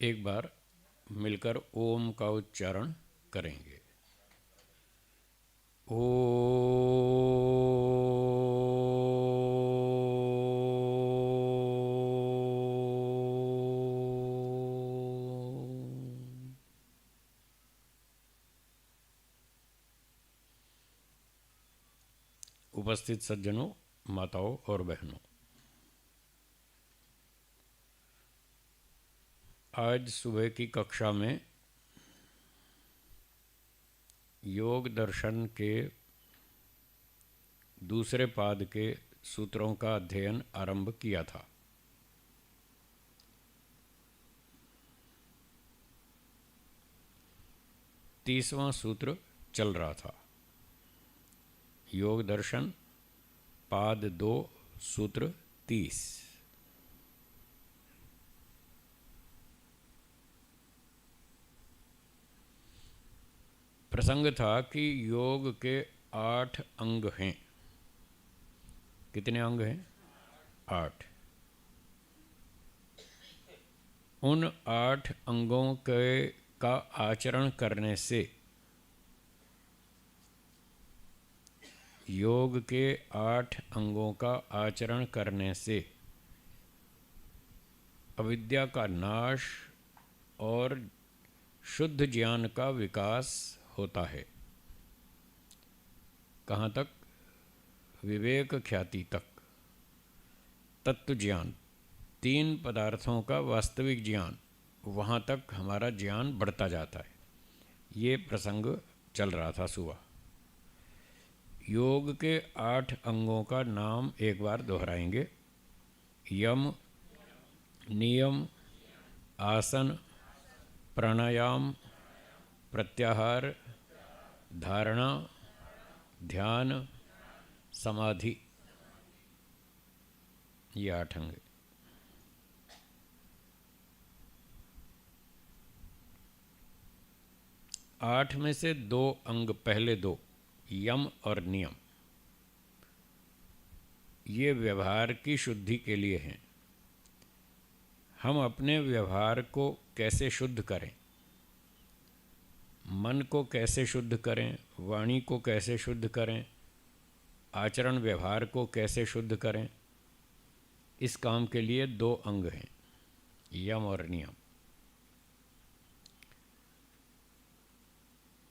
एक बार मिलकर ओम का उच्चारण करेंगे। ओ उपस्थित सज्जनों, माताओं और बहनों, आज सुबह की कक्षा में योग दर्शन के दूसरे पाद के सूत्रों का अध्ययन आरंभ किया था। तीसवां सूत्र चल रहा था। योग दर्शन पाद 2 सूत्र 30। प्रसंग था कि योग के 8 अंग हैं। कितने अंग हैं? 8। उन 8 अंगों का आचरण करने से, योग के 8 अंगों का आचरण करने से अविद्या का नाश और शुद्ध ज्ञान का विकास होता है। कहाँ तक? विवेक ख्याति तक। तत्व ज्ञान, 3 पदार्थों का वास्तविक ज्ञान, वहाँ तक हमारा ज्ञान बढ़ता जाता है। ये प्रसंग चल रहा था सुबह। योग के 8 अंगों का नाम एक बार दोहराएंगे। यम, नियम, आसन, प्राणायाम, प्रत्याहार, धारणा, ध्यान, समाधि। ये 8 अंग। 8 में से 2 अंग, पहले 2 यम और नियम, ये व्यवहार की शुद्धि के लिए हैं। हम अपने व्यवहार को कैसे शुद्ध करें, मन को कैसे शुद्ध करें, वाणी को कैसे शुद्ध करें, आचरण व्यवहार को कैसे शुद्ध करें, इस काम के लिए 2 अंग हैं, यम और नियम।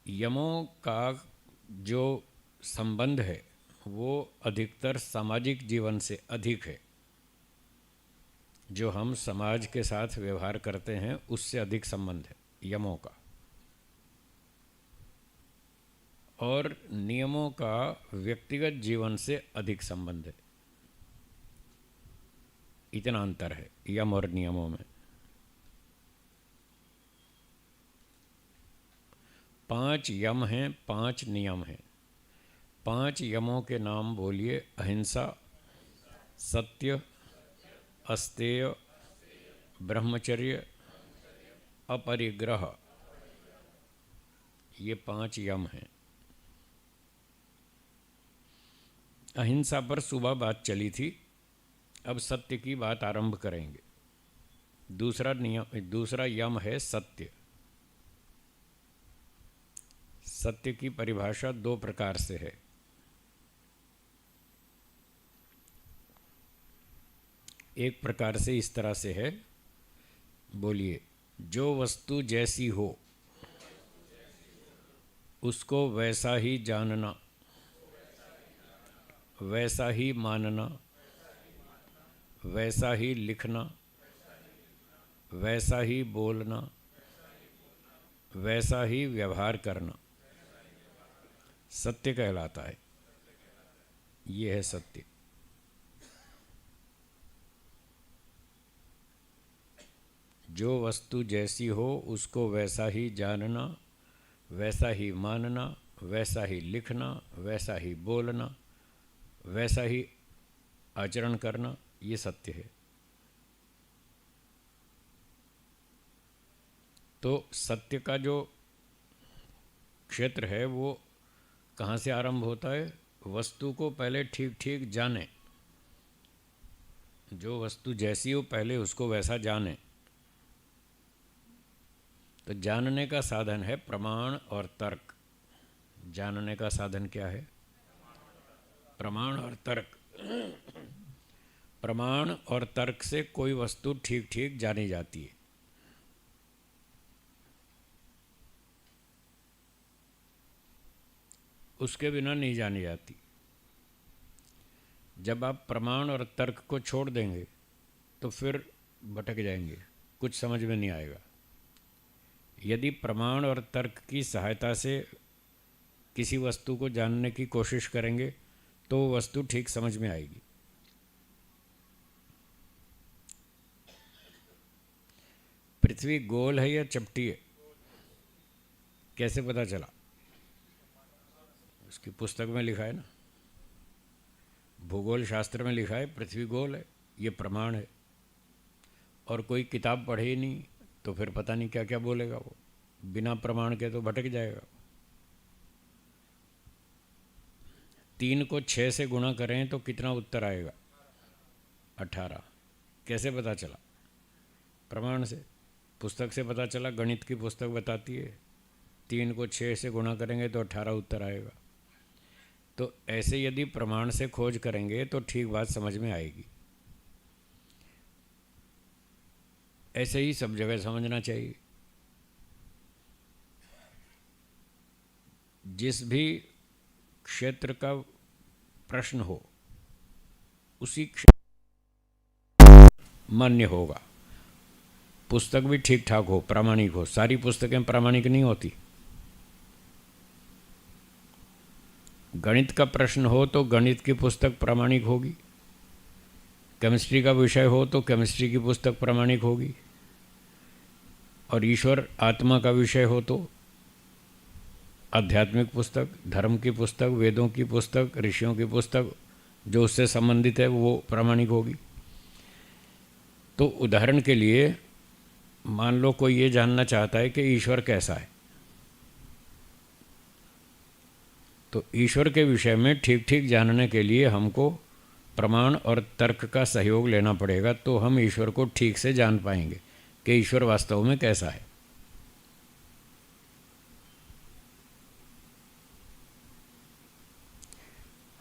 यमों का जो संबंध है वो अधिकतर सामाजिक जीवन से अधिक है। जो हम समाज के साथ व्यवहार करते हैं उससे अधिक संबंध है यमों का। और नियमों का व्यक्तिगत जीवन से अधिक संबंध है। इतना अंतर है यम और नियमों में। 5 यम हैं, 5 नियम हैं। 5 यमों के नाम बोलिए। अहिंसा, सत्य, अस्तेय, ब्रह्मचर्य, अपरिग्रह। ये 5 यम हैं। अहिंसा पर सुबह बात चली थी, अब सत्य की बात आरंभ करेंगे। दूसरा यम है सत्य। सत्य की परिभाषा 2 प्रकार से है। एक प्रकार से इस तरह से है, बोलिए। जो वस्तु जैसी हो उसको वैसा ही जानना, वैसा ही मानना, वैसा ही लिखना, वैसा ही बोलना, वैसा ही व्यवहार करना सत्य कहलाता है। ये है सत्य। जो वस्तु जैसी हो उसको वैसा ही जानना, वैसा ही मानना, वैसा ही लिखना, वैसा ही बोलना, वैसा ही आचरण करना, ये सत्य है। तो सत्य का जो क्षेत्र है वो कहाँ से आरंभ होता है? वस्तु को पहले ठीक ठीक जाने। जो वस्तु जैसी हो पहले उसको वैसा जाने। तो जानने का साधन है प्रमाण और तर्क। जानने का साधन क्या है? प्रमाण और तर्क। प्रमाण और तर्क से कोई वस्तु ठीक ठीक जानी जाती है। उसके बिना नहीं जानी जाती। जब आप प्रमाण और तर्क को छोड़ देंगे तो फिर भटक जाएंगे, कुछ समझ में नहीं आएगा। यदि प्रमाण और तर्क की सहायता से किसी वस्तु को जानने की कोशिश करेंगे तो वो वस्तु ठीक समझ में आएगी। पृथ्वी गोल है या चपटी है, कैसे पता चला? उसकी पुस्तक में लिखा है ना, भूगोल शास्त्र में लिखा है पृथ्वी गोल है, ये प्रमाण है। और कोई किताब पढ़े ही नहीं तो फिर पता नहीं क्या क्या बोलेगा वो, बिना प्रमाण के तो भटक जाएगा। 3 को 6 से गुणा करें तो कितना उत्तर आएगा? 18। कैसे पता चला? प्रमाण से, पुस्तक से पता चला। गणित की पुस्तक बताती है 3 को 6 से गुणा करेंगे तो 18 उत्तर आएगा। तो ऐसे यदि प्रमाण से खोज करेंगे तो ठीक बात समझ में आएगी। ऐसे ही सब जगह समझना चाहिए। जिस भी क्षेत्र का प्रश्न हो उसी क्षेत्र मान्य होगा। पुस्तक भी ठीक ठाक हो, प्रामाणिक हो। सारी पुस्तकें प्रामाणिक नहीं होती। गणित का प्रश्न हो तो गणित की पुस्तक प्रामाणिक होगी। केमिस्ट्री का विषय हो तो केमिस्ट्री की पुस्तक प्रामाणिक होगी। और ईश्वर आत्मा का विषय हो तो आध्यात्मिक पुस्तक, धर्म की पुस्तक, वेदों की पुस्तक, ऋषियों की पुस्तक जो उससे संबंधित है वो प्रामाणिक होगी। तो उदाहरण के लिए मान लो कोई ये जानना चाहता है कि ईश्वर कैसा है, तो ईश्वर के विषय में ठीक ठीक जानने के लिए हमको प्रमाण और तर्क का सहयोग लेना पड़ेगा, तो हम ईश्वर को ठीक से जान पाएंगे कि ईश्वर वास्तव में कैसा है।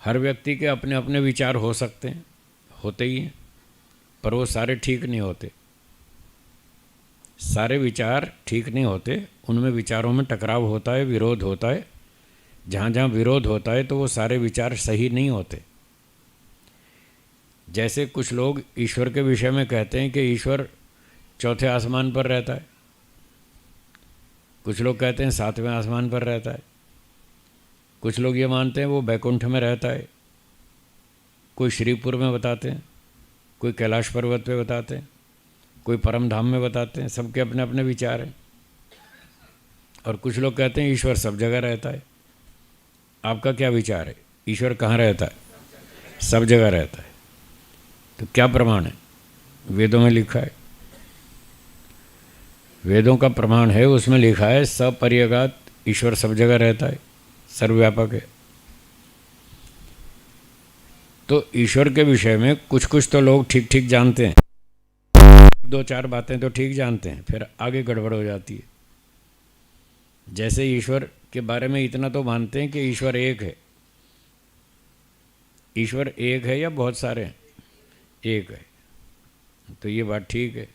हर व्यक्ति के अपने अपने विचार हो सकते हैं, होते ही हैं, पर वो सारे ठीक नहीं होते। सारे विचार ठीक नहीं होते, उनमें विचारों में टकराव होता है, विरोध होता है। जहाँ जहाँ विरोध होता है तो वो सारे विचार सही नहीं होते। जैसे कुछ लोग ईश्वर के विषय में कहते हैं कि ईश्वर चौथे आसमान पर रहता है, कुछ लोग कहते हैं 7वें आसमान पर रहता है, कुछ लोग ये मानते हैं वो बैकुंठ में रहता है, कोई श्रीपुर में बताते हैं, कोई कैलाश पर्वत पे बताते हैं, कोई परम धाम में बताते हैं। सबके अपने अपने विचार हैं। और कुछ लोग कहते हैं ईश्वर सब जगह रहता है। आपका क्या विचार है? ईश्वर कहाँ रहता है? सब जगह रहता है। तो क्या प्रमाण है? वेदों में लिखा है। वेदों का प्रमाण है, उसमें लिखा है सपर्यगात ईश्वर सब जगह रहता है, सर्वव्यापक है। तो ईश्वर के विषय में कुछ कुछ तो लोग ठीक ठीक जानते हैं, 2-4 बातें तो ठीक जानते हैं, फिर आगे गड़बड़ हो जाती है। जैसे ईश्वर के बारे में इतना तो मानते हैं कि ईश्वर एक है। ईश्वर एक है या बहुत सारे हैं? एक है। तो ये बात ठीक है,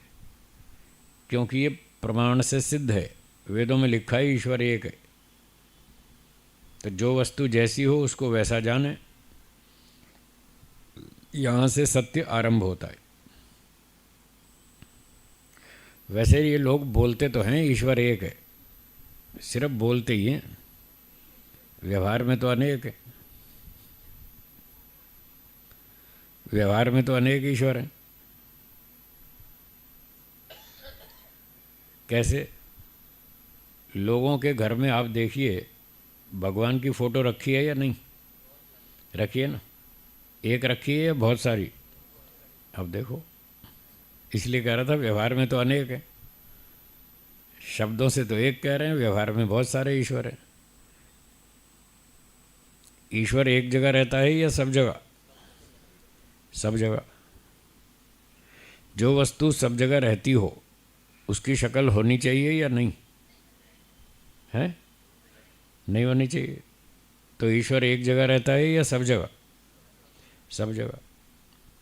क्योंकि ये प्रमाण से सिद्ध है। वेदों में लिखा है ईश्वर एक है। तो जो वस्तु जैसी हो उसको वैसा जाने, यहाँ से सत्य आरंभ होता है। वैसे ये लोग बोलते तो हैं ईश्वर एक है, सिर्फ बोलते ही हैं, व्यवहार में तो अनेक है। व्यवहार में तो अनेक ईश्वर हैं। कैसे? लोगों के घर में आप देखिए भगवान की फ़ोटो रखी है या नहीं रखी है ना? एक रखी है या बहुत सारी? अब देखो, इसलिए कह रहा था व्यवहार में तो अनेक है। शब्दों से तो एक कह रहे हैं, व्यवहार में बहुत सारे ईश्वर हैं। ईश्वर एक जगह रहता है या सब जगह? सब जगह। जो वस्तु सब जगह रहती हो उसकी शक्ल होनी चाहिए या नहीं? है, नहीं होनी चाहिए। तो ईश्वर एक जगह रहता है या सब जगह? सब जगह।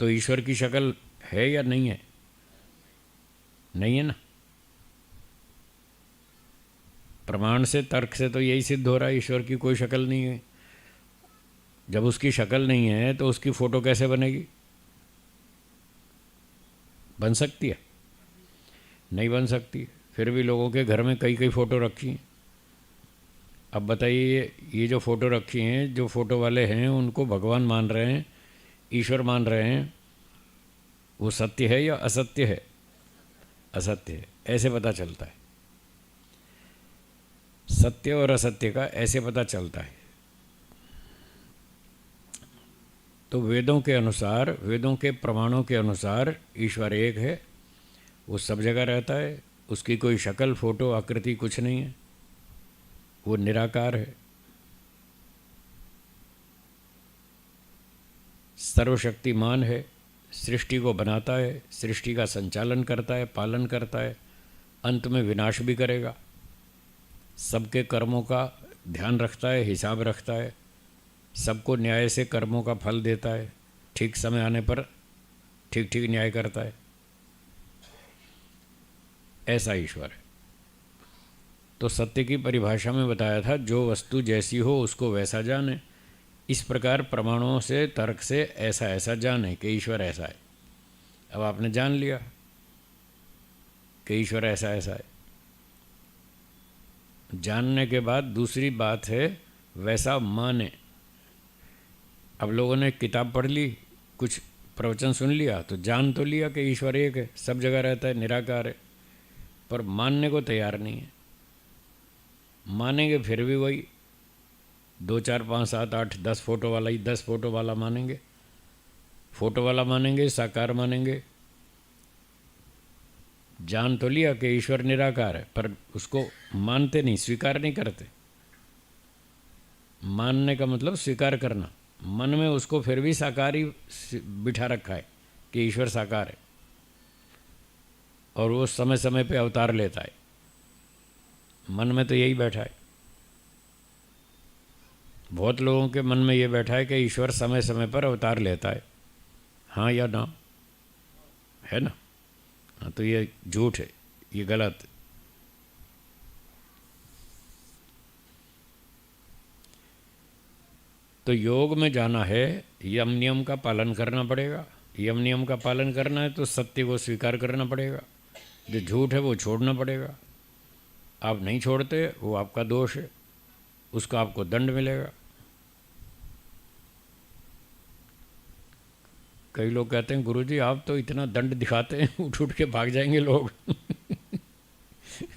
तो ईश्वर की शक्ल है या नहीं है? नहीं है ना। प्रमाण से, तर्क से तो यही सिद्ध हो रहा है ईश्वर की कोई शक्ल नहीं है। जब उसकी शक्ल नहीं है तो उसकी फ़ोटो कैसे बनेगी? बन सकती है? नहीं बन सकती। फिर भी लोगों के घर में कई कई फ़ोटो रखी हैं। अब बताइए, ये जो फ़ोटो रखी हैं, जो फ़ोटो वाले हैं उनको भगवान मान रहे हैं, ईश्वर मान रहे हैं, वो सत्य है या असत्य है? असत्य है। ऐसे पता चलता है, सत्य और असत्य का ऐसे पता चलता है। तो वेदों के अनुसार, वेदों के प्रमाणों के अनुसार ईश्वर एक है, वो सब जगह रहता है, उसकी कोई शक्ल, फोटो, आकृति कुछ नहीं है, वो निराकार है, सर्वशक्तिमान है, सृष्टि को बनाता है, सृष्टि का संचालन करता है, पालन करता है, अंत में विनाश भी करेगा, सबके कर्मों का ध्यान रखता है, हिसाब रखता है, सबको न्याय से कर्मों का फल देता है, ठीक समय आने पर ठीक ठीक न्याय करता है। ऐसा ईश्वर है। तो सत्य की परिभाषा में बताया था, जो वस्तु जैसी हो उसको वैसा जाने। इस प्रकार प्रमाणों से, तर्क से ऐसा ऐसा जाने कि ईश्वर ऐसा है। अब आपने जान लिया कि ईश्वर ऐसा ऐसा है। जानने के बाद दूसरी बात है वैसा माने। अब लोगों ने किताब पढ़ ली, कुछ प्रवचन सुन लिया, तो जान तो लिया कि ईश्वर एक है, सब जगह रहता है, निराकार है, पर मानने को तैयार नहीं है। मानेंगे फिर भी वही 2 4 5 7 8 10 फोटो वाला ही, 10 फोटो वाला मानेंगे, फोटो वाला मानेंगे, साकार मानेंगे। जान तो लिया कि ईश्वर निराकार है, पर उसको मानते नहीं, स्वीकार नहीं करते। मानने का मतलब स्वीकार करना। मन में उसको फिर भी साकार ही बिठा रखा है कि ईश्वर साकार है, और वो समय समय पे अवतार लेता है। मन में तो यही बैठा है। बहुत लोगों के मन में ये बैठा है कि ईश्वर समय समय पर अवतार लेता है। हाँ या ना? है ना? हाँ, तो ये झूठ है, ये गलत है। तो योग में जाना है, यम नियम का पालन करना पड़ेगा। यम नियम का पालन करना है तो सत्य को स्वीकार करना पड़ेगा, जो झूठ है वो छोड़ना पड़ेगा। आप नहीं छोड़ते, वो आपका दोष है, उसका आपको दंड मिलेगा। कई लोग कहते हैं, गुरुजी आप तो इतना दंड दिखाते हैं, उठ उठ के भाग जाएंगे लोग।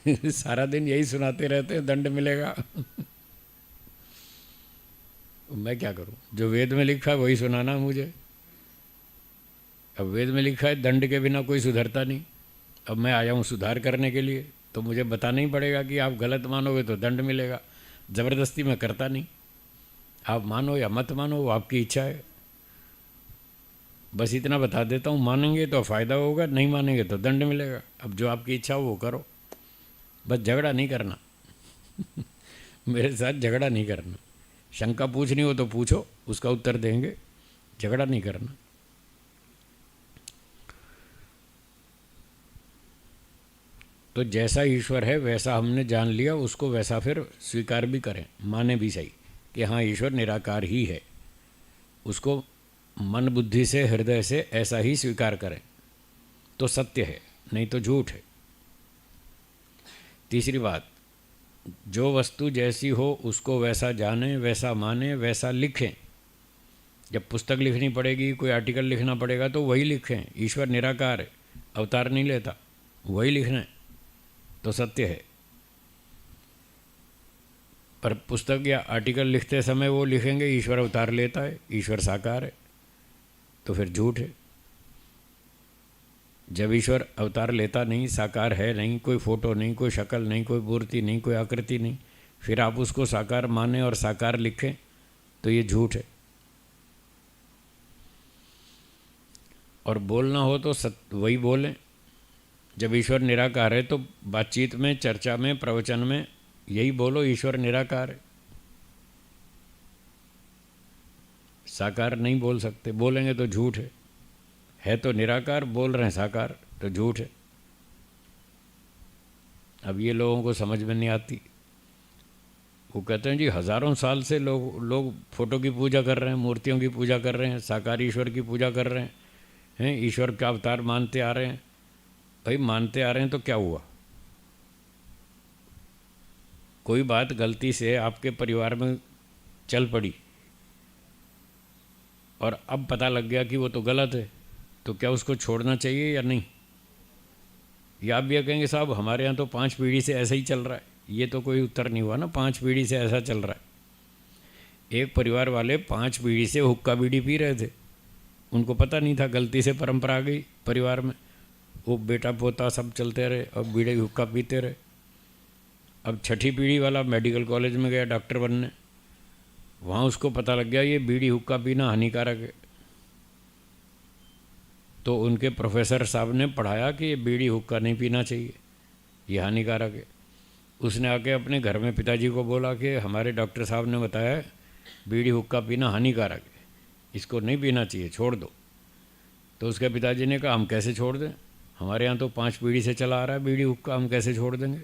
सारा दिन यही सुनाते रहते हैं, दंड मिलेगा। मैं क्या करूं? जो वेद में लिखा है वही सुनाना है मुझे। अब वेद में लिखा है दंड के बिना कोई सुधरता नहीं। अब मैं आया हूँ सुधार करने के लिए, तो मुझे बताना ही पड़ेगा कि आप गलत मानोगे तो दंड मिलेगा। ज़बरदस्ती मैं करता नहीं, आप मानो या मत मानो वो आपकी इच्छा है। बस इतना बता देता हूँ, मानेंगे तो फ़ायदा होगा, नहीं मानेंगे तो दंड मिलेगा। अब जो आपकी इच्छा हो वो करो, बस झगड़ा नहीं करना। मेरे साथ झगड़ा नहीं करना। शंका पूछनी हो तो पूछो, उसका उत्तर देंगे, झगड़ा नहीं करना। तो जैसा ईश्वर है वैसा हमने जान लिया, उसको वैसा फिर स्वीकार भी करें, माने भी सही कि हाँ ईश्वर निराकार ही है। उसको मन बुद्धि से, हृदय से ऐसा ही स्वीकार करें तो सत्य है, नहीं तो झूठ है। तीसरी बात, जो वस्तु जैसी हो उसको वैसा जाने, वैसा माने, वैसा लिखें। जब पुस्तक लिखनी पड़ेगी, कोई आर्टिकल लिखना पड़ेगा तो वही लिखें। ईश्वर निराकार है, अवतार नहीं लेता, वही लिखना है तो सत्य है। पर पुस्तक या आर्टिकल लिखते समय वो लिखेंगे ईश्वर अवतार लेता है, ईश्वर साकार है, तो फिर झूठ है। जब ईश्वर अवतार लेता नहीं, साकार है नहीं, कोई फोटो नहीं, कोई शक्ल नहीं, कोई मूर्ति नहीं, कोई आकृति नहीं, फिर आप उसको साकार माने और साकार लिखें तो ये झूठ है। और बोलना हो तो वही बोलें। जब ईश्वर निराकार है तो बातचीत में, चर्चा में, प्रवचन में यही बोलो, ईश्वर निराकार है। साकार नहीं बोल सकते, बोलेंगे तो झूठ है तो निराकार, बोल रहे हैं साकार तो झूठ है। अब ये लोगों को समझ में नहीं आती। वो कहते हैं जी हज़ारों साल से लोग फोटो की पूजा कर रहे हैं, मूर्तियों की पूजा कर रहे हैं, साकार ईश्वर की पूजा कर रहे हैं, ईश्वर का अवतार मानते आ रहे हैं। भाई मानते आ रहे हैं तो क्या हुआ? कोई बात गलती से आपके परिवार में चल पड़ी और अब पता लग गया कि वो तो गलत है, तो क्या उसको छोड़ना चाहिए या नहीं? या आप ये कहेंगे साहब हमारे यहाँ तो 5 पीढ़ी से ऐसा ही चल रहा है। ये तो कोई उत्तर नहीं हुआ ना। 5 पीढ़ी से ऐसा चल रहा है। एक परिवार वाले 5 पीढ़ी से हुक्का बीड़ी पी रहे थे, उनको पता नहीं था, गलती से परंपरा आ गई परिवार में, वो बेटा पोता सब चलते रहे और बीड़ी हुक्का पीते रहे। अब 6ठी पीढ़ी वाला मेडिकल कॉलेज में गया डॉक्टर बनने, वहाँ उसको पता लग गया ये बीड़ी हुक्का पीना हानिकारक है। तो उनके प्रोफेसर साहब ने पढ़ाया कि ये बीड़ी हुक्का नहीं पीना चाहिए, ये हानिकारक है। उसने आके अपने घर में पिताजी को बोला कि हमारे डॉक्टर साहब ने बताया बीड़ी हुक्का पीना हानिकारक है, इसको नहीं पीना चाहिए, छोड़ दो। तो उसके पिताजी ने कहा हम कैसे छोड़ दें, हमारे यहाँ तो 5 पीढ़ी से चला आ रहा है बीड़ी हुक्का, हम कैसे छोड़ देंगे?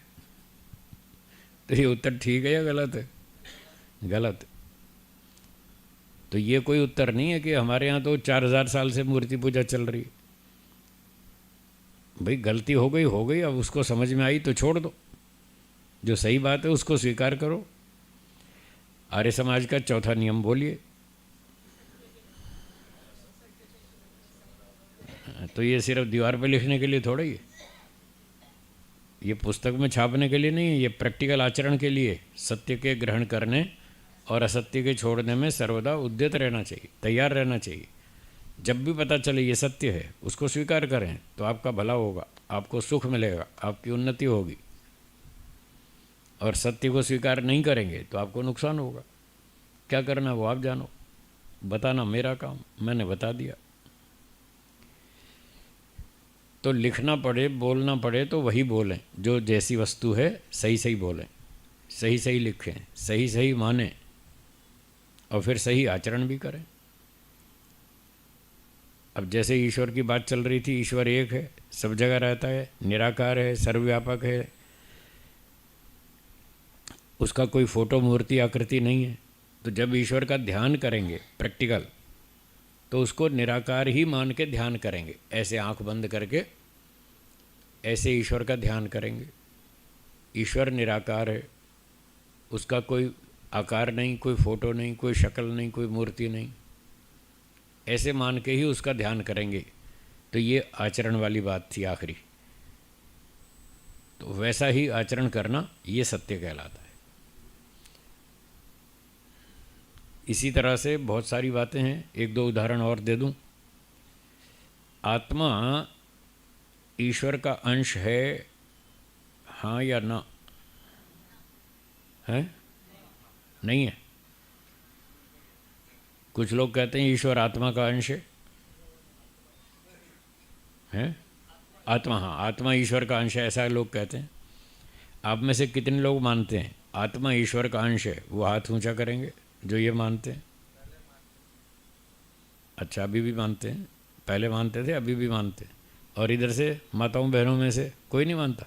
तो ये उत्तर ठीक है या गलत है? गलत है। तो ये कोई उत्तर नहीं है कि हमारे यहाँ तो 4000 साल से मूर्ति पूजा चल रही है। भाई गलती हो गई, अब उसको समझ में आई तो छोड़ दो, जो सही बात है उसको स्वीकार करो। आर्य समाज का चौथा नियम बोलिए। तो ये सिर्फ दीवार पे लिखने के लिए थोड़ा ही है, ये पुस्तक में छापने के लिए नहीं है, ये प्रैक्टिकल आचरण के लिए। सत्य के ग्रहण करने और असत्य के छोड़ने में सर्वदा उद्यत रहना चाहिए, तैयार रहना चाहिए। जब भी पता चले ये सत्य है उसको स्वीकार करें तो आपका भला होगा, आपको सुख मिलेगा, आपकी उन्नति होगी। और सत्य को स्वीकार नहीं करेंगे तो आपको नुकसान होगा। क्या करना वो आप जानो, बताना मेरा काम, मैंने बता दिया। तो लिखना पड़े बोलना पड़े तो वही बोलें जो जैसी वस्तु है, सही सही बोलें, सही सही लिखें, सही सही मानें और फिर सही आचरण भी करें। अब जैसे ईश्वर की बात चल रही थी, ईश्वर एक है, सब जगह रहता है, निराकार है, सर्वव्यापक है, उसका कोई फोटो मूर्ति आकृति नहीं है। तो जब ईश्वर का ध्यान करेंगे प्रैक्टिकल, तो उसको निराकार ही मान के ध्यान करेंगे। ऐसे आंख बंद करके ऐसे ईश्वर का ध्यान करेंगे। ईश्वर निराकार है, उसका कोई आकार नहीं, कोई फोटो नहीं, कोई शक्ल नहीं, कोई मूर्ति नहीं, ऐसे मान के ही उसका ध्यान करेंगे। तो ये आचरण वाली बात थी आखिरी। तो वैसा ही आचरण करना ये सत्य कहलाता है। इसी तरह से बहुत सारी बातें हैं, 1-2 उदाहरण और दे दूं। आत्मा ईश्वर का अंश है, हाँ या ना? है? नहीं है। कुछ लोग कहते हैं ईश्वर आत्मा का अंश है। हैं? आत्मा, हाँ आत्मा ईश्वर का अंश है, ऐसा लोग कहते हैं। आप में से कितने लोग मानते हैं आत्मा ईश्वर का अंश है? वो हाथ ऊंचा करेंगे जो ये मानते हैं। अच्छा, अभी भी मानते हैं? पहले मानते थे, अभी भी मानते हैं। और इधर से माताओं बहनों में से कोई नहीं मानता?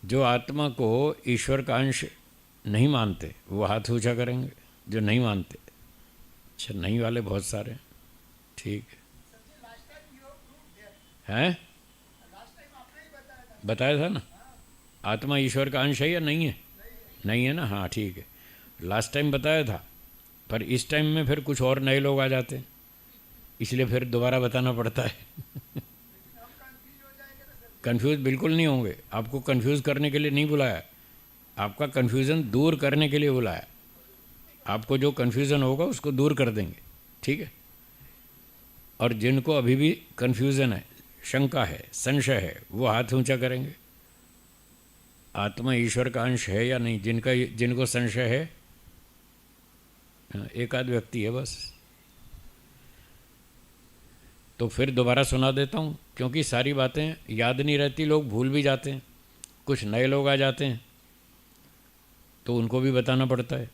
जो आत्मा को ईश्वर का अंश नहीं मानते वो हाथ ऊंचा करेंगे, जो नहीं मानते। अच्छा, नहीं वाले बहुत सारे हैं, ठीक है। हैं? बताया था ना, आत्मा ईश्वर का अंश है या नहीं है? नहीं है ना, हाँ ठीक है, लास्ट टाइम बताया था। पर इस टाइम में फिर कुछ और नए लोग आ जाते हैं, इसलिए फिर दोबारा बताना पड़ता है। कंफ्यूज बिल्कुल नहीं होंगे, आपको कंफ्यूज करने के लिए नहीं बुलाया, आपका कन्फ्यूज़न दूर करने के लिए बुलाया। आपको जो कन्फ्यूज़न होगा उसको दूर कर देंगे, ठीक है। और जिनको अभी भी कन्फ्यूज़न है, शंका है, संशय है, वो हाथ ऊंचा करेंगे। आत्मा ईश्वर का अंश है या नहीं, जिनको संशय है, एक आध व्यक्ति है बस। तो फिर दोबारा सुना देता हूँ, क्योंकि सारी बातें याद नहीं रहती, लोग भूल भी जाते हैं, कुछ नए लोग आ जाते हैं, तो उनको भी बताना पड़ता है।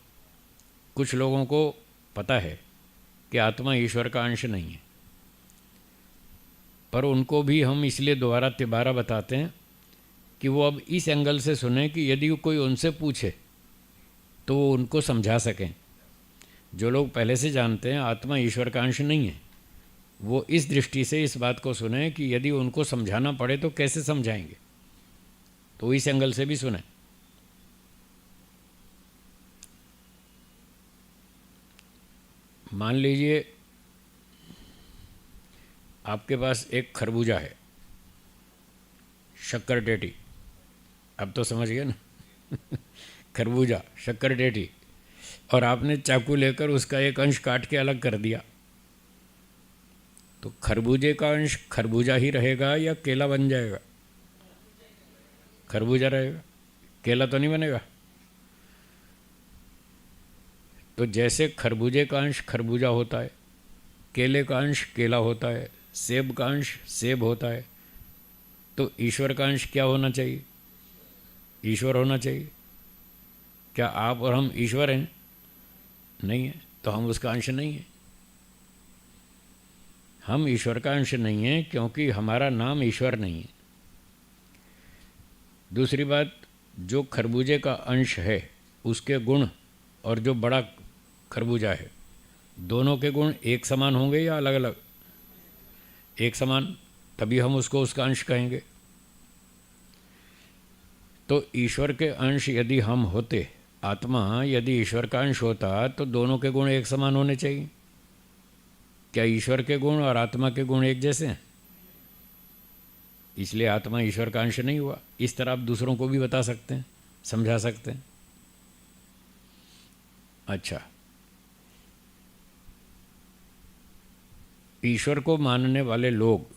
कुछ लोगों को पता है कि आत्मा ईश्वर का अंश नहीं है, पर उनको भी हम इसलिए दोबारा तिबारा बताते हैं कि वो अब इस एंगल से सुने कि यदि कोई उनसे पूछे तो वो उनको समझा सकें। जो लोग पहले से जानते हैं आत्मा ईश्वर का अंश नहीं है, वो इस दृष्टि से इस बात को सुने कि यदि उनको समझाना पड़े तो कैसे समझाएंगे, तो इस एंगल से भी सुने। मान लीजिए आपके पास एक खरबूजा है, शक्कर टेटी, अब तो समझ गए ना खरबूजा शक्कर टेटी, और आपने चाकू लेकर उसका एक अंश काट के अलग कर दिया, तो खरबूजे का अंश खरबूजा ही रहेगा या केला बन जाएगा? खरबूजा रहेगा, केला तो नहीं बनेगा। तो जैसे खरबूजे का अंश खरबूजा होता है, केले का अंश केला होता है, सेब का अंश सेब होता है, तो ईश्वर का अंश क्या होना चाहिए? ईश्वर होना चाहिए। क्या आप और हम ईश्वर हैं? नहीं है, तो हम उसका अंश नहीं है। हम ईश्वर का अंश नहीं है क्योंकि हमारा नाम ईश्वर नहीं है। दूसरी बात, जो खरबूजे का अंश है उसके गुण और जो बड़ा खरबूजा है, दोनों के गुण एक समान होंगे या अलग अलग? एक समान, तभी हम उसको उसका अंश कहेंगे। तो ईश्वर के अंश यदि हम होते, आत्मा यदि ईश्वर का अंश होता, तो दोनों के गुण एक समान होने चाहिए। क्या ईश्वर के गुण और आत्मा के गुण एक जैसे हैं? इसलिए आत्मा ईश्वर का अंश नहीं हुआ। इस तरह आप दूसरों को भी बता सकते हैं, समझा सकते हैं। अच्छा, ईश्वर को मानने वाले लोग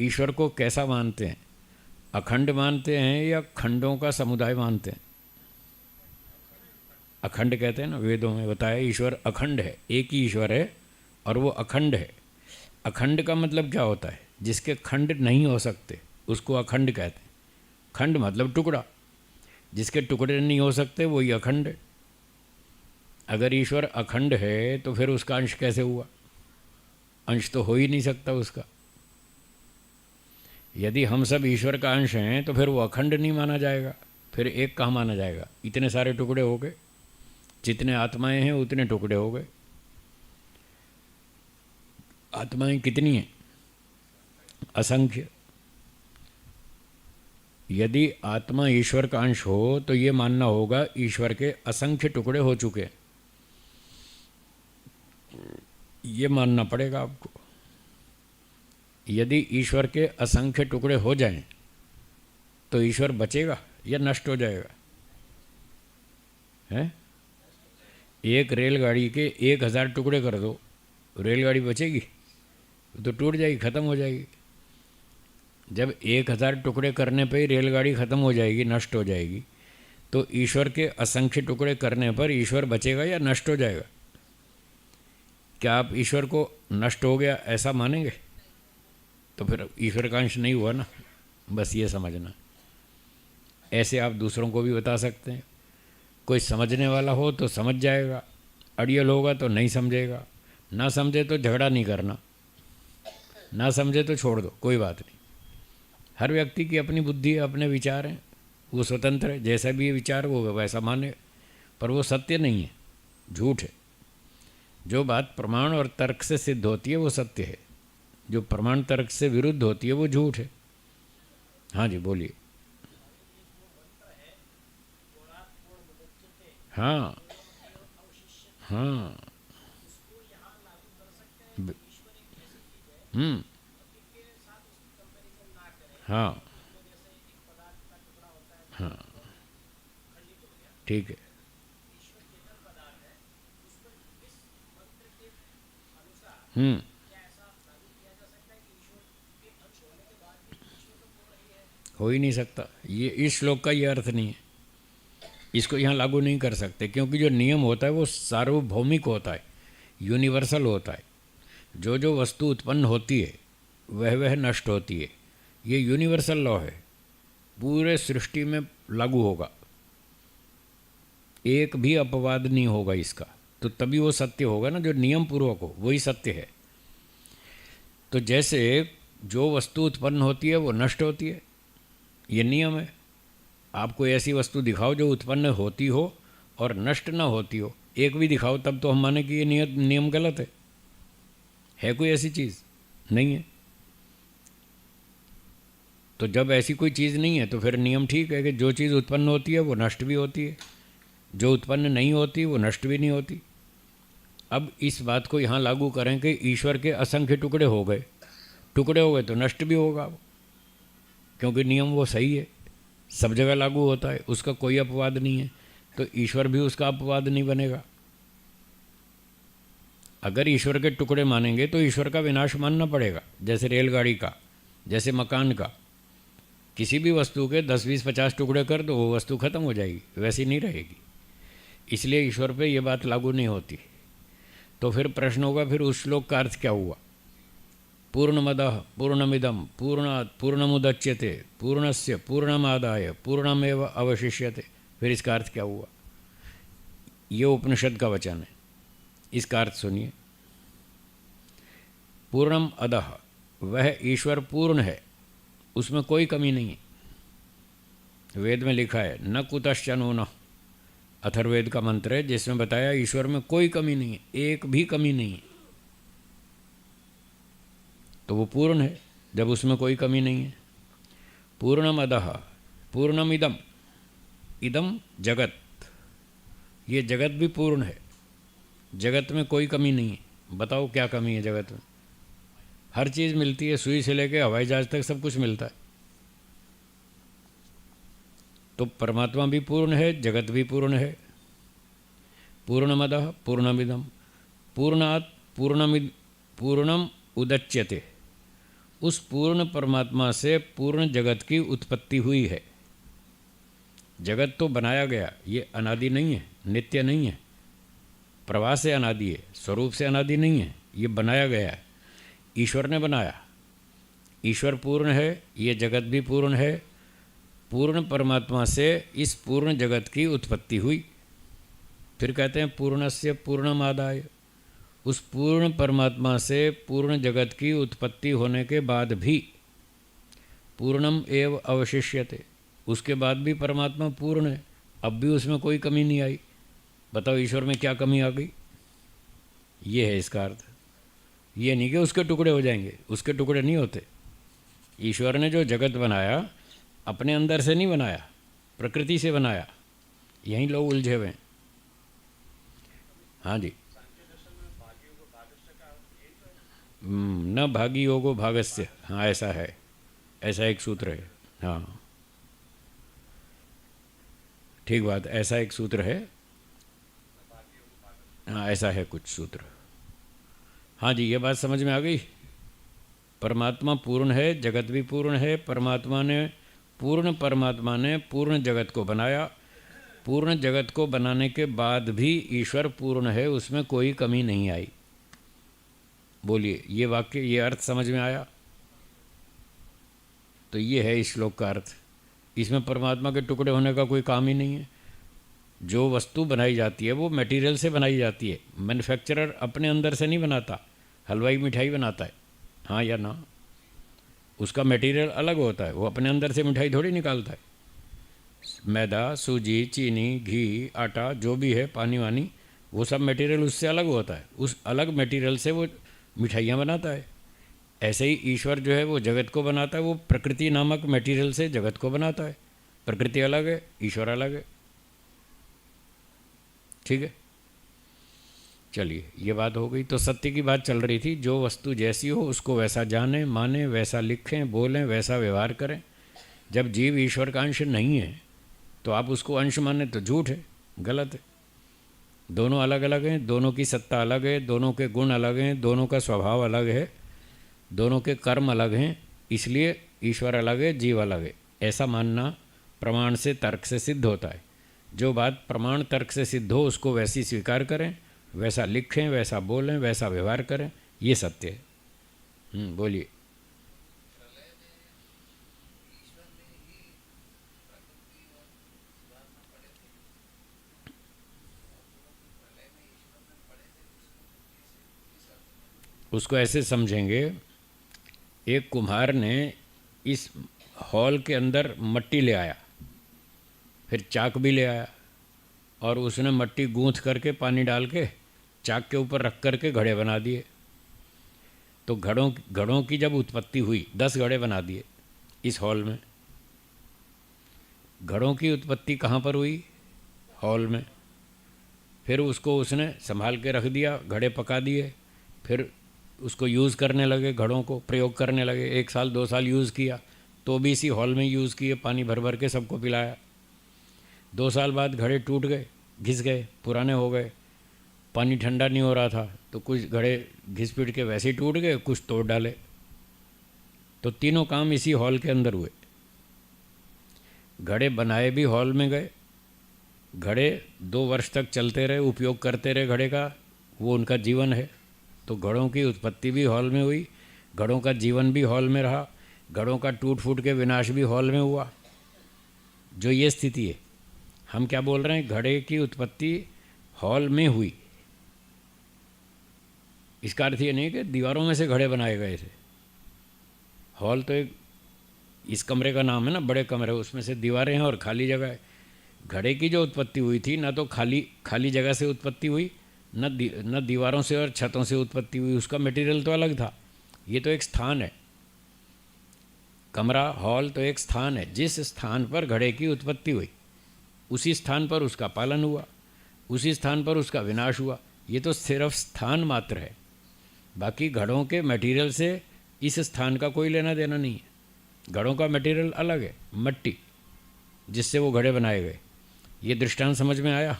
ईश्वर को कैसा मानते हैं? अखंड मानते हैं या खंडों का समुदाय मानते हैं? अखंड कहते हैं ना, वेदों में बताया ईश्वर अखंड है, एक ही ईश्वर है और वो अखंड है। अखंड का मतलब क्या होता है? जिसके खंड नहीं हो सकते उसको अखंड कहते हैं। खंड मतलब टुकड़ा, जिसके टुकड़े नहीं हो सकते वही अखंड है। अगर ईश्वर अखंड है तो फिर उसका अंश कैसे हुआ? अंश तो हो ही नहीं सकता उसका। यदि हम सब ईश्वर का अंश हैं तो फिर वो अखंड नहीं माना जाएगा, फिर एक कहाँ माना जाएगा? इतने सारे टुकड़े हो गए, जितने आत्माएं हैं उतने टुकड़े हो गए। आत्माएं कितनी हैं? असंख्य। यदि आत्मा ईश्वर का अंश हो तो ये मानना होगा ईश्वर के असंख्य टुकड़े हो चुके हैं, ये मानना पड़ेगा आपको। यदि ईश्वर के असंख्य टुकड़े हो जाएं तो ईश्वर बचेगा या नष्ट हो जाएगा? हैं? एक रेलगाड़ी के 1000 टुकड़े कर दो, रेलगाड़ी बचेगी? तो टूट जाएगी, ख़त्म हो जाएगी। जब 1000 टुकड़े करने पर ही रेलगाड़ी ख़त्म हो जाएगी, नष्ट हो जाएगी, तो ईश्वर के असंख्य टुकड़े करने पर ईश्वर बचेगा या नष्ट हो जाएगा? क्या आप ईश्वर को नष्ट हो गया ऐसा मानेंगे? तो फिर ईश्वर का अंश नहीं हुआ ना, बस ये समझना। ऐसे आप दूसरों को भी बता सकते हैं। कोई समझने वाला हो तो समझ जाएगा, अड़ियल होगा तो नहीं समझेगा। ना समझे तो झगड़ा नहीं करना, ना समझे तो छोड़ दो, कोई बात नहीं। हर व्यक्ति की अपनी बुद्धि है, अपने विचार हैं, वो स्वतंत्र है, जैसा भी ये विचार वो वैसा माने, पर वो सत्य नहीं है, झूठ है। जो बात प्रमाण और तर्क से सिद्ध होती है वो सत्य है, जो प्रमाण तर्क से विरुद्ध होती है वो झूठ है। हाँ जी, बोलिए। हाँ हाँ। ब- हम्म। हाँ हाँ, ठीक है। हम्म। हो ही नहीं सकता, ये इस श्लोक का ये अर्थ नहीं है, इसको यहाँ लागू नहीं कर सकते, क्योंकि जो नियम होता है वो सार्वभौमिक होता है, यूनिवर्सल होता है। जो जो वस्तु उत्पन्न होती है वह नष्ट होती है, ये यूनिवर्सल लॉ है, पूरे सृष्टि में लागू होगा। एक भी अपवाद नहीं होगा इसका, तो तभी वो सत्य होगा ना, जो नियम पूर्वक हो वही सत्य है। तो जैसे जो वस्तु उत्पन्न होती है वो नष्ट होती है, ये नियम है। आप कोई ऐसी वस्तु दिखाओ जो उत्पन्न होती हो और नष्ट ना होती हो, एक भी दिखाओ, तब तो हम माने कि ये नियम गलत है कोई ऐसी चीज़ नहीं है। तो जब ऐसी कोई चीज़ नहीं है तो फिर नियम ठीक है कि जो चीज़ उत्पन्न होती है वो नष्ट भी होती है, जो उत्पन्न नहीं होती वो नष्ट भी नहीं होती। अब इस बात को यहाँ लागू करें कि ईश्वर के असंख्य टुकड़े हो गए, टुकड़े हो गए तो नष्ट भी होगा वो, क्योंकि नियम वो सही है, सब जगह लागू होता है, उसका कोई अपवाद नहीं है, तो ईश्वर भी उसका अपवाद नहीं बनेगा। अगर ईश्वर के टुकड़े मानेंगे तो ईश्वर का विनाश मानना पड़ेगा, जैसे रेलगाड़ी का, जैसे मकान का। किसी भी वस्तु के 10, 20, 50 टुकड़े कर दो, वो वस्तु खत्म हो जाएगी, वैसी नहीं रहेगी। इसलिए ईश्वर पे ये बात लागू नहीं होती। तो फिर प्रश्न होगा, फिर उस श्लोक का अर्थ क्या हुआ? पूर्णमदः पूर्णमिदं पूर्णात् पूर्णमुदच्यते पूर्णस्य पूर्णमादाय पूर्णमेव अवशिष्यते। फिर इसका अर्थ क्या हुआ? ये उपनिषद का वचन है, इसका अर्थ सुनिए। पूर्णम अदः, वह ईश्वर पूर्ण है, उसमें कोई कमी नहीं है। वेद में लिखा है न कुतश्चनो, अथर्ववेद का मंत्र है जिसमें बताया ईश्वर में कोई कमी नहीं है, एक भी कमी नहीं है। तो वो पूर्ण है जब उसमें कोई कमी नहीं है। पूर्णम अदः पूर्णम इदम, इदम जगत, ये जगत भी पूर्ण है, जगत में कोई कमी नहीं है। बताओ क्या कमी है जगत में? हर चीज़ मिलती है, सुई से लेके हवाई जहाज तक सब कुछ मिलता है। तो परमात्मा भी पूर्ण है, जगत भी पूर्ण है। पूर्णमदः पूर्णमिदं पूर्णात् पूर्णम उदच्यते, उस पूर्ण परमात्मा से पूर्ण जगत की उत्पत्ति हुई है। जगत तो बनाया गया, ये अनादि नहीं है, नित्य नहीं है, प्रवाह से अनादि है, स्वरूप से अनादि नहीं है, ये बनाया गया है, ईश्वर ने बनाया। ईश्वर पूर्ण है, ये जगत भी पूर्ण है। पूर्ण परमात्मा से इस पूर्ण जगत की उत्पत्ति हुई। फिर कहते हैं पूर्णस्य पूर्णमादाय, उस पूर्ण परमात्मा से पूर्ण जगत की उत्पत्ति होने के बाद भी पूर्णम एव अवशिष्यते, उसके बाद भी परमात्मा पूर्ण है, अब भी उसमें कोई कमी नहीं आई। बताओ ईश्वर में क्या कमी आ गई? ये है इसका अर्थ। ये नहीं कि उसके टुकड़े हो जाएंगे, उसके टुकड़े नहीं होते। ईश्वर ने जो जगत बनाया अपने अंदर से नहीं बनाया, प्रकृति से बनाया। यहीं लोग उलझे हुए हैं। हाँ जी। न भागी योगो भागस्य, हाँ ऐसा है, ऐसा एक सूत्र है। हाँ ठीक बात, ऐसा एक सूत्र है। हाँ ऐसा है कुछ सूत्र। हाँ जी, ये बात समझ में आ गई। परमात्मा पूर्ण है, जगत भी पूर्ण है। परमात्मा ने पूर्ण जगत को बनाया। पूर्ण जगत को बनाने के बाद भी ईश्वर पूर्ण है, उसमें कोई कमी नहीं आई। बोलिए, ये वाक्य, ये अर्थ समझ में आया? तो ये है इस श्लोक का अर्थ। इसमें परमात्मा के टुकड़े होने का कोई काम ही नहीं है। जो वस्तु बनाई जाती है वो मटेरियल से बनाई जाती है, मैन्युफैक्चरर अपने अंदर से नहीं बनाता। हलवाई मिठाई बनाता है, हाँ या ना? उसका मटेरियल अलग होता है, वो अपने अंदर से मिठाई थोड़ी निकालता है। मैदा, सूजी, चीनी, घी, आटा, जो भी है, पानी वानी, वो सब मटेरियल उससे अलग होता है। उस अलग मटेरियल से वो मिठाइयाँ बनाता है। ऐसे ही ईश्वर जो है वो जगत को बनाता है, वो प्रकृति नामक मटेरियल से जगत को बनाता है। प्रकृति अलग है, ईश्वर अलग है। ठीक है, चलिए ये बात हो गई। तो सत्य की बात चल रही थी, जो वस्तु जैसी हो उसको वैसा जाने माने, वैसा लिखें बोलें, वैसा व्यवहार करें। जब जीव ईश्वर का अंश नहीं है तो आप उसको अंश माने तो झूठ है, गलत है। दोनों अलग अलग हैं, दोनों की सत्ता अलग है, दोनों के गुण अलग हैं, दोनों का स्वभाव अलग है, दोनों के कर्म अलग हैं। इसलिए ईश्वर अलग है, जीव अलग है, ऐसा मानना प्रमाण से, तर्क से सिद्ध होता है। जो बात प्रमाण तर्क से सिद्ध हो उसको वैसी स्वीकार करें, वैसा लिखें, वैसा बोलें, वैसा व्यवहार करें, ये सत्य है। बोलिए। उसको ऐसे समझेंगे, एक कुम्हार ने इस हॉल के अंदर मट्टी ले आया, फिर चाक भी ले आया, और उसने मट्टी गूंथ करके पानी डाल के चाक के ऊपर रख करके घड़े बना दिए। तो घड़ों की जब उत्पत्ति हुई, 10 घड़े बना दिए इस हॉल में। घड़ों की उत्पत्ति कहाँ पर हुई? हॉल में। फिर उसको उसने संभाल के रख दिया, घड़े पका दिए, फिर उसको यूज़ करने लगे, घड़ों को प्रयोग करने लगे। 1 साल 2 साल यूज़ किया तो भी इसी हॉल में यूज़ किए, पानी भर भर के सबको पिलाया। 2 साल बाद घड़े टूट गए, घिस गए, पुराने हो गए, पानी ठंडा नहीं हो रहा था, तो कुछ घड़े घिस पिट के वैसे ही टूट गए, कुछ तोड़ डाले। तो तीनों काम इसी हॉल के अंदर हुए। घड़े बनाए भी हॉल में गए, घड़े 2 वर्ष तक चलते रहे, उपयोग करते रहे घड़े का, वो उनका जीवन है। तो घड़ों की उत्पत्ति भी हॉल में हुई, घड़ों का जीवन भी हॉल में रहा, घड़ों का टूट फूट के विनाश भी हॉल में हुआ। जो ये स्थिति है, हम क्या बोल रहे हैं? घड़े की उत्पत्ति हॉल में हुई। इसका अर्थ ये नहीं कि दीवारों में से घड़े बनाए गए थे। हॉल तो एक इस कमरे का नाम है ना, बड़े कमरे, उसमें से दीवारें हैं और खाली जगह है। घड़े की जो उत्पत्ति हुई थी, ना तो खाली जगह से उत्पत्ति हुई, न दीवारों से और छतों से उत्पत्ति हुई, उसका मटेरियल तो अलग था। ये तो एक स्थान है, कमरा हॉल तो एक स्थान है। जिस स्थान पर घड़े की उत्पत्ति हुई, उसी स्थान पर उसका पालन हुआ, उसी स्थान पर उसका विनाश हुआ। ये तो सिर्फ स्थान मात्र है, बाकी घड़ों के मटेरियल से इस स्थान का कोई लेना देना नहीं है। घड़ों का मटेरियल अलग है, मट्टी जिससे वो घड़े बनाए गए। ये दृष्टांत समझ में आया?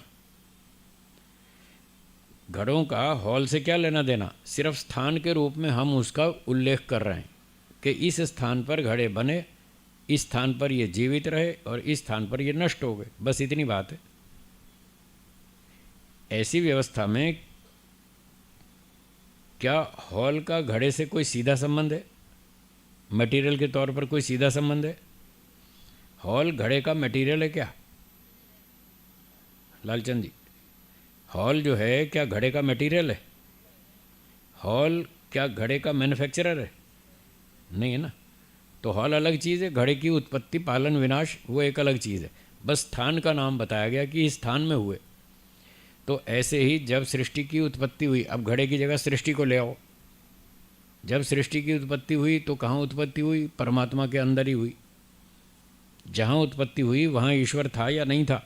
घड़ों का हॉल से क्या लेना देना? सिर्फ स्थान के रूप में हम उसका उल्लेख कर रहे हैं कि इस स्थान पर घड़े बने, इस स्थान पर ये जीवित रहे और इस स्थान पर ये नष्ट हो गए, बस इतनी बात है। ऐसी व्यवस्था में क्या हॉल का घड़े से कोई सीधा संबंध है? मटेरियल के तौर पर कोई सीधा संबंध है? हॉल घड़े का मटेरियल है क्या लालचंद जी? हॉल जो है क्या घड़े का मटेरियल है? हॉल क्या घड़े का मैन्युफैक्चरर है? नहीं है ना। तो हॉल अलग चीज़ है, घड़े की उत्पत्ति पालन विनाश वो एक अलग चीज़ है। बस स्थान का नाम बताया गया कि इस स्थान में हुए। तो ऐसे ही जब सृष्टि की उत्पत्ति हुई, अब घड़े की जगह सृष्टि को ले आओ। जब सृष्टि की उत्पत्ति हुई तो कहाँ उत्पत्ति हुई? परमात्मा के अंदर ही हुई। जहाँ उत्पत्ति हुई वहाँ ईश्वर था या नहीं था?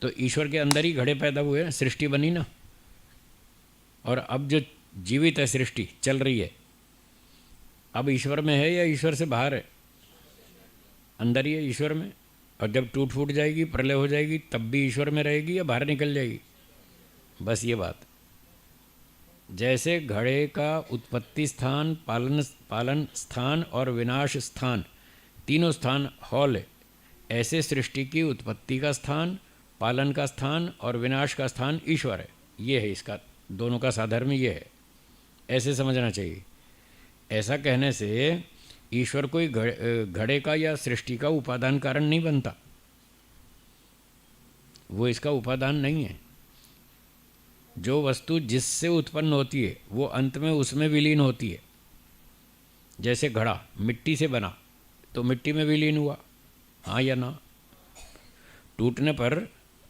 तो ईश्वर के अंदर ही घड़े पैदा हुए, सृष्टि बनी ना। और अब जो जीवित है सृष्टि चल रही है, अब ईश्वर में है या ईश्वर से बाहर है? अंदर ही है, ईश्वर में। और जब टूट फूट जाएगी, प्रलय हो जाएगी, तब भी ईश्वर में रहेगी या बाहर निकल जाएगी? बस ये बात। जैसे घड़े का उत्पत्ति स्थान, पालन स्थान और विनाश स्थान, तीनों स्थान हॉल है, ऐसे सृष्टि की उत्पत्ति का स्थान, पालन का स्थान और विनाश का स्थान ईश्वर है। ये है इसका, दोनों का साधर्म ये है, ऐसे समझना चाहिए। ऐसा कहने से ईश्वर कोई घड़े का या सृष्टि का उपादान कारण नहीं बनता, वो इसका उपादान नहीं है। जो वस्तु जिससे उत्पन्न होती है वो अंत में उसमें विलीन होती है। जैसे घड़ा मिट्टी से बना तो मिट्टी में विलीन हुआ, हाँ या ना? टूटने पर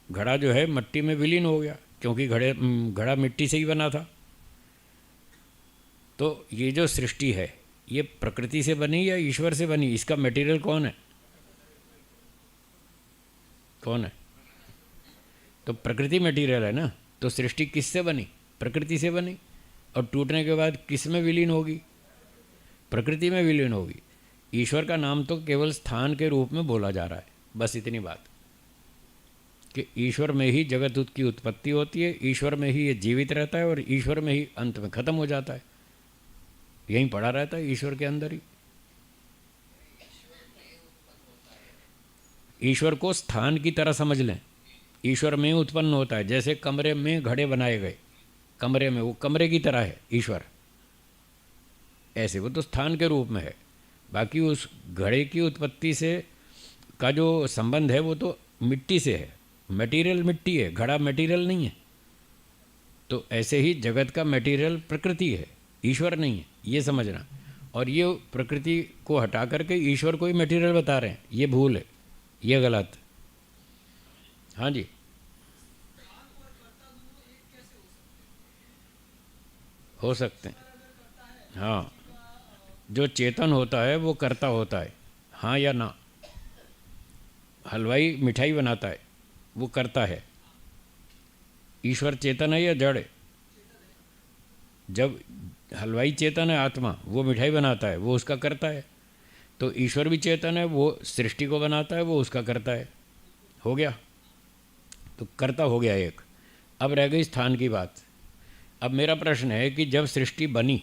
घड़ा जो है मिट्टी में विलीन हो गया, क्योंकि घड़ा मिट्टी से ही बना था। तो ये जो सृष्टि है ये प्रकृति से बनी या ईश्वर से बनी? इसका मटेरियल कौन है? कौन है? तो प्रकृति मटेरियल है ना। तो सृष्टि किससे बनी? प्रकृति से बनी। और टूटने के बाद किस में विलीन होगी? प्रकृति में विलीन होगी। ईश्वर का नाम तो केवल स्थान के रूप में बोला जा रहा है, बस इतनी बात कि ईश्वर में ही जगत की उत्पत्ति होती है, ईश्वर में ही ये जीवित रहता है और ईश्वर में ही अंत में खत्म हो जाता है। यहीं पड़ा रहता है, ईश्वर के अंदर ही। ईश्वर को स्थान की तरह समझ लें। ईश्वर में उत्पन्न होता है, जैसे कमरे में घड़े बनाए गए, कमरे में, वो कमरे की तरह है ईश्वर। ऐसे वो तो स्थान के रूप में है, बाकी उस घड़े की उत्पत्ति से का जो संबंध है वो तो मिट्टी से है। मटेरियल मिट्टी है, घड़ा मटेरियल नहीं है। तो ऐसे ही जगत का मटेरियल प्रकृति है, ईश्वर नहीं है, ये समझना। और ये प्रकृति को हटा करके ईश्वर को ही मटेरियल बता रहे हैं, ये भूल है, ये गलत। हाँ जी, हो सकते हैं। हाँ, जो चेतन होता है वो कर्ता होता है, हाँ या ना। हलवाई मिठाई बनाता है, वो करता है। ईश्वर चेतन है या जड़ है? जब हलवाई चेतन है, आत्मा, वो मिठाई बनाता है, वो उसका करता है। तो ईश्वर भी चेतन है, वो सृष्टि को बनाता है, वो उसका करता है। हो गया, तो कर्ता हो गया एक। अब रह गई स्थान की बात। अब मेरा प्रश्न है कि जब सृष्टि बनी,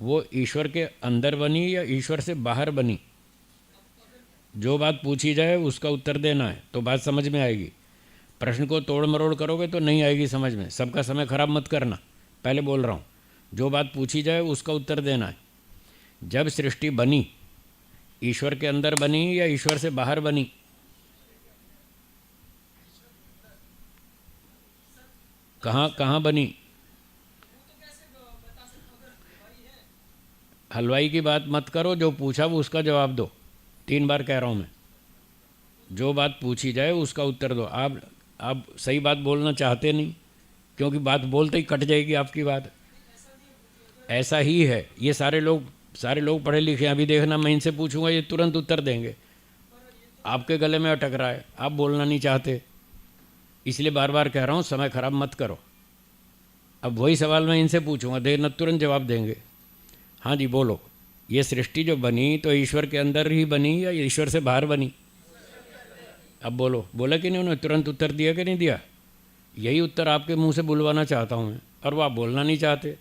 वो ईश्वर के अंदर बनी या ईश्वर से बाहर बनी? जो बात पूछी जाए उसका उत्तर देना है, तो बात समझ में आएगी। प्रश्न को तोड़ मरोड़ करोगे तो नहीं आएगी समझ में। सबका समय खराब मत करना, पहले बोल रहा हूँ। जो बात पूछी जाए उसका उत्तर देना है। जब सृष्टि बनी, ईश्वर के अंदर बनी या ईश्वर से बाहर बनी? कहाँ कहाँ बनी? हलवाई की बात मत करो, जो पूछा वो उसका जवाब दो। 3 बार कह रहा हूँ मैं, जो बात पूछी जाए उसका उत्तर दो। आप सही बात बोलना चाहते नहीं, क्योंकि बात बोलते ही कट जाएगी आपकी बात। ऐसा ही है, ये सारे लोग पढ़े लिखे हैं। अभी देखना, मैं इनसे पूछूंगा, ये तुरंत उत्तर देंगे। आपके गले में अटक रहा है, आप बोलना नहीं चाहते, इसलिए बार बार कह रहा हूँ, समय खराब मत करो। अब वही सवाल मैं इनसे पूछूंगा, देखना तुरंत जवाब देंगे। हाँ जी, बोलो। ये सृष्टि जो बनी तो ईश्वर के अंदर ही बनी या ईश्वर से बाहर बनी? अब बोलो, बोला कि नहीं? उन्होंने तुरंत उत्तर दिया कि नहीं दिया? यही उत्तर आपके मुंह से बुलवाना चाहता हूँ मैं, और वो आप बोलना नहीं चाहते।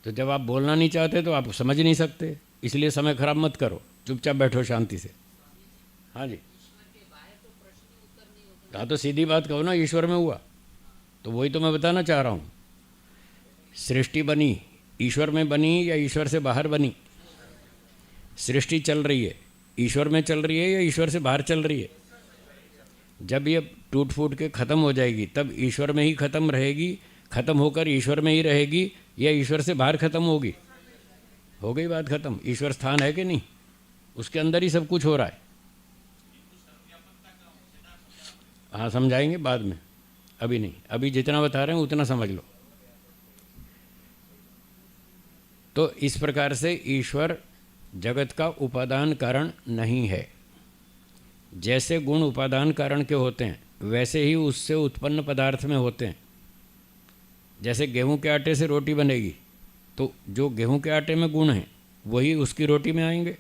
तो जब आप बोलना नहीं चाहते तो आप समझ नहीं सकते, इसलिए समय खराब मत करो, चुपचाप बैठो शांति से। हाँ जी, हाँ, तो सीधी बात कहो ना, ईश्वर में हुआ तो वही तो मैं बताना चाह रहा हूँ। सृष्टि बनी, ईश्वर में बनी या ईश्वर से बाहर बनी? सृष्टि चल रही है, ईश्वर में चल रही है या ईश्वर से बाहर चल रही है? जब ये टूट फूट के ख़त्म हो जाएगी तब ईश्वर में ही ख़त्म रहेगी, ख़त्म होकर ईश्वर में ही रहेगी, या ईश्वर से बाहर ख़त्म होगी? हो गई बात ख़त्म। ईश्वर स्थान है कि नहीं? उसके अंदर ही सब कुछ हो रहा है। हाँ, समझाएंगे बाद में, अभी नहीं। अभी जितना बता रहे हैं उतना समझ लो। तो इस प्रकार से ईश्वर जगत का उपादान कारण नहीं है। जैसे गुण उपादान कारण के होते हैं, वैसे ही उससे उत्पन्न पदार्थ में होते हैं। जैसे गेहूं के आटे से रोटी बनेगी, तो जो गेहूं के आटे में गुण हैं वही उसकी रोटी में आएंगे,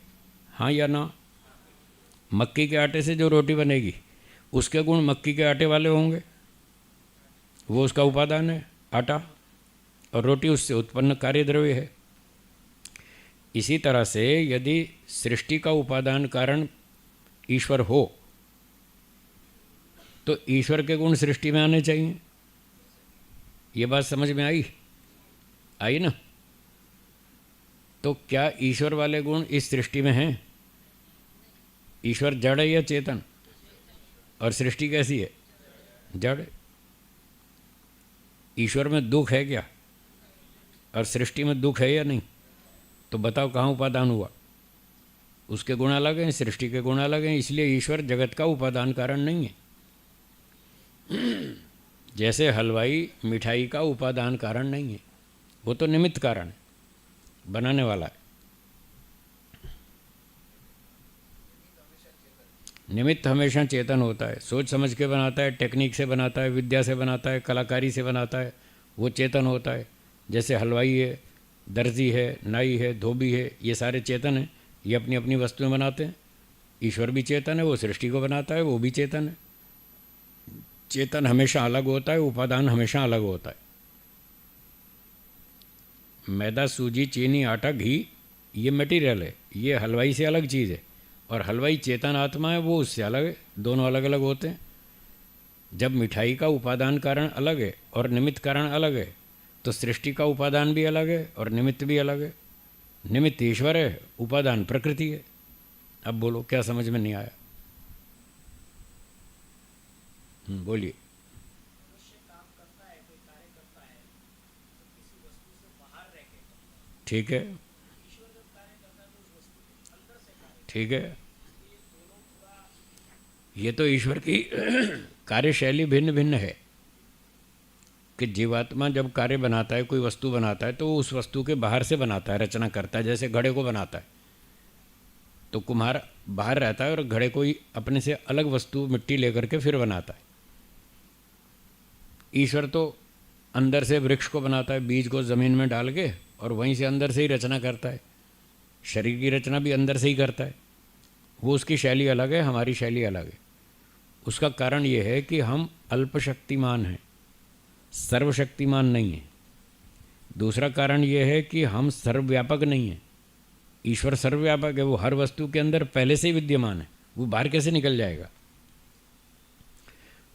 हाँ या ना? मक्की के आटे से जो रोटी बनेगी, उसके गुण मक्की के आटे वाले होंगे, वो उसका उपादान है, आटा, और रोटी उससे उत्पन्न कार्य द्रव्य है। इसी तरह से यदि सृष्टि का उपादान कारण ईश्वर हो, तो ईश्वर के गुण सृष्टि में आने चाहिए। ये बात समझ में आई ना? तो क्या ईश्वर वाले गुण इस सृष्टि में हैं? ईश्वर जड़ है या चेतन? और सृष्टि कैसी है? जड़। ईश्वर में दुख है क्या? और सृष्टि में दुख है या नहीं? तो बताओ कहाँ उपादान हुआ? उसके गुण अलग हैं, सृष्टि के गुण अलग हैं, इसलिए ईश्वर जगत का उपादान कारण नहीं है। जैसे हलवाई मिठाई का उपादान कारण नहीं है, वो तो निमित्त कारण है, बनाने वाला है। निमित्त हमेशा चेतन होता है, सोच समझ के बनाता है, टेक्निक से बनाता है, विद्या से बनाता है, कलाकारी से बनाता है, वो चेतन होता है। जैसे हलवाई है, दर्जी है, नाई है, धोबी है, ये सारे चेतन हैं, ये अपनी अपनी वस्तुएं बनाते हैं। ईश्वर भी चेतन है, वो सृष्टि को बनाता है, वो भी चेतन है। चेतन हमेशा अलग होता है, उपादान हमेशा अलग होता है। मैदा, सूजी, चीनी, आटा, घी, ये मटेरियल है, ये हलवाई से अलग चीज़ है। और हलवाई चेतन आत्मा है, वो उससे अलग है, दोनों अलग अलग होते हैं। जब मिठाई का उपादान कारण अलग है और निमित्त कारण अलग है, तो सृष्टि का उपादान भी अलग है और निमित्त भी अलग है। निमित्त ईश्वर है, उपादान प्रकृति है। अब बोलो, क्या समझ में नहीं आया? बोलिए। मनुष्य काम करता है, कोई कार्य करता है, तो किसी वस्तु से बाहर रह के ठीक है, ठीक है। ये तो ईश्वर की कार्यशैली भिन्न भिन्न है कि जीवात्मा जब कार्य बनाता है, कोई वस्तु बनाता है, तो वो उस वस्तु के बाहर से बनाता है, रचना करता है। जैसे घड़े को बनाता है तो कुम्हार बाहर रहता है और घड़े को ही अपने से अलग वस्तु मिट्टी लेकर के फिर बनाता है। ईश्वर तो अंदर से वृक्ष को बनाता है, बीज को ज़मीन में डाल के, और वहीं से अंदर से ही रचना करता है। शरीर की रचना भी अंदर से ही करता है। वो उसकी शैली अलग है, हमारी शैली अलग है। उसका कारण ये है कि हम अल्पशक्तिमान हैं, सर्वशक्तिमान नहीं हैं। दूसरा कारण ये है कि हम सर्वव्यापक नहीं हैं। ईश्वर सर्वव्यापक है, वो हर वस्तु के अंदर पहले से ही विद्यमान है, वो बाहर कैसे निकल जाएगा।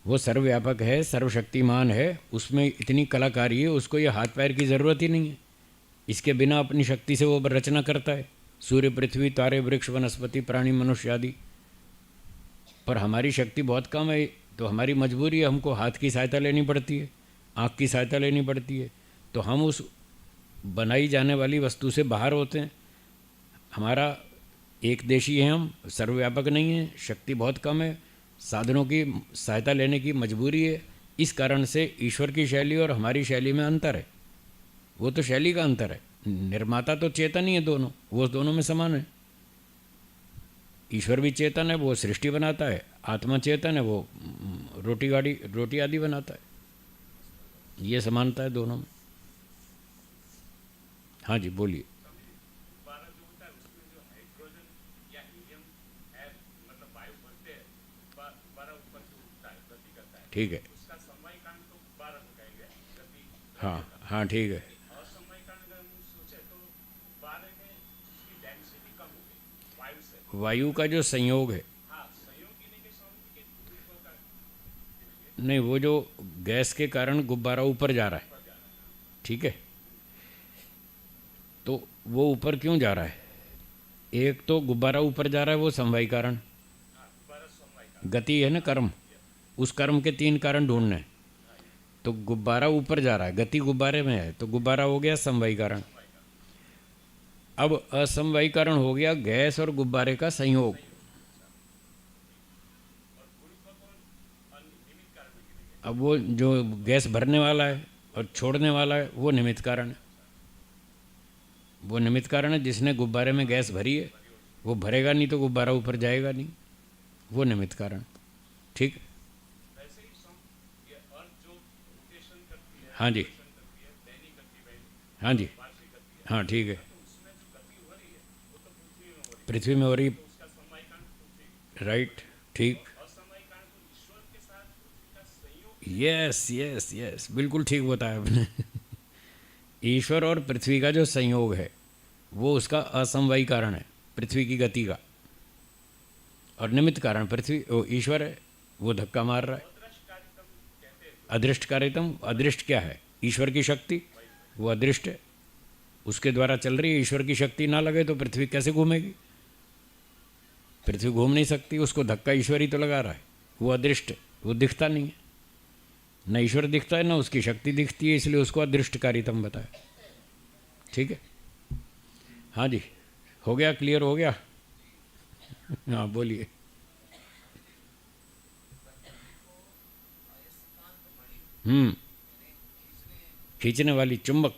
वो सर्वव्यापक है, सर्वशक्तिमान है, उसमें इतनी कलाकारी है, उसको ये हाथ पैर की ज़रूरत ही नहीं है। इसके बिना अपनी शक्ति से वो रचना करता है, सूर्य, पृथ्वी, तारे, वृक्ष, वनस्पति, प्राणी, मनुष्य आदि। पर हमारी शक्ति बहुत कम है, तो हमारी मजबूरी है, हमको हाथ की सहायता लेनी पड़ती है, आँख की सहायता लेनी पड़ती है। तो हम उस बनाई जाने वाली वस्तु से बाहर होते हैं। हमारा एक देशी है, हम सर्वव्यापक नहीं है, शक्ति बहुत कम है, साधनों की सहायता लेने की मजबूरी है। इस कारण से ईश्वर की शैली और हमारी शैली में अंतर है। वो तो शैली का अंतर है, निर्माता तो चेतन ही है, दोनों, वो दोनों में समान है। ईश्वर भी चेतन है, वो सृष्टि बनाता है, आत्मा चेतन है, वो रोटी आदि बनाता है। ये समानता है दोनों में। हाँ जी, बोलिए। ठीक है, हाँ हाँ, ठीक है। वायु का जो संयोग है, नहीं, वो जो गैस के कारण गुब्बारा ऊपर जा रहा है, ठीक है, तो वो ऊपर क्यों जा रहा है। एक तो गुब्बारा ऊपर जा रहा है, वो समवायी कारण, गति है ना, कर्म। उस कर्म के 3 कारण ढूंढने हैं। तो गुब्बारा ऊपर जा रहा है, गति गुब्बारे में है, तो गुब्बारा हो गया समवायी कारण। अब असमवायी कारण हो गया गैस और गुब्बारे का संयोग। अब वो जो गैस भरने वाला है और छोड़ने वाला है, वो निमित्त कारण है। वो निमित्त कारण है, जिसने गुब्बारे में गैस भरी है, वो भरेगा नहीं तो गुब्बारा ऊपर जाएगा नहीं, वो निमित्त कारण। ठीक, हाँ जी, हाँ जी, हाँ, ठीक है। पृथ्वी में हो रही, राइट, ठीक, यस यस यस, बिल्कुल ठीक बताया आपने। ईश्वर और पृथ्वी का जो संयोग है, वो उसका असमवायी कारण है, पृथ्वी की गति का। और निमित्त कारण पृथ्वी, वो ईश्वर है, वो धक्का मार रहा है। अदृष्ट कार्यतम, अदृष्ट क्या है, ईश्वर की शक्ति, वो अदृष्ट है, उसके द्वारा चल रही है। ईश्वर की शक्ति ना लगे तो पृथ्वी कैसे घूमेगी, पृथ्वी घूम नहीं सकती, उसको धक्का ईश्वर ही तो लगा रहा है। वो अदृष्ट है, वो दिखता नहीं है, न ईश्वर दिखता है, न उसकी शक्ति दिखती है, इसलिए उसको अदृष्टकारितम बताया। ठीक है, हाँ जी, हो गया, क्लियर हो गया। हाँ, बोलिए। खींचने वाली चुंबक,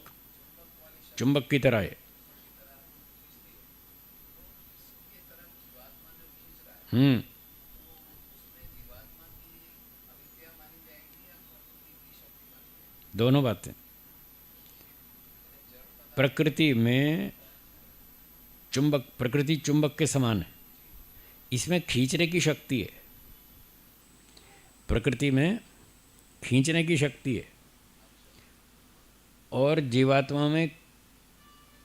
चुंबक की तरह है। दोनों बातें। प्रकृति में चुंबक, प्रकृति चुंबक के समान है, इसमें खींचने की शक्ति है। प्रकृति में खींचने की शक्ति है और जीवात्मा में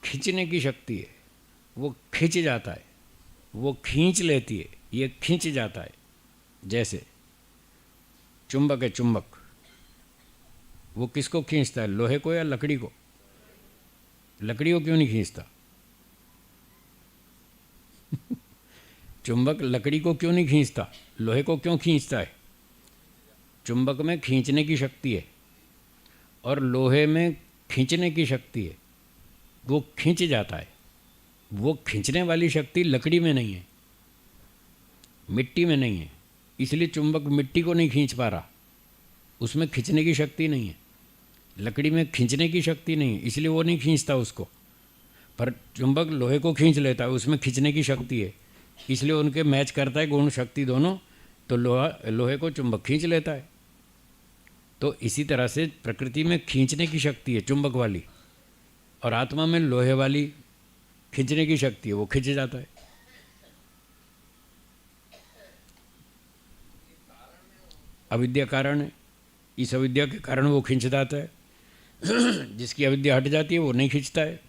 खींचने की शक्ति है। वो खींच जाता है, वो खींच लेती है, ये खींच जाता है। जैसे चुंबक है, चुंबक वो किसको खींचता है, लोहे को या लकड़ी को। लकड़ी को क्यों नहीं खींचता? चुंबक लकड़ी को क्यों नहीं खींचता, लोहे को क्यों खींचता है? चुंबक में खींचने की शक्ति है और लोहे में खींचने की शक्ति है। वो खींच जाता है। वो खींचने वाली शक्ति लकड़ी में नहीं है, मिट्टी में नहीं है, इसलिए चुंबक मिट्टी को नहीं खींच पा रहा, उसमें खींचने की शक्ति नहीं है। लकड़ी में खींचने की शक्ति नहीं है, इसलिए वो नहीं खींचता उसको। पर चुंबक लोहे को खींच लेता है, उसमें खींचने की शक्ति है, इसलिए उनके मैच करता है गुण शक्ति दोनों, तो लोहे को चुंबक खींच लेता है। तो इसी तरह से प्रकृति में खींचने की शक्ति है चुंबक वाली, और आत्मा में लोहे वाली खींचने की शक्ति है, वो खींच जाता है। अविद्या कारण है, इस अविद्या के कारण वो खींच जाता है। जिसकी अविद्या हट जाती है वो नहीं खींचता है।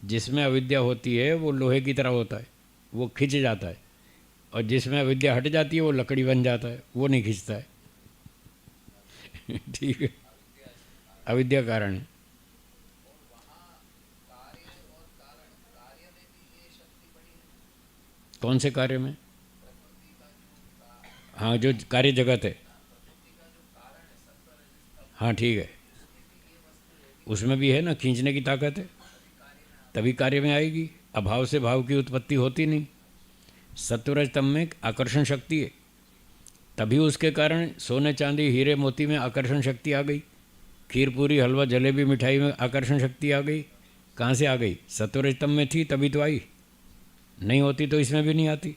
जिसमें अविद्या होती है वो लोहे की तरह होता है, वो खींच जाता है, और जिसमें अविद्या हट जाती है वो लकड़ी बन जाता है, वो नहीं खींचता है। ठीक है, अविद्या कारण है। कौन से कार्य में? हाँ, जो कार्य जगत है, हाँ ठीक है, उसमें भी है ना खींचने की ताकत है, तभी कार्य में आएगी। अभाव से भाव की उत्पत्ति होती नहीं। सत्वरज तम में आकर्षण शक्ति है, तभी उसके कारण सोने चांदी हीरे मोती में आकर्षण शक्ति आ गई। खीर पूरी हलवा जलेबी मिठाई में आकर्षण शक्ति आ गई। कहाँ से आ गई? सत्वरज तम में थी तभी तो आई, नहीं होती तो इसमें भी नहीं आती।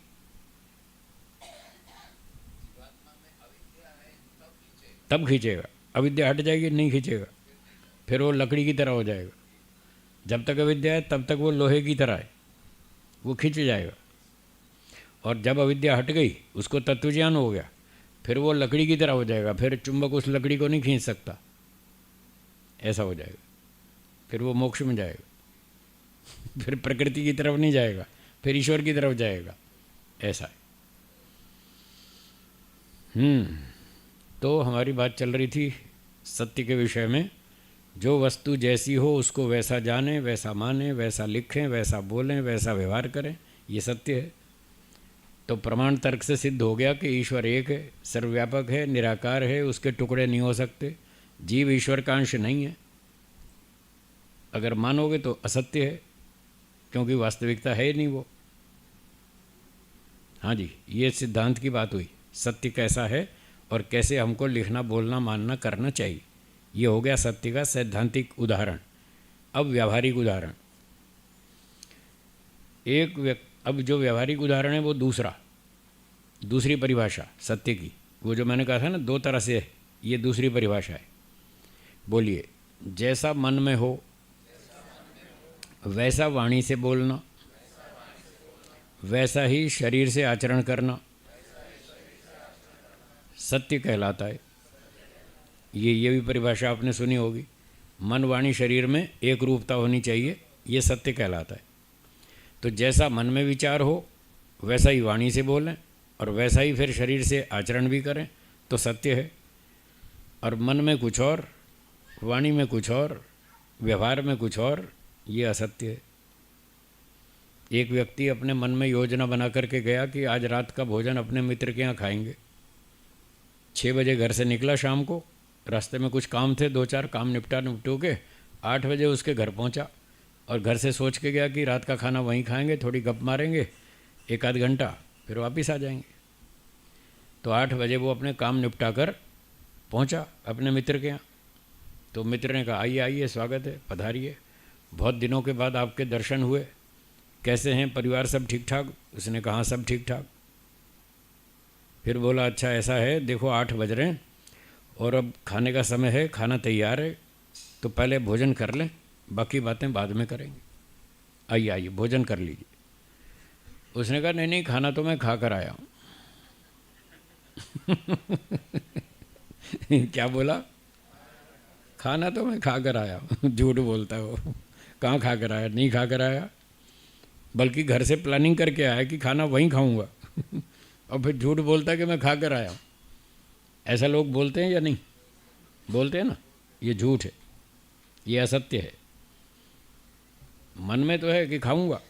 तब खींचेगा, अविद्या हट जाएगी नहीं खींचेगा, फिर वो लकड़ी की तरह हो जाएगा। जब तक अविद्या है तब तक वो लोहे की तरह है, वो खींच जाएगा। और जब अविद्या हट गई, उसको तत्वज्ञान हो गया, फिर वो लकड़ी की तरह हो जाएगा, फिर चुंबक उस लकड़ी को नहीं खींच सकता, ऐसा हो जाएगा। फिर वो मोक्ष में जाएगा, फिर प्रकृति की तरफ नहीं जाएगा, फिर ईश्वर की तरफ जाएगा, ऐसा है। तो हमारी बात चल रही थी सत्य के विषय में। जो वस्तु जैसी हो उसको वैसा जाने, वैसा माने, वैसा लिखें, वैसा बोलें, वैसा व्यवहार करें, ये सत्य है। तो प्रमाण तर्क से सिद्ध हो गया कि ईश्वर एक है, सर्वव्यापक है, निराकार है, उसके टुकड़े नहीं हो सकते, जीव ईश्वर का अंश नहीं है। अगर मानोगे तो असत्य है, क्योंकि वास्तविकता है ही नहीं वो। हाँ जी, ये सिद्धांत की बात हुई, सत्य कैसा है और कैसे हमको लिखना बोलना मानना करना चाहिए। ये हो गया सत्य का सैद्धांतिक उदाहरण। अब व्यावहारिक उदाहरण, अब जो व्यावहारिक उदाहरण है वो दूसरी परिभाषा सत्य की, वो जो मैंने कहा था ना दो तरह से है, ये दूसरी परिभाषा है। बोलिए, जैसा मन में हो वैसा वाणी से बोलना, वैसा ही शरीर से आचरण करना सत्य कहलाता है। ये भी परिभाषा आपने सुनी होगी। मन वाणी शरीर में एक रूपता होनी चाहिए, ये सत्य कहलाता है। तो जैसा मन में विचार हो वैसा ही वाणी से बोलें और वैसा ही फिर शरीर से आचरण भी करें तो सत्य है। और मन में कुछ और, वाणी में कुछ और, व्यवहार में कुछ और, ये असत्य है। एक व्यक्ति अपने मन में योजना बना करके गया कि आज रात का भोजन अपने मित्र के यहाँ खाएंगे। 6 बजे घर से निकला शाम को, रास्ते में कुछ काम थे, 2-4 काम निपटू के 8 बजे उसके घर पहुंचा और घर से सोच के गया कि रात का खाना वहीं खाएंगे, थोड़ी गप मारेंगे 1-आध घंटा, फिर वापस आ जाएंगे। तो 8 बजे वो अपने काम निपटा कर पहुँचा अपने मित्र के यहाँ। तो मित्र ने कहा, आइए आइए, स्वागत है, पधारिए, बहुत दिनों के बाद आपके दर्शन हुए, कैसे हैं, परिवार सब ठीक ठाक? उसने कहा सब ठीक ठाक। फिर बोला, अच्छा ऐसा है, देखो 8 बज रहे हैं और अब खाने का समय है, खाना तैयार है, तो पहले भोजन कर लें, बाकी बातें बाद में करेंगे। आइए आइए भोजन कर लीजिए। उसने कहा, नहीं नहीं, खाना तो मैं खा कर आया हूँ। क्या बोला? खाना तो मैं खा कर आया हूँ। झूठ बोलता है वो, कहाँ खा कर आया? नहीं खा कर आया, बल्कि घर से प्लानिंग करके आया कि खाना वहीं खाऊंगा। और फिर झूठ बोलता है कि मैं खा कर आया हूँ। ऐसा लोग बोलते हैं या नहीं? बोलते हैं ना, ये झूठ है, ये असत्य है। मन में तो है कि खाऊंगा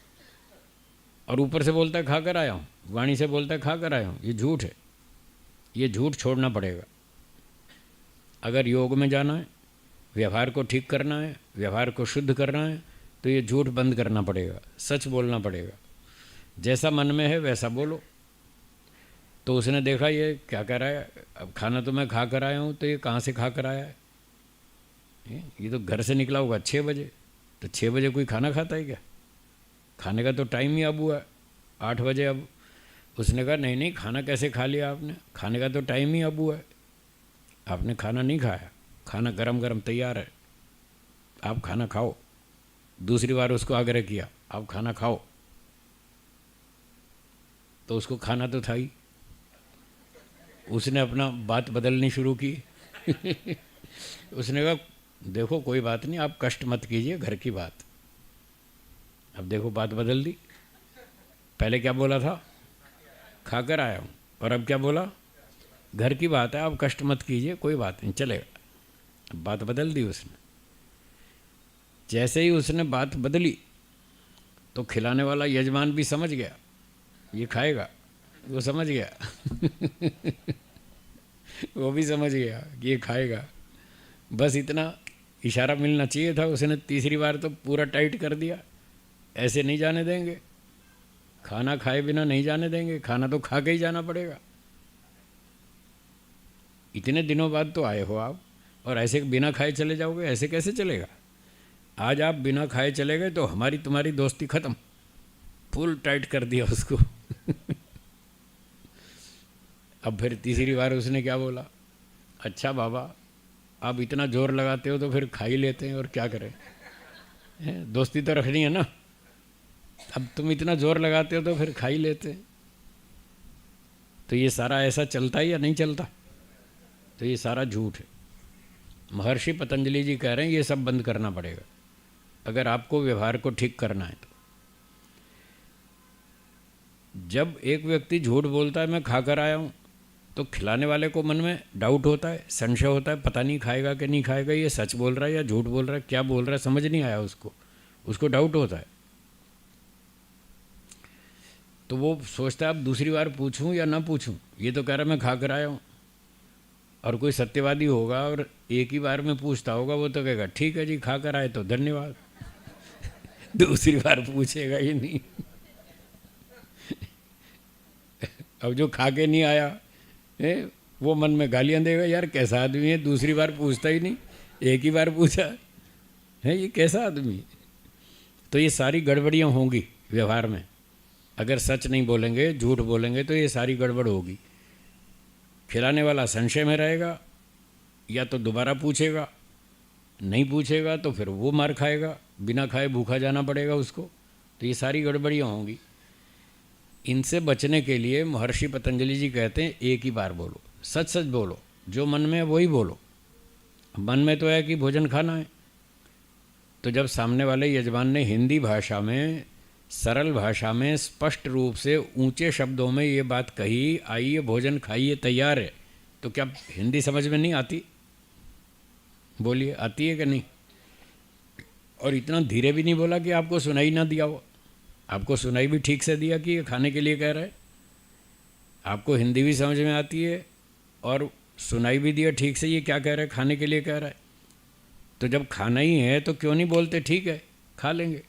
और ऊपर से बोलता है खा कर आया हूँ, वाणी से बोलता है खा कर आया हूँ, ये झूठ है। ये झूठ छोड़ना पड़ेगा। अगर योग में जाना है व्यवहार को ठीक करना है, व्यवहार को शुद्ध करना है, तो ये झूठ बंद करना पड़ेगा, सच बोलना पड़ेगा। जैसा मन में है वैसा बोलो। तो उसने देखा ये क्या कर रहा है, अब खाना तो मैं खा कर आया हूँ, तो ये कहाँ से खा कर आया है? ये तो घर से निकला होगा 6 बजे। तो 6 बजे कोई खाना खाता है क्या? खाने का तो टाइम ही अब हुआ है 8 बजे। अब उसने कहा नहीं नहीं, खाना कैसे खा लिया आपने? खाने का तो टाइम ही अब हुआ है, आपने खाना नहीं खाया, खाना गरम गरम तैयार है, आप खाना खाओ। दूसरी बार उसको आग्रह किया, आप खाना खाओ, तो उसको खाना तो था ही। उसने अपना बात बदलनी शुरू की। उसने कहा देखो कोई बात नहीं, आप कष्ट मत कीजिए, घर की बात। अब देखो बात बदल दी। पहले क्या बोला था? खाकर आया हूँ। और अब क्या बोला? घर की बात है, आप कष्ट मत कीजिए, कोई बात नहीं, चलेगा। अब बात बदल दी उसने। जैसे ही उसने बात बदली तो खिलाने वाला यजमान भी समझ गया ये खाएगा, वो समझ गया। वो भी समझ गया कि ये खाएगा। बस इतना इशारा मिलना चाहिए था। उसने तीसरी बार तो पूरा टाइट कर दिया, ऐसे नहीं जाने देंगे, खाना खाए बिना नहीं जाने देंगे, खाना तो खा के ही जाना पड़ेगा। इतने दिनों बाद तो आए हो आप, और ऐसे बिना खाए चले जाओगे? ऐसे कैसे चलेगा? आज आप बिना खाए चले गए तो हमारी तुम्हारी दोस्ती ख़त्म। फुल टाइट कर दिया उसको। अब फिर तीसरी बार उसने क्या बोला? अच्छा बाबा, आप इतना जोर लगाते हो तो फिर खा ही लेते हैं, और क्या करें, दोस्ती तो रखनी है ना। अब तुम इतना जोर लगाते हो तो फिर खा ही लेते हैं। तो ये सारा ऐसा चलता है या नहीं चलता? तो ये सारा झूठ है। महर्षि पतंजलि जी कह रहे हैं ये सब बंद करना पड़ेगा अगर आपको व्यवहार को ठीक करना है। तो जब एक व्यक्ति झूठ बोलता है मैं खा कर आया हूँ, तो खिलाने वाले को मन में डाउट होता है, संशय होता है, पता नहीं खाएगा कि नहीं खाएगा, ये सच बोल रहा है या झूठ बोल रहा है, क्या बोल रहा है, समझ नहीं आया उसको डाउट होता है। तो वो सोचता है अब दूसरी बार पूछूं या ना पूछूं, ये तो कह रहा है मैं खा कर आया हूँ। और कोई सत्यवादी होगा और एक ही बार में पूछता होगा, वो तो कहेगा ठीक है जी, खा कर आए तो धन्यवाद। दूसरी बार पूछेगा ही नहीं। अब जो खा के नहीं आया वो मन में गालियाँ देगा, यार कैसा आदमी है, दूसरी बार पूछता ही नहीं, एक ही बार पूछा है, ये कैसा आदमी है। तो ये सारी गड़बड़ियाँ होंगी व्यवहार में। अगर सच नहीं बोलेंगे, झूठ बोलेंगे, तो ये सारी गड़बड़ होगी। खिलाने वाला संशय में रहेगा, या तो दोबारा पूछेगा, नहीं पूछेगा तो फिर वो मार खाएगा, बिना खाए भूखा जाना पड़ेगा उसको। तो ये सारी गड़बड़ियाँ होंगी। इनसे बचने के लिए महर्षि पतंजलि जी कहते हैं एक ही बार बोलो, सच सच बोलो, जो मन में है वही बोलो। मन में तो है कि भोजन खाना है। तो जब सामने वाले यजमान ने हिंदी भाषा में, सरल भाषा में, स्पष्ट रूप से ऊंचे शब्दों में ये बात कही, आइए भोजन खाइए तैयार है, तो क्या हिंदी समझ में नहीं आती? बोलिए, आती है कि नहीं? और इतना धीरे भी नहीं बोला कि आपको सुनाई ना दिया हो। आपको सुनाई भी ठीक से दिया कि ये खाने के लिए कह रहा है। आपको हिंदी भी समझ में आती है और सुनाई भी दिया ठीक से ये क्या कह रहा है, खाने के लिए कह रहा है। तो जब खाना ही है तो क्यों नहीं बोलते ठीक है खा लेंगे?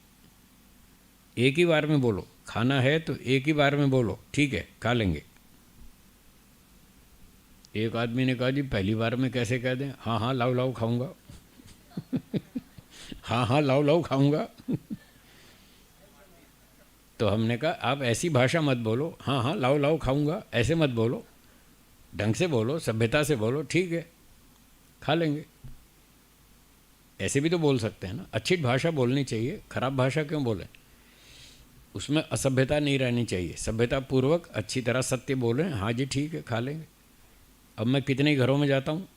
एक ही बार में बोलो, खाना है तो एक ही बार में बोलो ठीक है खा लेंगे। एक आदमी ने कहा जी पहली बार में कैसे कह दें, हाँ हाँ लाओ लाओ खाऊंगा। हाँ हाँ लाओ लाओ खाऊंगा। तो हमने कहा आप ऐसी भाषा मत बोलो, हाँ हाँ लाओ लाओ खाऊंगा, ऐसे मत बोलो, ढंग से बोलो, सभ्यता से बोलो, ठीक है खा लेंगे। ऐसे भी तो बोल सकते हैं ना, अच्छी भाषा बोलनी चाहिए, खराब भाषा क्यों बोलें? उसमें असभ्यता नहीं रहनी चाहिए, सभ्यता पूर्वक अच्छी तरह सत्य बोलें, हाँ जी ठीक है खा लेंगे। अब मैं कितने घरों में जाता हूँ,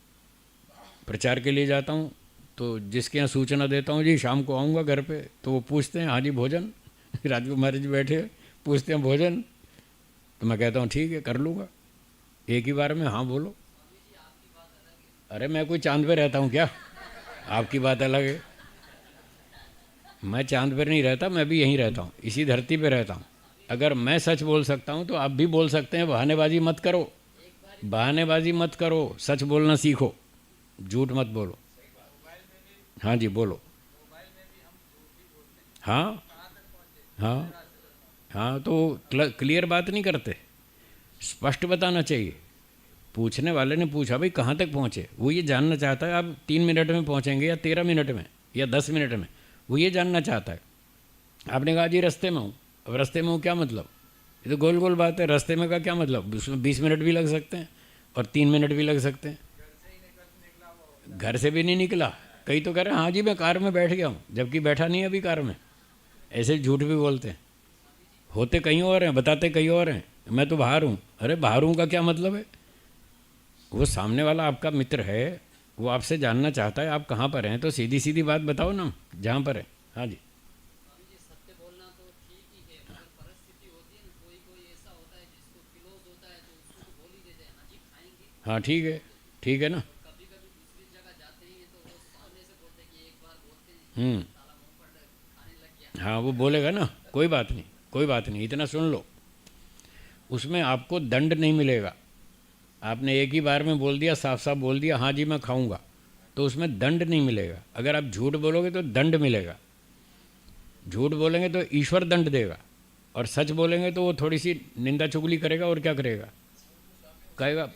प्रचार के लिए जाता हूँ, तो जिसके यहाँ सूचना देता हूँ जी शाम को आऊँगा घर पे, तो वो पूछते हैं हाँ जी भोजन, राजकुमारी जी बैठे पूछते हैं भोजन, तो मैं कहता हूँ ठीक है कर लूँगा, एक ही बार में हाँ बोलो। अरे मैं कोई चांद पे रहता हूँ क्या? आपकी बात अलग है। मैं चांद पर नहीं रहता, मैं भी यहीं रहता हूँ, इसी धरती पे रहता हूँ। अगर मैं सच बोल सकता हूँ तो आप भी बोल सकते हैं। बहानेबाजी मत करो, बहानेबाजी मत करो, सच बोलना सीखो, झूठ मत बोलो। हाँ जी बोलो। हाँ हाँ हाँ, तो क्लियर बात नहीं करते, स्पष्ट बताना चाहिए। पूछने वाले ने पूछा भाई कहाँ तक पहुँचे, वो ये जानना चाहता है आप 3 मिनट में पहुँचेंगे या 13 मिनट में या 10 मिनट में, वो ये जानना चाहता है। आपने कहा जी रास्ते में हूँ, अब रास्ते में हूँ क्या मतलब, ये तो गोल गोल बात है। रास्ते में का क्या मतलब, उसमें 20 मिनट भी लग सकते हैं और 3 मिनट भी लग सकते हैं। घर से भी नहीं निकला, कई तो कह रहे हैं हाँ जी मैं कार में बैठ गया हूँ, जबकि बैठा नहीं है अभी कार में। ऐसे झूठ भी बोलते हैं, होते कहीं और हैं, बताते कहीं और हैं, मैं तो बाहर हूँ। अरे बाहर हूँ का क्या मतलब है, वो सामने वाला आपका मित्र है, वो आपसे जानना चाहता है आप कहाँ पर हैं, तो सीधी सीधी बात बताओ ना जहाँ पर है। हाँ जी। सत्य बोलना तो ठीक ही है, मगर परिस्थिति होती है ना, कोई कोई ऐसा होता है जिसको क्लोज होता है तो उसको तो बोल ही देते हैं, हाँ जी खाएंगे, हाँ ऐसे ठीक है, बोल देते हैं। ठीक है ना। और कभी कभी दूसरी जगह जाते हैं तो वो सामने से बोलते हैं कि एक बार बोलते हैं हम्म। साला मुंह पर खाने लग गया। हाँ वो बोलेगा ना, कोई बात नहीं, कोई बात नहीं, इतना सुन लो, उसमें आपको दंड नहीं मिलेगा। आपने एक ही बार में बोल दिया, साफ साफ बोल दिया हाँ जी मैं खाऊंगा, तो उसमें दंड नहीं मिलेगा। अगर आप झूठ बोलोगे तो दंड मिलेगा। झूठ बोलेंगे तो ईश्वर दंड देगा, और सच बोलेंगे तो वो थोड़ी सी निंदा चुगली करेगा और क्या करेगा, कहेगा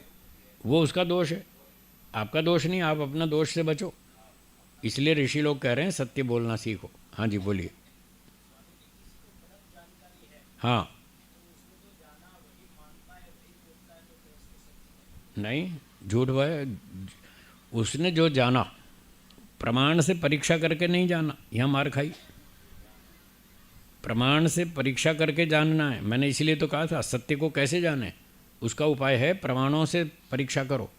वो उसका दोष है, आपका दोष नहीं, आप अपना दोष से बचो। इसलिए ऋषि लोग कह रहे हैं सत्य बोलना सीखो। हाँ जी बोलिए। हाँ, नहीं, झूठ भाई, उसने जो जाना प्रमाण से परीक्षा करके नहीं जाना, यहाँ मार खाई। प्रमाण से परीक्षा करके जानना है, मैंने इसलिए तो कहा था सत्य को कैसे जाने, उसका उपाय है प्रमाणों से परीक्षा करो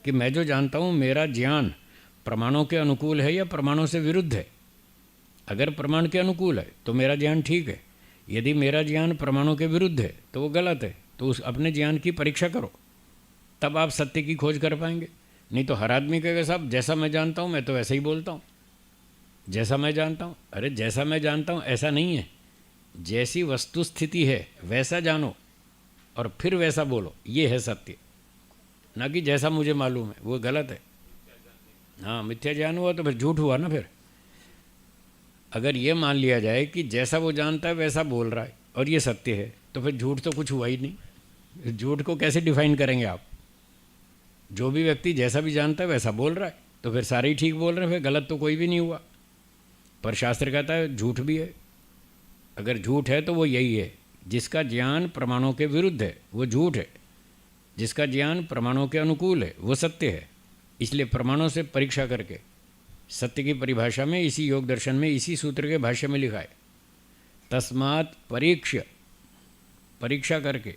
कि मैं जो जानता हूँ मेरा ज्ञान प्रमाणों के अनुकूल है या प्रमाणों से विरुद्ध है। अगर प्रमाण के अनुकूल है तो मेरा ज्ञान ठीक है, यदि मेरा ज्ञान प्रमाणों के विरुद्ध है तो वो गलत है। तो उस अपने ज्ञान की परीक्षा करो, तब आप सत्य की खोज कर पाएंगे। नहीं तो हर आदमी कहेगा साहब जैसा मैं जानता हूँ मैं तो वैसा ही बोलता हूँ, जैसा मैं जानता हूँ। अरे जैसा मैं जानता हूँ ऐसा नहीं है, जैसी वस्तु स्थिति है वैसा जानो और फिर वैसा बोलो, ये है सत्य। ना कि जैसा मुझे मालूम है, वो गलत है। हाँ, मिथ्या ज्ञान हुआ तो फिर झूठ हुआ ना। फिर अगर ये मान लिया जाए कि जैसा वो जानता है वैसा बोल रहा है और ये सत्य है, तो फिर झूठ तो कुछ हुआ ही नहीं। झूठ को कैसे डिफाइन करेंगे आप, जो भी व्यक्ति जैसा भी जानता है वैसा बोल रहा है तो फिर सारे ही ठीक बोल रहे हैं, फिर गलत तो कोई भी नहीं हुआ। पर शास्त्र कहता है झूठ भी है। अगर झूठ है तो वो यही है, जिसका ज्ञान प्रमाणों के विरुद्ध है वो झूठ है, जिसका ज्ञान प्रमाणों के अनुकूल है वो सत्य है। इसलिए प्रमाणों से परीक्षा करके सत्य की परिभाषा में, इसी योग दर्शन में, इसी सूत्र के भाष्य में लिखा है, तस्मात् परीक्ष्य, परीक्षा करके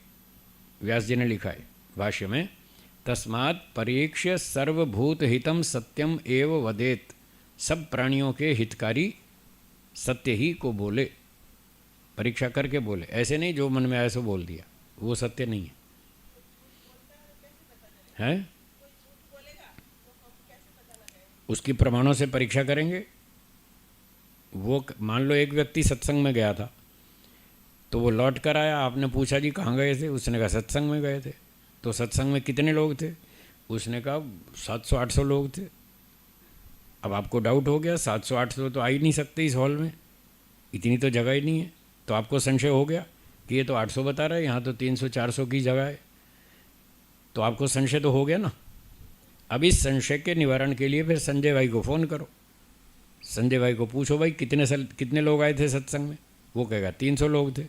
व्यास जी ने लिखा है भाष्य में, तस्मात् परीक्ष्य सर्वभूत हितम सत्यम एव वदेत, सब प्राणियों के हितकारी सत्य ही को बोले। परीक्षा करके बोले, ऐसे नहीं जो मन में आए सो बोल दिया, वो सत्य नहीं है। हैं, उसकी प्रमाणों से परीक्षा करेंगे। वो मान लो एक व्यक्ति सत्संग में गया था, तो वो लौट कर आया, आपने पूछा जी कहाँ गए थे, उसने कहा सत्संग में गए थे। तो सत्संग में कितने लोग थे, उसने कहा 700-800 लोग थे। अब आपको डाउट हो गया, 700-800 तो आ ही नहीं सकते इस हॉल में, इतनी तो जगह ही नहीं है। तो आपको संशय हो गया कि ये तो 800 बता रहा है, यहाँ तो 300-400 की जगह है। तो आपको संशय तो हो गया ना। अब इस संशय के निवारण के लिए फिर संजय भाई को फ़ोन करो, संजय भाई को पूछो भाई कितने लोग आए थे सत्संग में। वो कहेगा 300 लोग थे।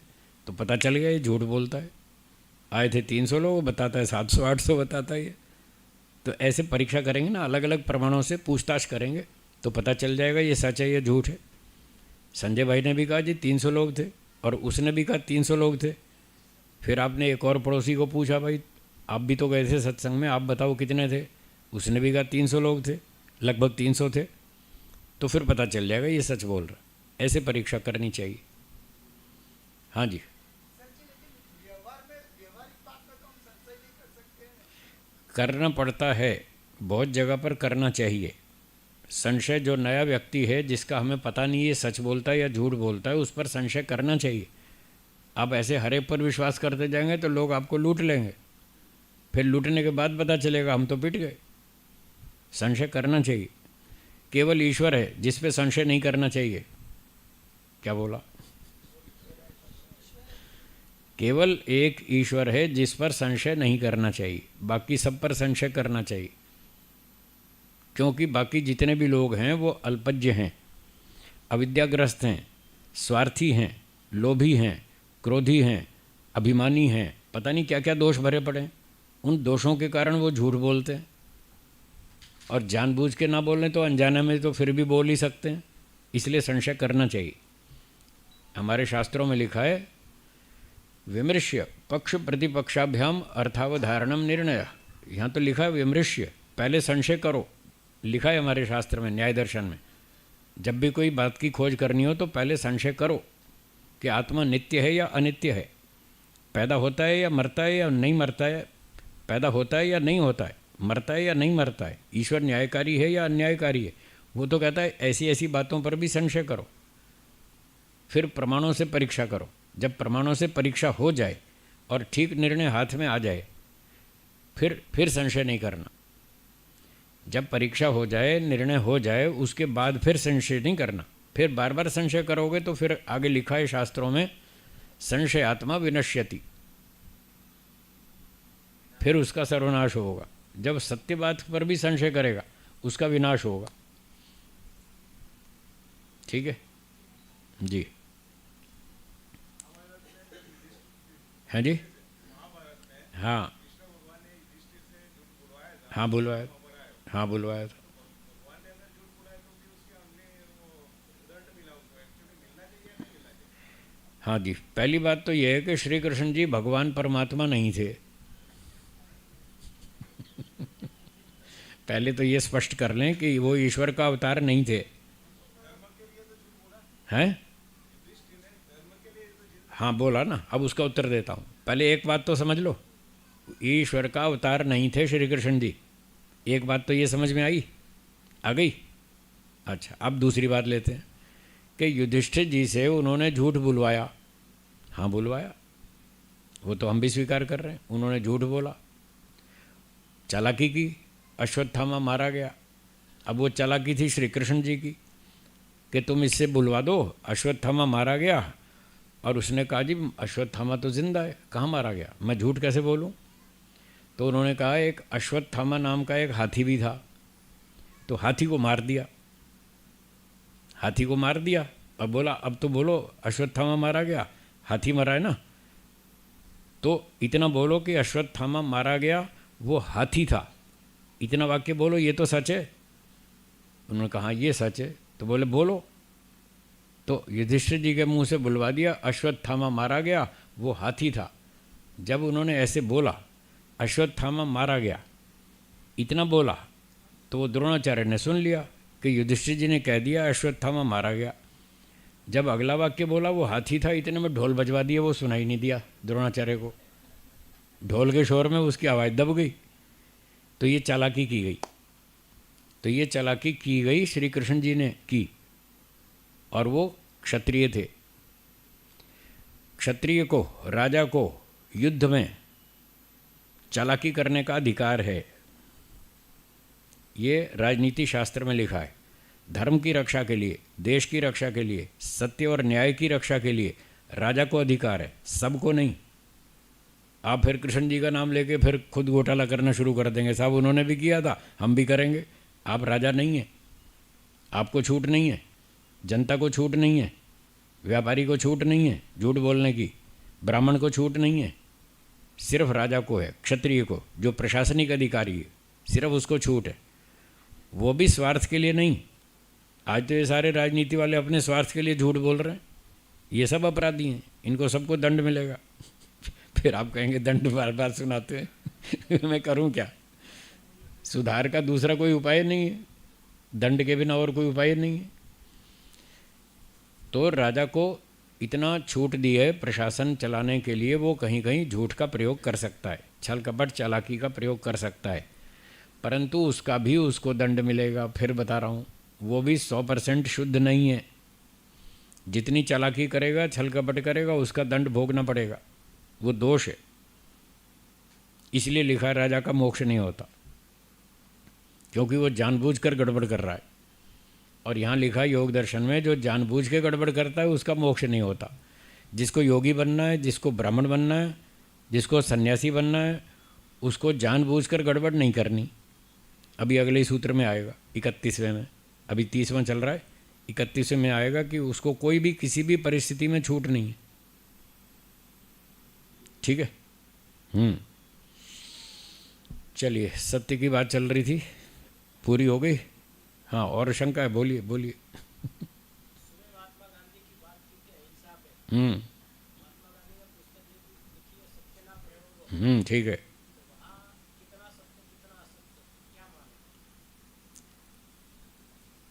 तो पता चल गया ये झूठ बोलता है, आए थे 300 लोग, बताता है 700-800 बताता है ये। तो ऐसे परीक्षा करेंगे ना, अलग अलग प्रमाणों से पूछताछ करेंगे तो पता चल जाएगा ये सच है ये झूठ है। संजय भाई ने भी कहा जी 300 लोग थे, और उसने भी कहा 300 लोग थे। फिर आपने एक और पड़ोसी को पूछा भाई आप भी तो गए थे सत्संग में, आप बताओ कितने थे। उसने भी कहा 300 लोग थे, लगभग 300 थे। तो फिर पता चल जाएगा ये सच बोल रहा। ऐसे परीक्षा करनी चाहिए। हाँ जी, करना पड़ता है, बहुत जगह पर करना चाहिए। संशय, जो नया व्यक्ति है जिसका हमें पता नहीं ये सच बोलता है या झूठ बोलता है, उस पर संशय करना चाहिए। आप ऐसे हर एक पर विश्वास करते जाएंगे तो लोग आपको लूट लेंगे, फिर लूटने के बाद पता चलेगा हम तो पिट गए। संशय करना चाहिए केवल ईश्वर है जिस पे संशय नहीं करना चाहिए। क्या बोला? केवल एक ईश्वर है जिस पर संशय नहीं करना चाहिए, बाकी सब पर संशय करना चाहिए, क्योंकि बाकी जितने भी लोग हैं वो अल्पज्ञ हैं, अविद्याग्रस्त हैं, स्वार्थी हैं, लोभी हैं, क्रोधी हैं, अभिमानी हैं, पता नहीं क्या क्या दोष भरे पड़े हैं। उन दोषों के कारण वो झूठ बोलते हैं, और जानबूझ के ना बोलें तो अनजाने में तो फिर भी बोल ही सकते हैं, इसलिए संशय करना चाहिए। हमारे शास्त्रों में लिखा है, विमृश्य पक्ष प्रतिपक्षाभ्याम अर्थावधारणम निर्णय। यहाँ तो लिखा है विमृश्य, पहले संशय करो, लिखा है हमारे शास्त्र में, न्याय दर्शन में। जब भी कोई बात की खोज करनी हो तो पहले संशय करो कि आत्मा नित्य है या अनित्य है, पैदा होता है या मरता है या नहीं मरता है, पैदा होता है या नहीं होता है, मरता है या नहीं मरता है, ईश्वर न्यायकारी है या अन्यायकारी है। वो तो कहता है ऐसी ऐसी बातों पर भी संशय करो, फिर प्रमाणों से परीक्षा करो। जब प्रमाणों से परीक्षा हो जाए और ठीक निर्णय हाथ में आ जाए, फिर संशय नहीं करना। जब परीक्षा हो जाए, निर्णय हो जाए, उसके बाद फिर संशय नहीं करना। फिर बार बार संशय करोगे तो फिर आगे लिखा है शास्त्रों में, संशय आत्मा विनश्यति, फिर उसका सर्वनाश होगा। जब सत्य बात पर भी संशय करेगा उसका विनाश होगा। ठीक है जी? हाँ जी, हाँ हाँ बुलवाया, हाँ बुलवाया था। हाँ जी, पहली बात तो यह है कि श्री कृष्ण जी भगवान परमात्मा नहीं थे। पहले तो ये स्पष्ट कर लें कि वो ईश्वर का अवतार नहीं थे। हैं? हाँ बोला ना, अब उसका उत्तर देता हूँ। पहले एक बात तो समझ लो, ईश्वर का अवतार नहीं थे श्री कृष्ण जी। एक बात तो ये समझ में आई, आ गई? अच्छा, अब दूसरी बात लेते हैं कि युधिष्ठिर जी से उन्होंने झूठ बुलवाया। हाँ बुलवाया, वो तो हम भी स्वीकार कर रहे हैं, उन्होंने झूठ बोला, चालाकी की, अश्वत्थामा मारा गया। अब वो चालाकी थी श्री कृष्ण जी की कि तुम इससे बुलवा दो, अश्वत्थामा मारा गया। और उसने कहा जी अश्वत्थामा तो जिंदा है, कहाँ मारा गया, मैं झूठ कैसे बोलूँ? तो उन्होंने कहा एक अश्वत्थामा नाम का एक हाथी भी था, तो हाथी को मार दिया। हाथी को मार दिया, अब बोला अब तो बोलो अश्वत्थामा मारा गया, हाथी मरा है ना, तो इतना बोलो कि अश्वत्थामा मारा गया, वो हाथी था, इतना वाक्य बोलो, ये तो सच है। उन्होंने कहा ये सच है। तो बोले बोलो, तो युधिष्ठिर जी के मुंह से बुलवा दिया, अश्वत्थामा मारा गया, वो हाथी था। जब उन्होंने ऐसे बोला अश्वत्थामा मारा गया, इतना बोला, तो वो द्रोणाचार्य ने सुन लिया कि युधिष्ठिर जी ने कह दिया अश्वत्थामा मारा गया। जब अगला वाक्य बोला वो हाथी था, इतने में ढोल बजवा दिए, वो सुनाई नहीं दिया द्रोणाचार्य को, ढोल के शोर में उसकी आवाज़ दब गई। तो ये चालाकी की गई, तो ये चालाकी की गई श्री कृष्ण जी ने की, और वो क्षत्रिय थे। क्षत्रिय को, राजा को युद्ध में चालाकी करने का अधिकार है, ये राजनीति शास्त्र में लिखा है। धर्म की रक्षा के लिए, देश की रक्षा के लिए, सत्य और न्याय की रक्षा के लिए राजा को अधिकार है, सबको नहीं। आप फिर कृष्ण जी का नाम लेके फिर खुद घोटाला करना शुरू कर देंगे, साहब उन्होंने भी किया था, हम भी करेंगे। आप राजा नहीं हैं, आपको छूट नहीं है, जनता को छूट नहीं है, व्यापारी को छूट नहीं है झूठ बोलने की, ब्राह्मण को छूट नहीं है, सिर्फ राजा को है, क्षत्रिय को, जो प्रशासनिक अधिकारी है, सिर्फ उसको छूट है। वो भी स्वार्थ के लिए नहीं। आज तो ये सारे राजनीति वाले अपने स्वार्थ के लिए झूठ बोल रहे हैं, ये सब अपराधी हैं, इनको सबको दंड मिलेगा। फिर आप कहेंगे दंड बार बार सुनाते हैं। मैं करूं क्या? सुधार का दूसरा कोई उपाय नहीं है, दंड के बिना और कोई उपाय नहीं है। तो राजा को इतना छूट दी है प्रशासन चलाने के लिए, वो कहीं कहीं झूठ का प्रयोग कर सकता है, छल कपट चालाकी का प्रयोग कर सकता है, परंतु उसका भी उसको दंड मिलेगा। फिर बता रहा हूँ, वो भी 100% शुद्ध नहीं है। जितनी चालाकी करेगा, छल कपट करेगा, उसका दंड भोगना पड़ेगा, वो दोष है। इसलिए लिखा है राजा का मोक्ष नहीं होता, क्योंकि वो जानबूझकर गड़बड़ कर रहा है। और यहाँ लिखा योग दर्शन में, जो जानबूझ के गड़बड़ करता है उसका मोक्ष नहीं होता। जिसको योगी बनना है, जिसको ब्राह्मण बनना है, जिसको सन्यासी बनना है, उसको जानबूझकर गड़बड़ नहीं करनी। अभी अगले ही सूत्र में आएगा 31वें में, अभी 30वां चल रहा है, 31वें में आएगा कि उसको कोई भी किसी भी परिस्थिति में छूट नहीं है। ठीक है। चलिए, सत्य की बात चल रही थी, पूरी हो गई। हाँ, और शंका है? बोलिए बोलिए। ठीक है।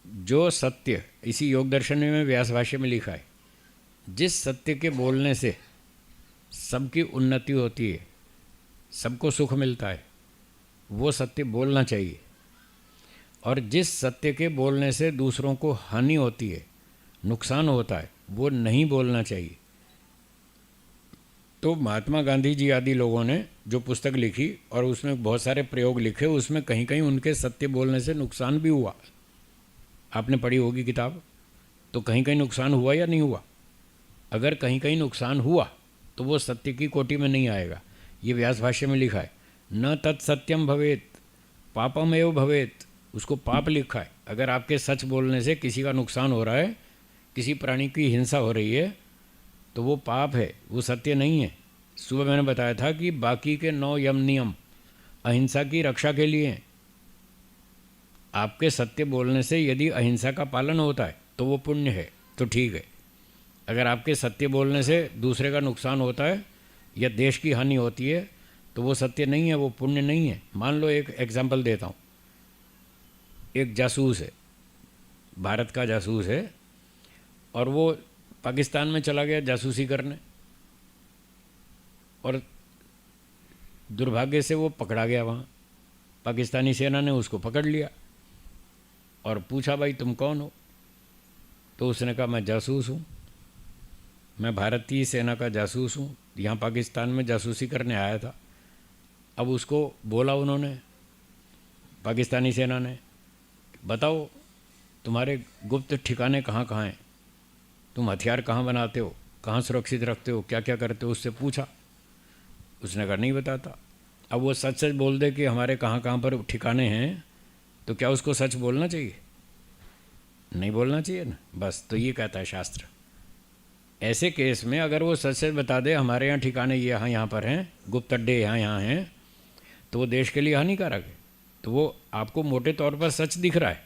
जो सत्य, इसी योग दर्शन में व्यास भाष्य में लिखा है, जिस सत्य के बोलने से सबकी उन्नति होती है, सबको सुख मिलता है, वो सत्य बोलना चाहिए। और जिस सत्य के बोलने से दूसरों को हानि होती है, नुकसान होता है, वो नहीं बोलना चाहिए। तो महात्मा गांधी जी आदि लोगों ने जो पुस्तक लिखी और उसमें बहुत सारे प्रयोग लिखे, उसमें कहीं कहीं उनके सत्य बोलने से नुकसान भी हुआ। आपने पढ़ी होगी किताब, तो कहीं कहीं नुकसान हुआ या नहीं हुआ? अगर कहीं कहीं नुकसान हुआ तो वो सत्य की कोटि में नहीं आएगा। ये व्यास भाष्य में लिखा है, न तत्सत्यम भवेत पापमेव भवेत, उसको पाप लिखा है। अगर आपके सच बोलने से किसी का नुकसान हो रहा है, किसी प्राणी की हिंसा हो रही है, तो वो पाप है, वो सत्य नहीं है। सुबह मैंने बताया था कि बाकी के 9 यम नियम अहिंसा की रक्षा के लिए हैं। आपके सत्य बोलने से यदि अहिंसा का पालन होता है तो वो पुण्य है, तो ठीक है। अगर आपके सत्य बोलने से दूसरे का नुकसान होता है या देश की हानि होती है तो वो सत्य नहीं है, वो पुण्य नहीं है। मान लो, एक एग्जाम्पल देता हूँ। एक जासूस है, भारत का जासूस है, और वो पाकिस्तान में चला गया जासूसी करने, और दुर्भाग्य से वो पकड़ा गया वहाँ। पाकिस्तानी सेना ने उसको पकड़ लिया और पूछा, भाई तुम कौन हो? तो उसने कहा, मैं जासूस हूँ, मैं भारतीय सेना का जासूस हूँ, यहाँ पाकिस्तान में जासूसी करने आया था। अब उसको बोला उन्होंने, पाकिस्तानी सेना ने, बताओ तुम्हारे गुप्त ठिकाने कहाँ कहाँ हैं, तुम हथियार कहाँ बनाते हो, कहाँ सुरक्षित रखते हो, क्या क्या करते हो, उससे पूछा। उसने कहा नहीं बताता। अब वो सच सच बोल दे कि हमारे कहाँ कहाँ पर ठिकाने हैं, तो क्या उसको सच बोलना चाहिए? नहीं बोलना चाहिए ना। बस, तो ये कहता है शास्त्र, ऐसे केस में अगर वो सच सच बता दे हमारे यहाँ ठिकाने ये यहाँ पर हैं, गुप्त अड्डे यहाँ हैं, तो वो देश के लिए हानिकारक है। तो वो आपको मोटे तौर पर सच दिख रहा है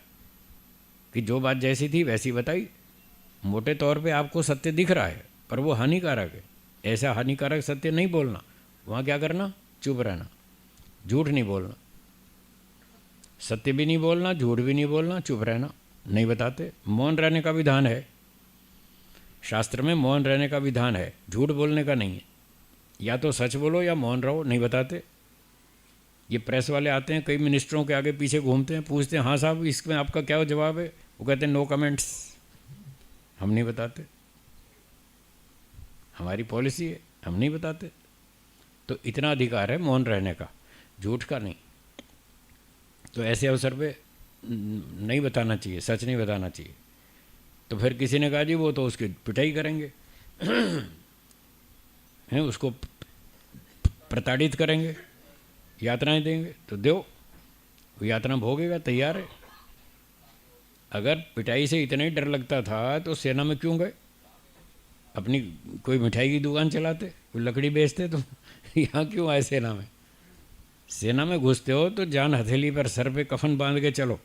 कि जो बात जैसी थी वैसी बताई, मोटे तौर पे आपको सत्य दिख रहा है, पर वो हानिकारक है। ऐसा हानिकारक सत्य नहीं बोलना। वहाँ क्या करना? चुप रहना, झूठ नहीं बोलना, सत्य भी नहीं बोलना, झूठ भी नहीं बोलना, चुप रहना, नहीं बताते। मौन रहने का विधान है शास्त्र में, मौन रहने का विधान है, झूठ बोलने का नहीं है। या तो सच बोलो या मौन रहो, नहीं बताते। ये प्रेस वाले आते हैं, कई मिनिस्टरों के आगे पीछे घूमते हैं, पूछते हैं, हाँ साहब इसमें आपका क्या जवाब है? वो कहते हैं नो कमेंट्स, हम नहीं बताते, हमारी पॉलिसी है, हम नहीं बताते। तो इतना अधिकार है मौन रहने का, झूठ का नहीं। तो ऐसे अवसर पे नहीं बताना चाहिए, सच नहीं बताना चाहिए। तो फिर किसी ने कहा जी वो तो उसकी पिटाई करेंगे हैं, उसको प्रताड़ित करेंगे, यातनाएं देंगे। तो दो, वो यातना भोगेगा, तैयार है। अगर पिटाई से इतना ही डर लगता था तो सेना में क्यों गए? अपनी कोई मिठाई की दुकान चलाते, कोई लकड़ी बेचते, तो यहाँ क्यों आए सेना में? सेना में घुसते हो तो जान हथेली पर, सर पे कफन बांध के चलो।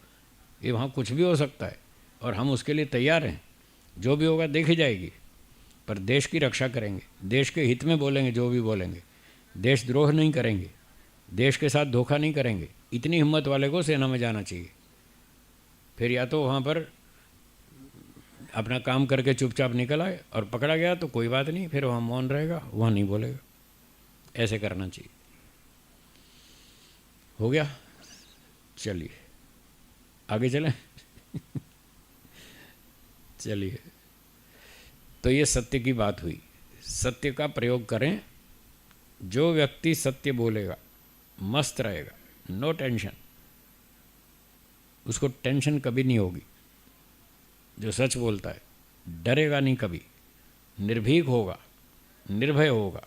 ये वहाँ कुछ भी हो सकता है और हम उसके लिए तैयार हैं। जो भी होगा देखी जाएगी, पर देश की रक्षा करेंगे, देश के हित में बोलेंगे, जो भी बोलेंगे, देशद्रोह नहीं करेंगे, देश के साथ धोखा नहीं करेंगे। इतनी हिम्मत वाले को सेना में जाना चाहिए। फिर या तो वहाँ पर अपना काम करके चुपचाप निकल आए, और पकड़ा गया तो कोई बात नहीं, फिर वहाँ मौन रहेगा, वहाँ नहीं बोलेगा। ऐसे करना चाहिए। हो गया? चलिए आगे चलें। चलिए, तो ये सत्य की बात हुई। सत्य का प्रयोग करें। जो व्यक्ति सत्य बोलेगा मस्त रहेगा, नो टेंशन, उसको टेंशन कभी नहीं होगी। जो सच बोलता है डरेगा नहीं कभी, निर्भीक होगा, निर्भय होगा।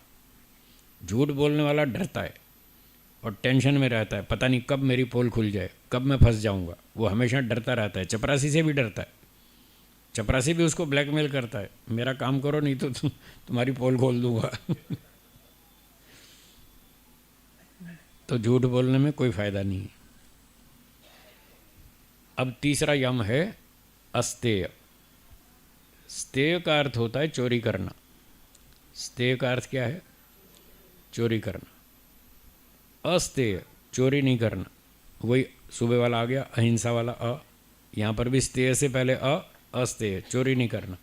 झूठ बोलने वाला डरता है और टेंशन में रहता है, पता नहीं कब मेरी पोल खुल जाए, कब मैं फंस जाऊंगा। वो हमेशा डरता रहता है। चपरासी से भी डरता है, चपरासी भी उसको ब्लैकमेल करता है, मेरा काम करो नहीं तो तुम्हारी पोल खोल दूंगा। तो झूठ बोलने में कोई फायदा नहीं है। अब तीसरा यम है अस्तेय। स्तेय का अर्थ होता है चोरी करना। स्तेय का अर्थ क्या है? चोरी करना। अस्तेय चोरी नहीं करना। वही सुबह वाला आ गया, अहिंसा वाला अ। यहाँ पर भी स्तेय से पहले अस्तेय, चोरी नहीं करना।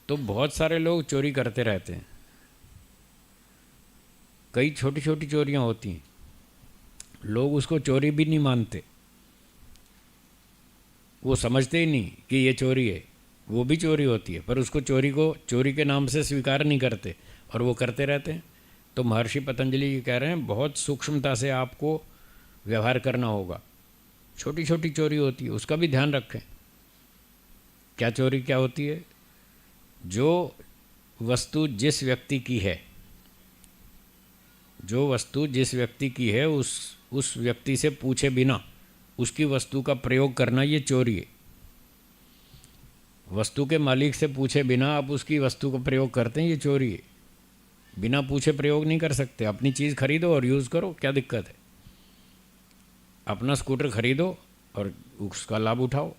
तो बहुत सारे लोग चोरी करते रहते हैं। कई छोटी छोटी चोरियां होती हैं, लोग उसको चोरी भी नहीं मानते। वो समझते ही नहीं कि ये चोरी है, वो भी चोरी होती है, पर उसको चोरी को चोरी के नाम से स्वीकार नहीं करते और वो करते रहते हैं। तो महर्षि पतंजलि ये कह रहे हैं बहुत सूक्ष्मता से आपको व्यवहार करना होगा। छोटी छोटी चोरी होती है, उसका भी ध्यान रखें। क्या चोरी क्या होती है? जो वस्तु जिस व्यक्ति की है, जो वस्तु जिस व्यक्ति की है उस व्यक्ति से पूछे बिना उसकी वस्तु का प्रयोग करना, ये चोरी है। वस्तु के मालिक से पूछे बिना आप उसकी वस्तु का प्रयोग करते हैं, ये चोरी है। बिना पूछे प्रयोग नहीं कर सकते। अपनी चीज़ खरीदो और यूज़ करो, क्या दिक्कत है? अपना स्कूटर खरीदो और उसका लाभ उठाओ।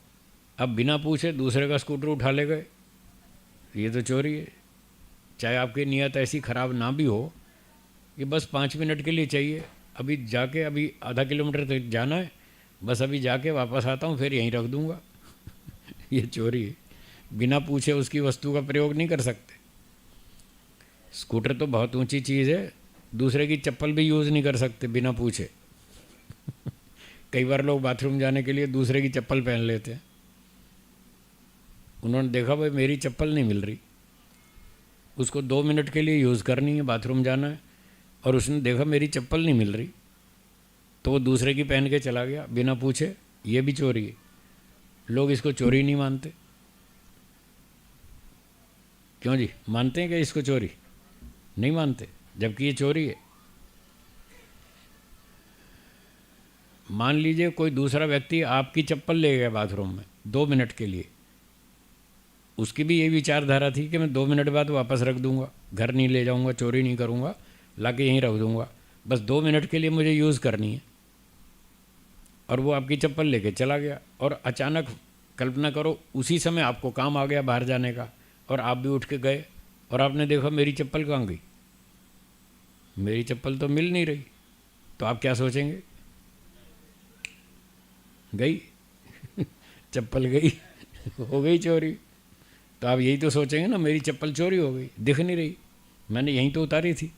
अब बिना पूछे दूसरे का स्कूटर उठा ले गए, ये तो चोरी है। चाहे आपकी नीयत ऐसी ख़राब ना भी हो कि बस 5 मिनट के लिए चाहिए, अभी जाके अभी आधा किलोमीटर तक जाना है, बस अभी जाके वापस आता हूँ, फिर यहीं रख दूँगा। ये चोरी है। बिना पूछे उसकी वस्तु का प्रयोग नहीं कर सकते। स्कूटर तो बहुत ऊंची चीज़ है, दूसरे की चप्पल भी यूज़ नहीं कर सकते बिना पूछे। कई बार लोग बाथरूम जाने के लिए दूसरे की चप्पल पहन लेते हैं। उन्होंने देखा भाई मेरी चप्पल नहीं मिल रही, उसको 2 मिनट के लिए यूज़ करनी है, बाथरूम जाना है, और उसने देखा मेरी चप्पल नहीं मिल रही, तो वो दूसरे की पहन के चला गया बिना पूछे। ये भी चोरी है। लोग इसको चोरी नहीं मानते। क्यों जी, मानते हैं क्या इसको चोरी? नहीं मानते, जबकि ये चोरी है। मान लीजिए कोई दूसरा व्यक्ति आपकी चप्पल ले गया बाथरूम में 2 मिनट के लिए, उसकी भी ये विचारधारा थी कि मैं 2 मिनट बाद वापस रख दूंगा, घर नहीं ले जाऊंगा, चोरी नहीं करूंगा, लाके यहीं रख दूंगा, बस 2 मिनट के लिए मुझे यूज़ करनी है। और वो आपकी चप्पल लेके चला गया, और अचानक कल्पना करो उसी समय आपको काम आ गया बाहर जाने का, और आप भी उठ के गए, और आपने देखा मेरी चप्पल कहाँ गई, मेरी चप्पल तो मिल नहीं रही। तो आप क्या सोचेंगे? गई चप्पल गई, हो गई चोरी। तो आप यही तो सोचेंगे ना, मेरी चप्पल चोरी हो गई, दिख नहीं रही, मैंने यहीं तो उतारी थी,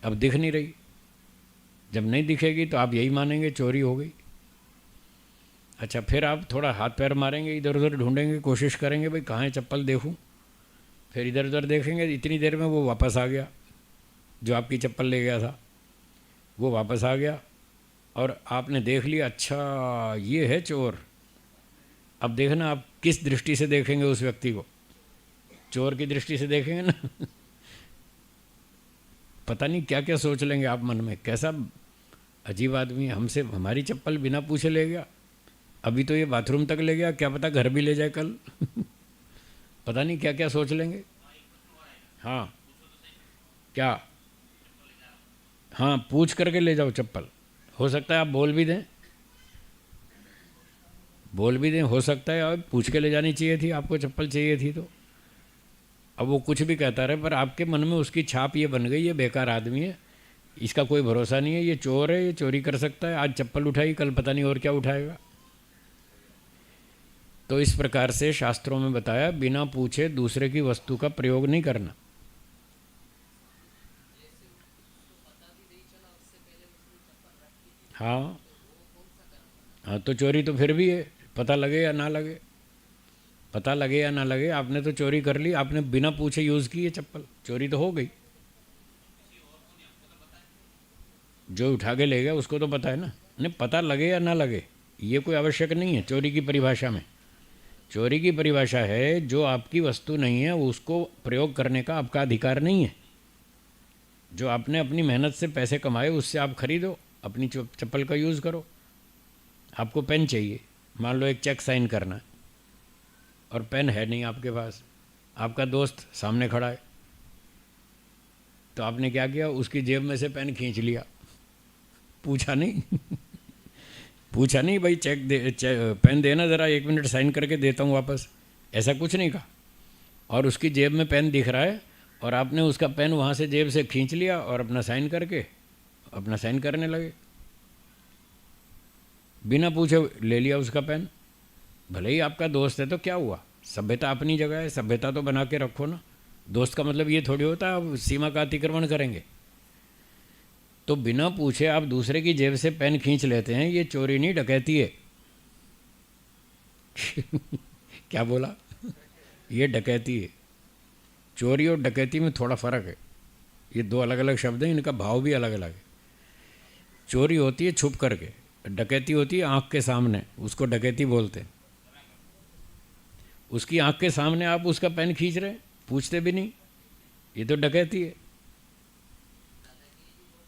अब दिख नहीं रही। जब नहीं दिखेगी तो आप यही मानेंगे चोरी हो गई। अच्छा, फिर आप थोड़ा हाथ पैर मारेंगे, इधर उधर ढूंढेंगे, कोशिश करेंगे भाई कहाँ है चप्पल देखूं। फिर इधर उधर देखेंगे, इतनी देर में वो वापस आ गया, जो आपकी चप्पल ले गया था वो वापस आ गया, और आपने देख लिया अच्छा ये है चोर। अब देखना आप किस दृष्टि से देखेंगे उस व्यक्ति को, चोर की दृष्टि से देखेंगे ना। पता नहीं क्या क्या सोच लेंगे आप मन में, कैसा अजीब आदमी है, हमसे हमारी चप्पल बिना पूछे ले गया, अभी तो ये बाथरूम तक ले गया, क्या पता घर भी ले जाए कल। पता नहीं क्या क्या सोच लेंगे। हाँ क्या? हाँ, पूछ करके ले जाओ चप्पल। हो सकता है आप बोल भी दें, हो सकता है अब पूछ के ले जानी चाहिए थी, आपको चप्पल चाहिए थी तो। अब वो कुछ भी कहता रहे, पर आपके मन में उसकी छाप ये बन गई, ये बेकार आदमी है, इसका कोई भरोसा नहीं है, ये चोर है, ये चोरी कर सकता है, आज चप्पल उठाई कल पता नहीं और क्या उठाएगा। तो इस प्रकार से शास्त्रों में बताया बिना पूछे दूसरे की वस्तु का प्रयोग नहीं करना। हाँ हाँ, तो चोरी तो फिर भी है, पता लगे या ना लगे, पता लगे या ना लगे, आपने तो चोरी कर ली, आपने बिना पूछे यूज़ की है चप्पल, चोरी तो हो गई। जो उठा के ले गया उसको तो पता है ना। नहीं, पता लगे या ना लगे, ये कोई आवश्यक नहीं है चोरी की परिभाषा में। चोरी की परिभाषा है जो आपकी वस्तु नहीं है उसको प्रयोग करने का आपका अधिकार नहीं है। जो आपने अपनी मेहनत से पैसे कमाए उससे आप खरीदो, अपनी चप्पल का यूज़ करो। आपको पेन चाहिए, मान लो एक चेक साइन करना है और पेन है नहीं आपके पास, आपका दोस्त सामने खड़ा है, तो आपने क्या किया, उसकी जेब में से पेन खींच लिया, पूछा नहीं पूछा नहीं भाई चेक दे, पेन देना ज़रा, 1 मिनट साइन करके देता हूँ वापस, ऐसा कुछ नहीं कहा। और उसकी जेब में पेन दिख रहा है और आपने उसका पेन वहाँ से जेब से खींच लिया और अपना साइन करके अपना साइन करने लगे, बिना पूछे ले लिया उसका पेन। भले ही आपका दोस्त है तो क्या हुआ, सभ्यता अपनी जगह है, सभ्यता तो बना के रखो ना। दोस्त का मतलब ये थोड़ी होता है आप सीमा का अतिक्रमण करेंगे। तो बिना पूछे आप दूसरे की जेब से पेन खींच लेते हैं, ये चोरी नहीं डकैती है क्या बोला, ये डकैती है। चोरी और डकैती में थोड़ा फ़र्क है, ये 2 अलग अलग शब्द हैं, इनका भाव भी अलग अलग है। चोरी होती है छुप करके, डकैती होती है आँख के सामने, उसको डकैती बोलते हैं। उसकी आँख के सामने आप उसका पेन खींच रहे हैं, पूछते भी नहीं, ये तो डकैती है।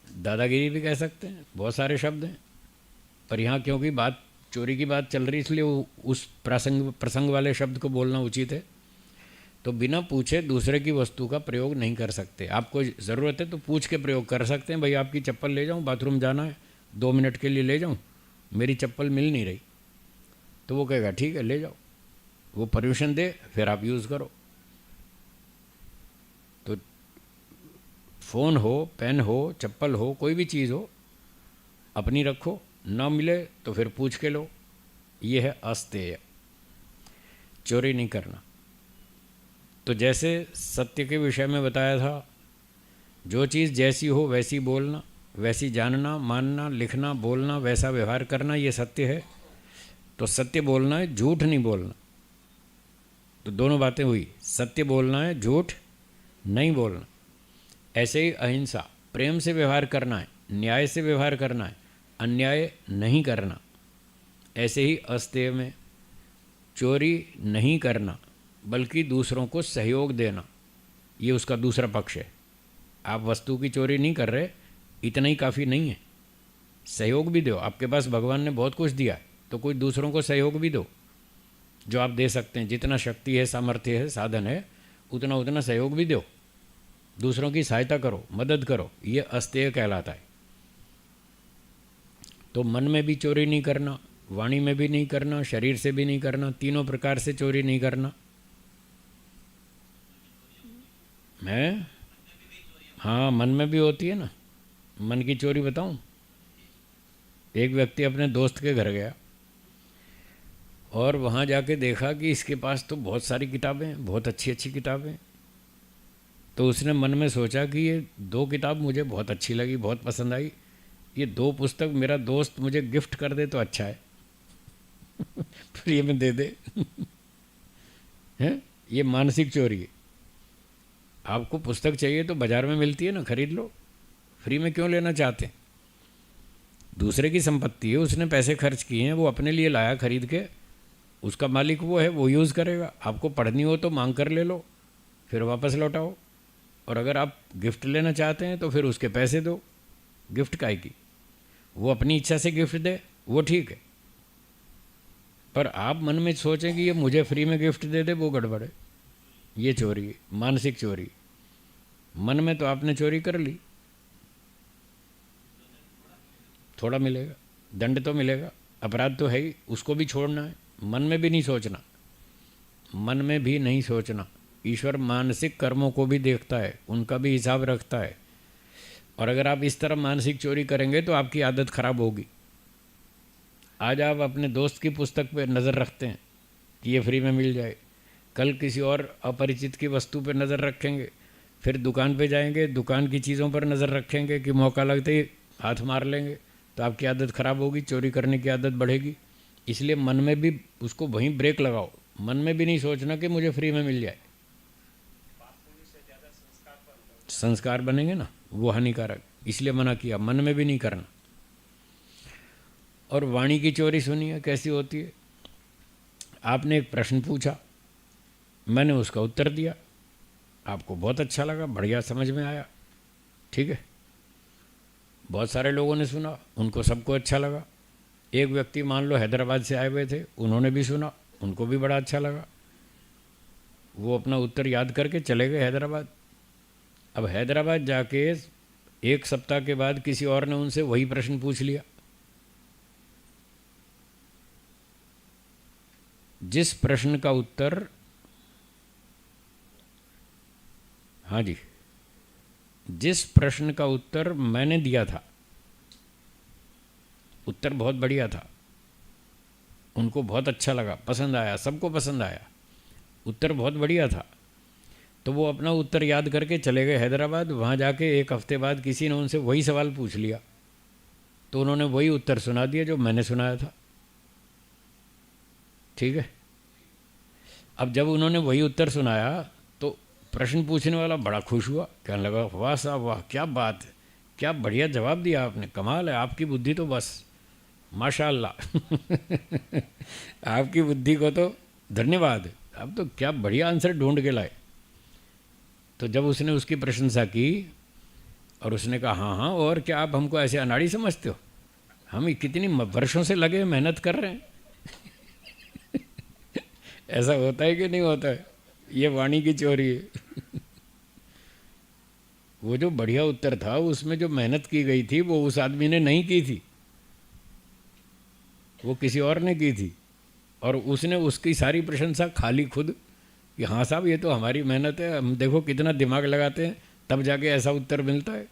दादागिरी भी कह सकते हैं, बहुत सारे शब्द हैं। पर यहाँ क्योंकि बात चोरी की बात चल रही इसलिए उस प्रसंग वाले शब्द को बोलना उचित है। तो बिना पूछे दूसरे की वस्तु का प्रयोग नहीं कर सकते। आपको ज़रूरत है तो पूछ के प्रयोग कर सकते हैं, भाई आपकी चप्पल ले जाऊँ, बाथरूम जाना है, 2 मिनट के लिए ले जाऊँ, मेरी चप्पल मिल नहीं रही, तो वो कहेगा ठीक है ले जाओ, वो परमिशन दे, फिर आप यूज़ करो। तो फ़ोन हो, पेन हो, चप्पल हो, कोई भी चीज़ हो, अपनी रखो, ना मिले तो फिर पूछ के लो। ये है अस्तेय, चोरी नहीं करना। तो जैसे सत्य के विषय में बताया था, जो चीज़ जैसी हो वैसी बोलना, वैसी जानना, मानना, लिखना, बोलना, वैसा व्यवहार करना, ये सत्य है। तो सत्य बोलना है, झूठ नहीं बोलना। तो दोनों बातें हुई, सत्य बोलना है, झूठ नहीं बोलना। ऐसे ही अहिंसा, प्रेम से व्यवहार करना है, न्याय से व्यवहार करना है, अन्याय नहीं करना। ऐसे ही अस्तेय में चोरी नहीं करना बल्कि दूसरों को सहयोग देना, ये उसका दूसरा पक्ष है। आप वस्तु की चोरी नहीं कर रहे, इतना ही काफ़ी नहीं है, सहयोग भी दो। आपके पास भगवान ने बहुत कुछ दिया है, तो कोई दूसरों को सहयोग भी दो, जो आप दे सकते हैं। जितना शक्ति है, सामर्थ्य है, साधन है, उतना उतना सहयोग भी दो, दूसरों की सहायता करो, मदद करो, ये अस्तेय कहलाता है। तो मन में भी चोरी नहीं करना, वाणी में भी नहीं करना, शरीर से भी नहीं करना, तीनों प्रकार से चोरी नहीं करना। मैं हाँ, मन में भी होती है ना। मन की चोरी बताऊं, एक व्यक्ति अपने दोस्त के घर गया और वहाँ जाके देखा कि इसके पास तो बहुत सारी किताबें हैं, बहुत अच्छी अच्छी किताबें। तो उसने मन में सोचा कि ये 2 किताब मुझे बहुत अच्छी लगी, बहुत पसंद आई, ये 2 पुस्तक मेरा दोस्त मुझे गिफ्ट कर दे तो अच्छा है फ्री में दे दे हैं, ये मानसिक चोरी है। आपको पुस्तक चाहिए तो बाज़ार में मिलती है ना, खरीद लो, फ्री में क्यों लेना चाहते हैं। दूसरे की संपत्ति है, उसने पैसे खर्च किए हैं, वो अपने लिए लाया खरीद के, उसका मालिक वो है, वो यूज़ करेगा। आपको पढ़नी हो तो मांग कर ले लो, फिर वापस लौटाओ। और अगर आप गिफ्ट लेना चाहते हैं तो फिर उसके पैसे दो, गिफ्ट काहे की, वो अपनी इच्छा से गिफ्ट दे, वो ठीक है। पर आप मन में सोचें कि ये मुझे फ्री में गिफ्ट दे दे, वो गड़बड़ है, ये चोरी है, मानसिक चोरी। मन में तो आपने चोरी कर ली, थोड़ा मिलेगा, दंड तो मिलेगा, अपराध तो है ही, उसको भी छोड़ना है। मन में भी नहीं सोचना, मन में भी नहीं सोचना। ईश्वर मानसिक कर्मों को भी देखता है, उनका भी हिसाब रखता है। और अगर आप इस तरह मानसिक चोरी करेंगे तो आपकी आदत खराब होगी। आज आप अपने दोस्त की पुस्तक पे नज़र रखते हैं कि ये फ्री में मिल जाए, कल किसी और अपरिचित की वस्तु पे नज़र रखेंगे, फिर दुकान पे जाएंगे, दुकान की चीज़ों पर नज़र रखेंगे कि मौका लगते ही हाथ मार लेंगे, तो आपकी आदत ख़राब होगी, चोरी करने की आदत बढ़ेगी। इसलिए मन में भी उसको वहीं ब्रेक लगाओ, मन में भी नहीं सोचना कि मुझे फ्री में मिल जाए। संस्कार बनेंगे ना, वो हानिकारक, इसलिए मना किया, मन में भी नहीं करना। और वाणी की चोरी सुनिए कैसी होती है। आपने एक प्रश्न पूछा, मैंने उसका उत्तर दिया, आपको बहुत अच्छा लगा, बढ़िया समझ में आया, ठीक है। बहुत सारे लोगों ने सुना, उनको सबको अच्छा लगा। एक व्यक्ति मान लो हैदराबाद से आए हुए थे, उन्होंने भी सुना, उनको भी बड़ा अच्छा लगा। वो अपना उत्तर याद करके चले गए हैदराबाद। अब हैदराबाद जाके 1 सप्ताह के बाद किसी और ने उनसे वही प्रश्न पूछ लिया। जिस प्रश्न का उत्तर, हाँ जी, जिस प्रश्न का उत्तर मैंने दिया था, उत्तर बहुत बढ़िया था, उनको बहुत अच्छा लगा, पसंद आया, सबको पसंद आया, उत्तर बहुत बढ़िया था। तो वो अपना उत्तर याद करके चले गए हैदराबाद। वहाँ जाके 1 हफ्ते बाद किसी ने उनसे वही सवाल पूछ लिया, तो उन्होंने वही उत्तर सुना दिया जो मैंने सुनाया था, ठीक है। अब जब उन्होंने वही उत्तर सुनाया तो प्रश्न पूछने वाला बड़ा खुश हुआ, कहने लगा वाह साहब वाह, क्या बात है, क्या बढ़िया जवाब दिया आपने, कमाल है, आपकी बुद्धि तो बस माशाअल्लाह आपकी बुद्धि को तो धन्यवाद, आप तो क्या बढ़िया आंसर ढूंढ के लाए। तो जब उसने उसकी प्रशंसा की और उसने कहा हाँ हाँ, और क्या आप हमको ऐसे अनाड़ी समझते हो, हम कितनी वर्षों से लगे मेहनत कर रहे हैं ऐसा होता है कि नहीं होता है, ये वाणी की चोरी है वो जो बढ़िया उत्तर था उसमें जो मेहनत की गई थी वो उस आदमी ने नहीं की थी, वो किसी और ने की थी, और उसने उसकी सारी प्रशंसा खाली खुद कि हाँ साहब ये तो हमारी मेहनत है, हम देखो कितना दिमाग लगाते हैं तब जाके ऐसा उत्तर मिलता है।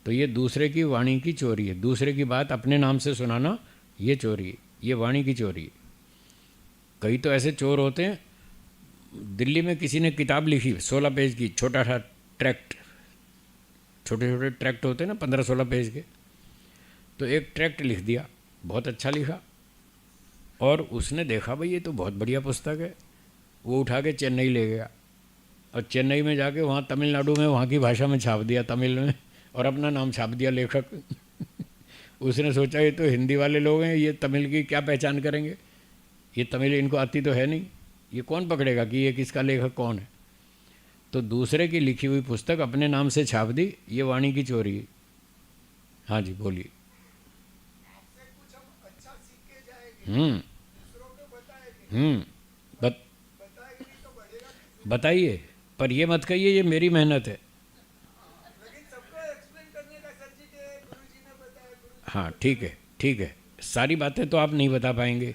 तो ये दूसरे की वाणी की चोरी है, दूसरे की बात अपने नाम से सुनाना ये चोरी है, ये वाणी की चोरी है। कई तो ऐसे चोर होते हैं, दिल्ली में किसी ने किताब लिखी 16 पेज की, छोटा सा ट्रैक्ट, छोटे छोटे ट्रैक्ट होते हैं ना 15-16 पेज के, तो एक ट्रैक्ट लिख दिया, बहुत अच्छा लिखा, और उसने देखा भाई ये तो बहुत बढ़िया पुस्तक है, वो उठा के चेन्नई ले गया, और चेन्नई में जाके वहाँ तमिलनाडु में वहाँ की भाषा में छाप दिया, तमिल में, और अपना नाम छाप दिया लेखक उसने सोचा ये तो हिंदी वाले लोग हैं, ये तमिल की क्या पहचान करेंगे, ये तमिल इनको आती तो है नहीं, ये कौन पकड़ेगा कि ये किसका लेखक कौन है। तो दूसरे की लिखी हुई पुस्तक अपने नाम से छाप दी, ये वाणी की चोरी है। हाँ जी बोलिए। बत बताइए, पर ये मत कहिए ये मेरी मेहनत है। हाँ ठीक है ठीक है, सारी बातें तो आप नहीं बता पाएंगे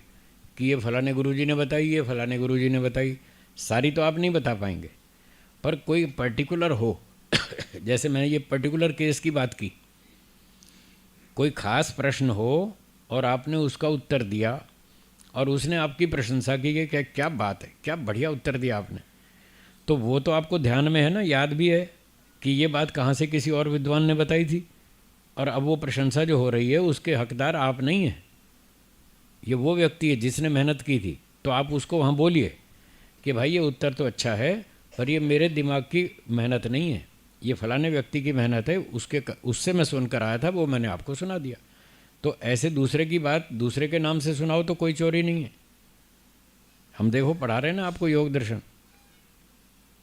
कि ये फलाने गुरुजी ने बताई, ये फलाने गुरुजी ने बताई, सारी तो आप नहीं बता पाएंगे, पर कोई पर्टिकुलर हो जैसे मैंने ये पर्टिकुलर केस की बात की, कोई ख़ास प्रश्न हो और आपने उसका उत्तर दिया और उसने आपकी प्रशंसा की कि क्या क्या बात है, क्या बढ़िया उत्तर दिया आपने, तो वो तो आपको ध्यान में है ना, याद भी है कि ये बात कहाँ से किसी और विद्वान ने बताई थी, और अब वो प्रशंसा जो हो रही है उसके हकदार आप नहीं हैं, ये वो व्यक्ति है जिसने मेहनत की थी। तो आप उसको वहाँ बोलिए कि भाई ये उत्तर तो अच्छा है पर ये मेरे दिमाग की मेहनत नहीं है, ये फलाने व्यक्ति की मेहनत है, उससे मैं सुनकर आया था, वो मैंने आपको सुना दिया। तो ऐसे दूसरे की बात दूसरे के नाम से सुनाओ तो कोई चोरी नहीं है। हम देखो पढ़ा रहे हैं ना आपको योग दर्शन,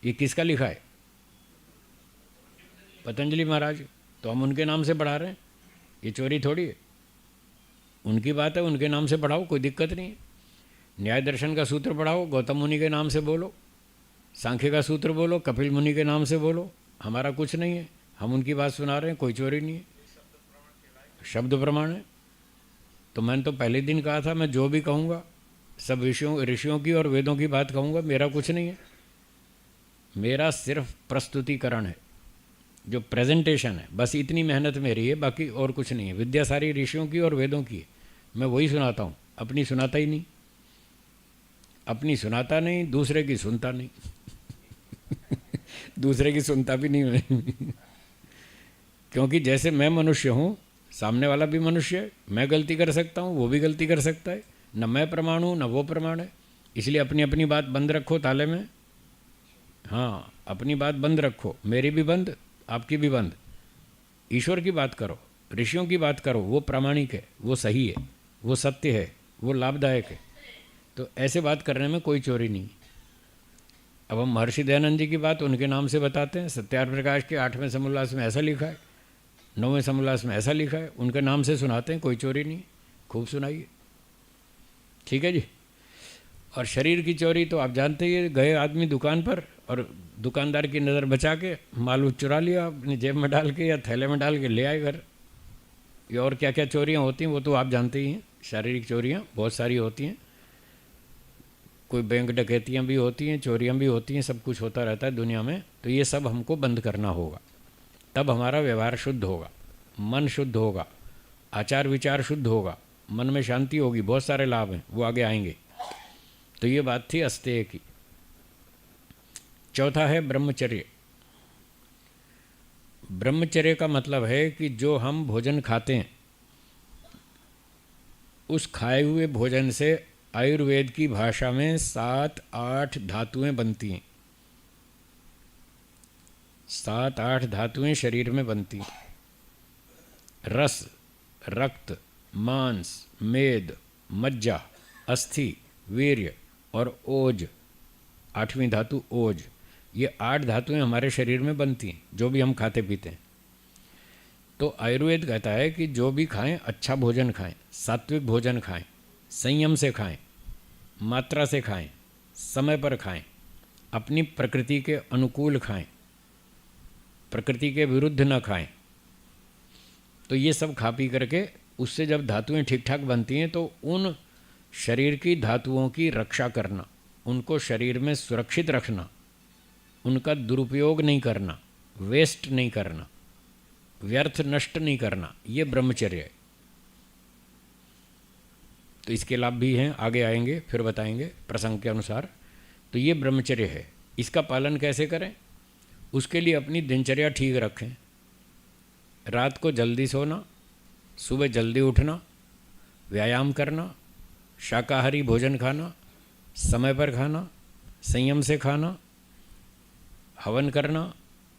ये किसका लिखा है, पतंजलि महाराज, तो हम उनके नाम से पढ़ा रहे हैं, ये चोरी थोड़ी है, उनकी बात है, उनके नाम से पढ़ाओ, कोई दिक्कत नहीं है। न्याय दर्शन का सूत्र पढ़ाओ, गौतम मुनि के नाम से बोलो, सांख्य का सूत्र बोलो, कपिल मुनि के नाम से बोलो, हमारा कुछ नहीं है, हम उनकी बात सुना रहे हैं, कोई चोरी नहीं है, शब्द प्रमाण है। तो मैंने तो पहले दिन कहा था मैं जो भी कहूँगा सब ऋषियों की और वेदों की बात कहूँगा, मेरा कुछ नहीं है, मेरा सिर्फ प्रस्तुतिकरण है, जो प्रेजेंटेशन है, बस इतनी मेहनत मेरी है, बाकी और कुछ नहीं है। विद्या सारी ऋषियों की और वेदों की है, मैं वही सुनाता हूँ, अपनी सुनाता ही नहीं, अपनी सुनाता नहीं, दूसरे की सुनता नहीं दूसरे की सुनता भी नहीं मैं क्योंकि जैसे मैं मनुष्य हूँ, सामने वाला भी मनुष्य है, मैं गलती कर सकता हूँ, वो भी गलती कर सकता है, न मैं प्रमाण हूँ न वो प्रमाण है, इसलिए अपनी अपनी बात बंद रखो ताले में। हाँ अपनी बात बंद रखो, मेरी भी बंद आपकी भी बंद, ईश्वर की बात करो, ऋषियों की बात करो, वो प्रामाणिक है, वो सही है, वो सत्य है, वो लाभदायक है। तो ऐसे बात करने में कोई चोरी नहीं। अब हम महर्षि दयानंद जी की बात उनके नाम से बताते हैं। सत्यार्थ प्रकाश के 8वें समोल्लास में ऐसा लिखा है, 9वें समोल्लास में ऐसा लिखा है, उनके नाम से सुनाते हैं, कोई चोरी नहीं। खूब सुनाइए, ठीक है जी। और शरीर की चोरी तो आप जानते ही हैं, गए आदमी दुकान पर और दुकानदार की नज़र बचा के माल चुरा लिया अपनी जेब में डाल के या थैले में डाल के ले आए घर। ये और क्या क्या चोरियां होती हैं वो तो आप जानते ही हैं। शारीरिक चोरियां बहुत सारी होती हैं, कोई बैंक डकैतियां भी होती हैं, चोरियां भी होती हैं, सब कुछ होता रहता है दुनिया में। तो ये सब हमको बंद करना होगा, तब हमारा व्यवहार शुद्ध होगा, मन शुद्ध होगा, आचार विचार शुद्ध होगा, मन में शांति होगी। बहुत सारे लाभ हैं, वो आगे आएंगे। तो ये बात थी अस्तेय की। चौथा है ब्रह्मचर्य। ब्रह्मचर्य का मतलब है कि जो हम भोजन खाते हैं उस खाए हुए भोजन से आयुर्वेद की भाषा में 7-8 धातुएं बनती हैं। 7-8 धातुएं शरीर में बनती हैं। रस, रक्त, मांस, मेद, मज्जा, अस्थि, वीर्य और ओज, 8वीं धातु ओज। ये 8 धातुएं हमारे शरीर में बनती हैं जो भी हम खाते पीते हैं। तो आयुर्वेद कहता है कि जो भी खाएं अच्छा भोजन खाएं, सात्विक भोजन खाएं, संयम से खाएं, मात्रा से खाएं, समय पर खाएं, अपनी प्रकृति के अनुकूल खाएं, प्रकृति के विरुद्ध न खाएं। तो ये सब खा पी करके उससे जब धातुएं ठीक ठाक बनती हैं तो उन शरीर की धातुओं की रक्षा करना, उनको शरीर में सुरक्षित रखना, उनका दुरुपयोग नहीं करना, वेस्ट नहीं करना, व्यर्थ नष्ट नहीं करना, ये ब्रह्मचर्य है। तो इसके लाभ भी हैं, आगे आएंगे फिर बताएंगे प्रसंग के अनुसार। तो ये ब्रह्मचर्य है। इसका पालन कैसे करें? उसके लिए अपनी दिनचर्या ठीक रखें। रात को जल्दी सोना, सुबह जल्दी उठना, व्यायाम करना, शाकाहारी भोजन खाना, समय पर खाना, संयम से खाना, हवन करना,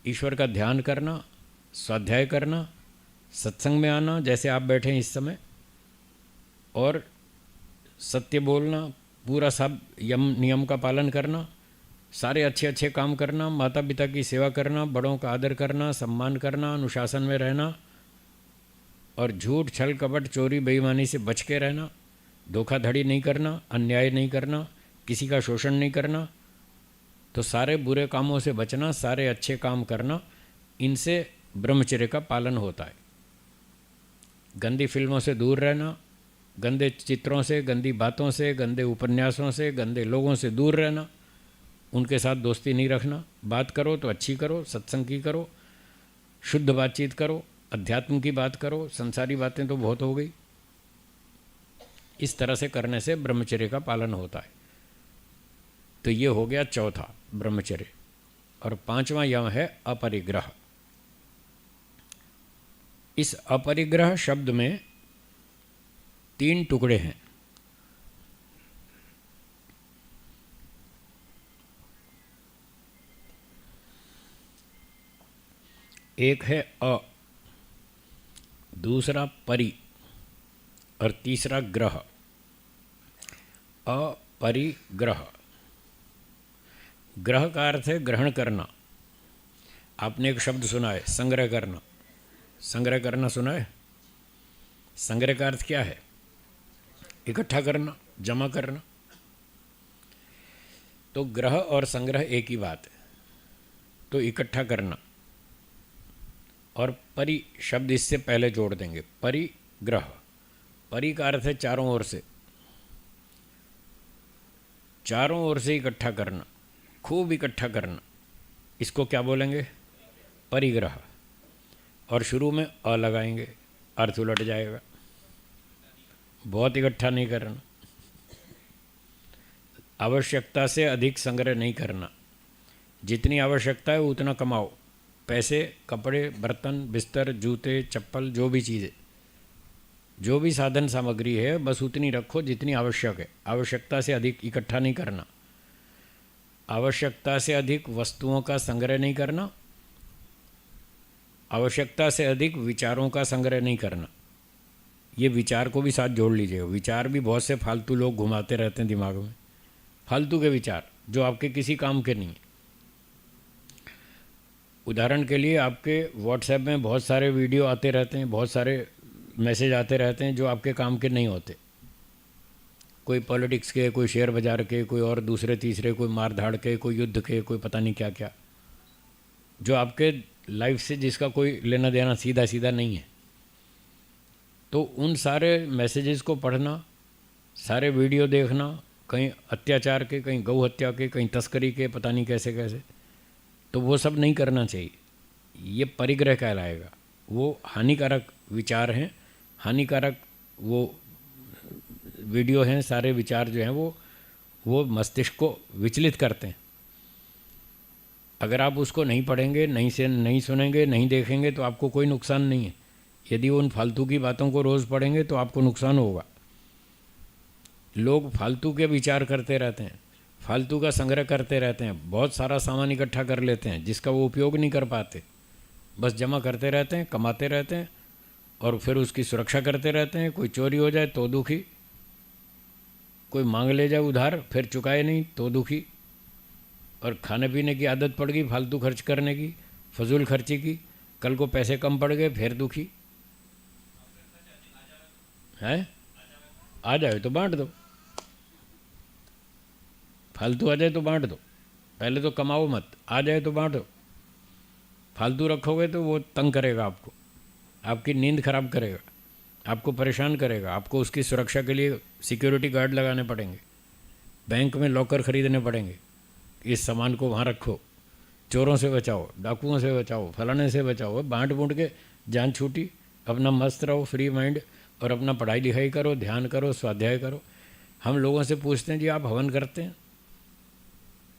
ईश्वर का ध्यान करना, स्वाध्याय करना, सत्संग में आना जैसे आप बैठे हैं इस समय, और सत्य बोलना, पूरा सब यम नियम का पालन करना, सारे अच्छे अच्छे काम करना, माता पिता की सेवा करना, बड़ों का आदर करना, सम्मान करना, अनुशासन में रहना, और झूठ छल कपट चोरी बेईमानी से बच के रहना, धोखाधड़ी नहीं करना, अन्याय नहीं करना, किसी का शोषण नहीं करना। तो सारे बुरे कामों से बचना, सारे अच्छे काम करना, इनसे ब्रह्मचर्य का पालन होता है। गंदी फिल्मों से दूर रहना, गंदे चित्रों से, गंदी बातों से, गंदे उपन्यासों से, गंदे लोगों से दूर रहना, उनके साथ दोस्ती नहीं रखना। बात करो तो अच्छी करो, सत्संग की करो, शुद्ध बातचीत करो, अध्यात्म की बात करो, संसारी बातें तो बहुत हो गई। इस तरह से करने से ब्रह्मचर्य का पालन होता है। तो ये हो गया चौथा ब्रह्मचर्य। और पांचवा यम है अपरिग्रह। इस अपरिग्रह शब्द में 3 टुकड़े हैं। एक है अ, दूसरा परि और तीसरा ग्रह। अपरिग्रह, ग्रह का अर्थ है ग्रहण करना। आपने एक शब्द सुना है, संग्रह करना। संग्रह करना सुना है? संग्रह का अर्थ क्या है? इकट्ठा करना, जमा करना। तो ग्रह और संग्रह एक ही बात है। तो इकट्ठा करना, और परि शब्द इससे पहले जोड़ देंगे, परिग्रह। परि का अर्थ है चारों ओर से, चारों ओर से इकट्ठा करना, खूब इकट्ठा करना। इसको क्या बोलेंगे? परिग्रह। और शुरू में अ लगाएंगे, अर्थ उलट जाएगा। बहुत इकट्ठा नहीं करना, आवश्यकता से अधिक संग्रह नहीं करना। जितनी आवश्यकता है उतना कमाओ। पैसे, कपड़े, बर्तन, बिस्तर, जूते, चप्पल, जो भी चीज़ें, जो भी साधन सामग्री है, बस उतनी रखो जितनी आवश्यक है। आवश्यकता से अधिक इकट्ठा नहीं करना। आवश्यकता से अधिक वस्तुओं का संग्रह नहीं करना। आवश्यकता से अधिक विचारों का संग्रह नहीं करना। ये विचार को भी साथ जोड़ लीजिएगा। विचार भी बहुत से फालतू लोग घुमाते रहते हैं दिमाग में, फालतू के विचार जो आपके किसी काम के नहीं। उदाहरण के लिए आपके व्हाट्सएप में बहुत सारे वीडियो आते रहते हैं, बहुत सारे मैसेज आते रहते हैं जो आपके काम के नहीं होते। कोई पॉलिटिक्स के, कोई शेयर बाज़ार के, कोई और दूसरे तीसरे, कोई मार धाड़ के, कोई युद्ध के, कोई पता नहीं क्या क्या, जो आपके लाइफ से जिसका कोई लेना देना सीधा सीधा नहीं है। तो उन सारे मैसेजेस को पढ़ना, सारे वीडियो देखना, कहीं अत्याचार के, कहीं गौ हत्या के, कहीं तस्करी के, पता नहीं कैसे कैसे, तो वो सब नहीं करना चाहिए। ये परिग्रह कहलाएगा। वो हानिकारक विचार हैं, हानिकारक वो वीडियो हैं, सारे विचार जो हैं वो मस्तिष्क को विचलित करते हैं। अगर आप उसको नहीं पढ़ेंगे, नहीं सुनेंगे, नहीं देखेंगे तो आपको कोई नुकसान नहीं है। यदि उन फालतू की बातों को रोज़ पढ़ेंगे तो आपको नुकसान होगा। लोग फालतू के विचार करते रहते हैं, फालतू का संग्रह करते रहते हैं, बहुत सारा सामान इकट्ठा कर लेते हैं जिसका वो उपयोग नहीं कर पाते, बस जमा करते रहते हैं, कमाते रहते हैं और फिर उसकी सुरक्षा करते रहते हैं। कोई चोरी हो जाए तो दुखी, कोई मांग ले जाए उधार फिर चुकाए नहीं तो दुखी, और खाने पीने की आदत पड़ गई फालतू खर्च करने की, फजूल खर्ची की, कल को पैसे कम पड़ गए फिर दुखी है। आ जाए तो बांट दो, फालतू आ जाए तो बांट दो। पहले तो कमाओ मत, आ जाए तो बांटो। फालतू रखोगे तो वो तंग करेगा आपको, आपकी नींद खराब करेगा, आपको परेशान करेगा। आपको उसकी सुरक्षा के लिए सिक्योरिटी गार्ड लगाने पड़ेंगे, बैंक में लॉकर खरीदने पड़ेंगे। इस सामान को वहाँ रखो, चोरों से बचाओ, डाकुओं से बचाओ, फलाने से बचाओ। बांट बूंट के जान छूटी, अपना मस्त रहो, फ्री माइंड, और अपना पढ़ाई लिखाई करो, ध्यान करो, स्वाध्याय करो। हम लोगों से पूछते हैं जी आप हवन करते हैं?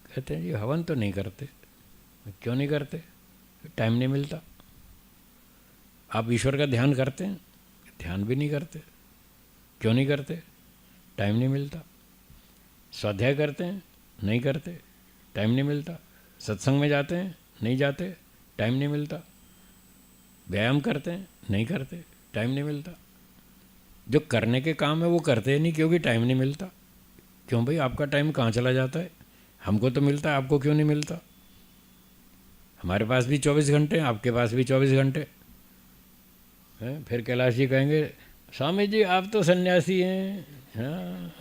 कहते हैं जी हवन तो नहीं करते। क्यों नहीं करते? टाइम नहीं मिलता। आप ईश्वर का ध्यान करते हैं? ध्यान भी नहीं करते। क्यों नहीं करते? टाइम नहीं मिलता। स्वाध्याय करते हैं? नहीं करते, टाइम नहीं मिलता। सत्संग में जाते हैं? नहीं जाते, टाइम नहीं मिलता। व्यायाम करते हैं? नहीं करते, टाइम नहीं मिलता। जो करने के काम है वो करते ही नहीं क्योंकि टाइम नहीं मिलता। क्यों भाई, आपका टाइम कहाँ चला जाता है? हमको तो मिलता है, आपको क्यों नहीं मिलता? हमारे पास भी 24 घंटे हैं, आपके पास भी 24 घंटे हैं। फिर कैलाश जी कहेंगे स्वामी जी आप तो सन्यासी हैं। हाँ,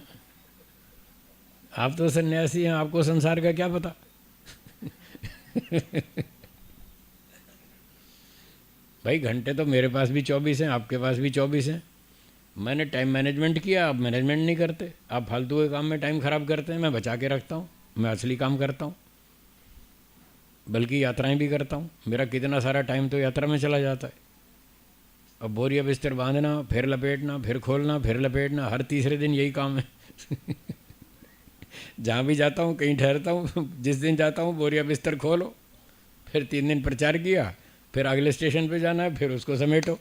आप तो सन्यासी हैं, आपको संसार का क्या पता। भाई घंटे तो मेरे पास भी 24 हैं, आपके पास भी 24 हैं। मैंने टाइम मैनेजमेंट किया, आप मैनेजमेंट नहीं करते। आप फालतू के काम में टाइम खराब करते हैं। मैं बचा के रखता हूँ, मैं असली काम करता हूँ, बल्कि यात्राएं भी करता हूँ। मेरा कितना सारा टाइम तो यात्रा में चला जाता है। अब बोरिया बिस्तर बांधना, फिर लपेटना, फिर खोलना, फिर लपेटना, हर तीसरे दिन यही काम है। जहाँ भी जाता हूँ, कहीं ठहरता हूँ, जिस दिन जाता हूँ बोरिया बिस्तर खोलो, फिर 3 दिन प्रचार किया, फिर अगले स्टेशन पे जाना है, फिर उसको समेटो।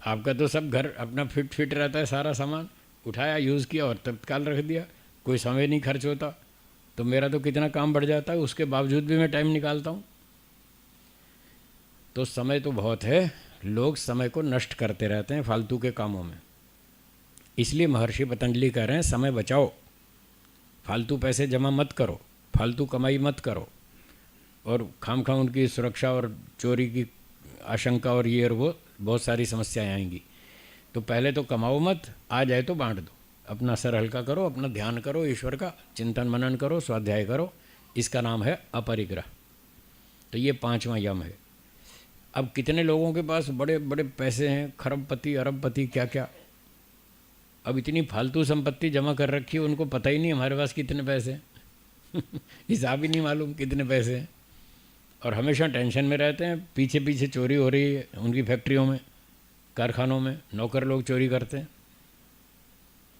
आपका तो सब घर अपना फिट रहता है, सारा सामान उठाया, यूज़ किया और तत्काल रख दिया, कोई समय नहीं खर्च होता। तो मेरा तो कितना काम बढ़ जाता है, उसके बावजूद भी मैं टाइम निकालता हूँ। तो समय तो बहुत है, लोग समय को नष्ट करते रहते हैं फालतू के कामों में। इसलिए महर्षि पतंजलि कह रहे हैं समय बचाओ, फालतू पैसे जमा मत करो, फालतू कमाई मत करो, और खामखा उनकी सुरक्षा और चोरी की आशंका और ये और वो बहुत सारी समस्याएं आएंगी। तो पहले तो कमाओ मत, आ जाए तो बांट दो। अपना सर हल्का करो, अपना ध्यान करो, ईश्वर का चिंतन मनन करो, स्वाध्याय करो। इसका नाम है अपरिग्रह। तो ये 5वां यम है। अब कितने लोगों के पास बड़े बड़े पैसे हैं, खरबपति अरबपति क्या क्या, अब इतनी फालतू संपत्ति जमा कर रखी है, उनको पता ही नहीं हमारे पास कितने पैसे हैं। हिसाब ही नहीं मालूम कितने पैसे हैं, और हमेशा टेंशन में रहते हैं। पीछे पीछे चोरी हो रही है उनकी फैक्ट्रियों में, कारखानों में, नौकर लोग चोरी करते हैं।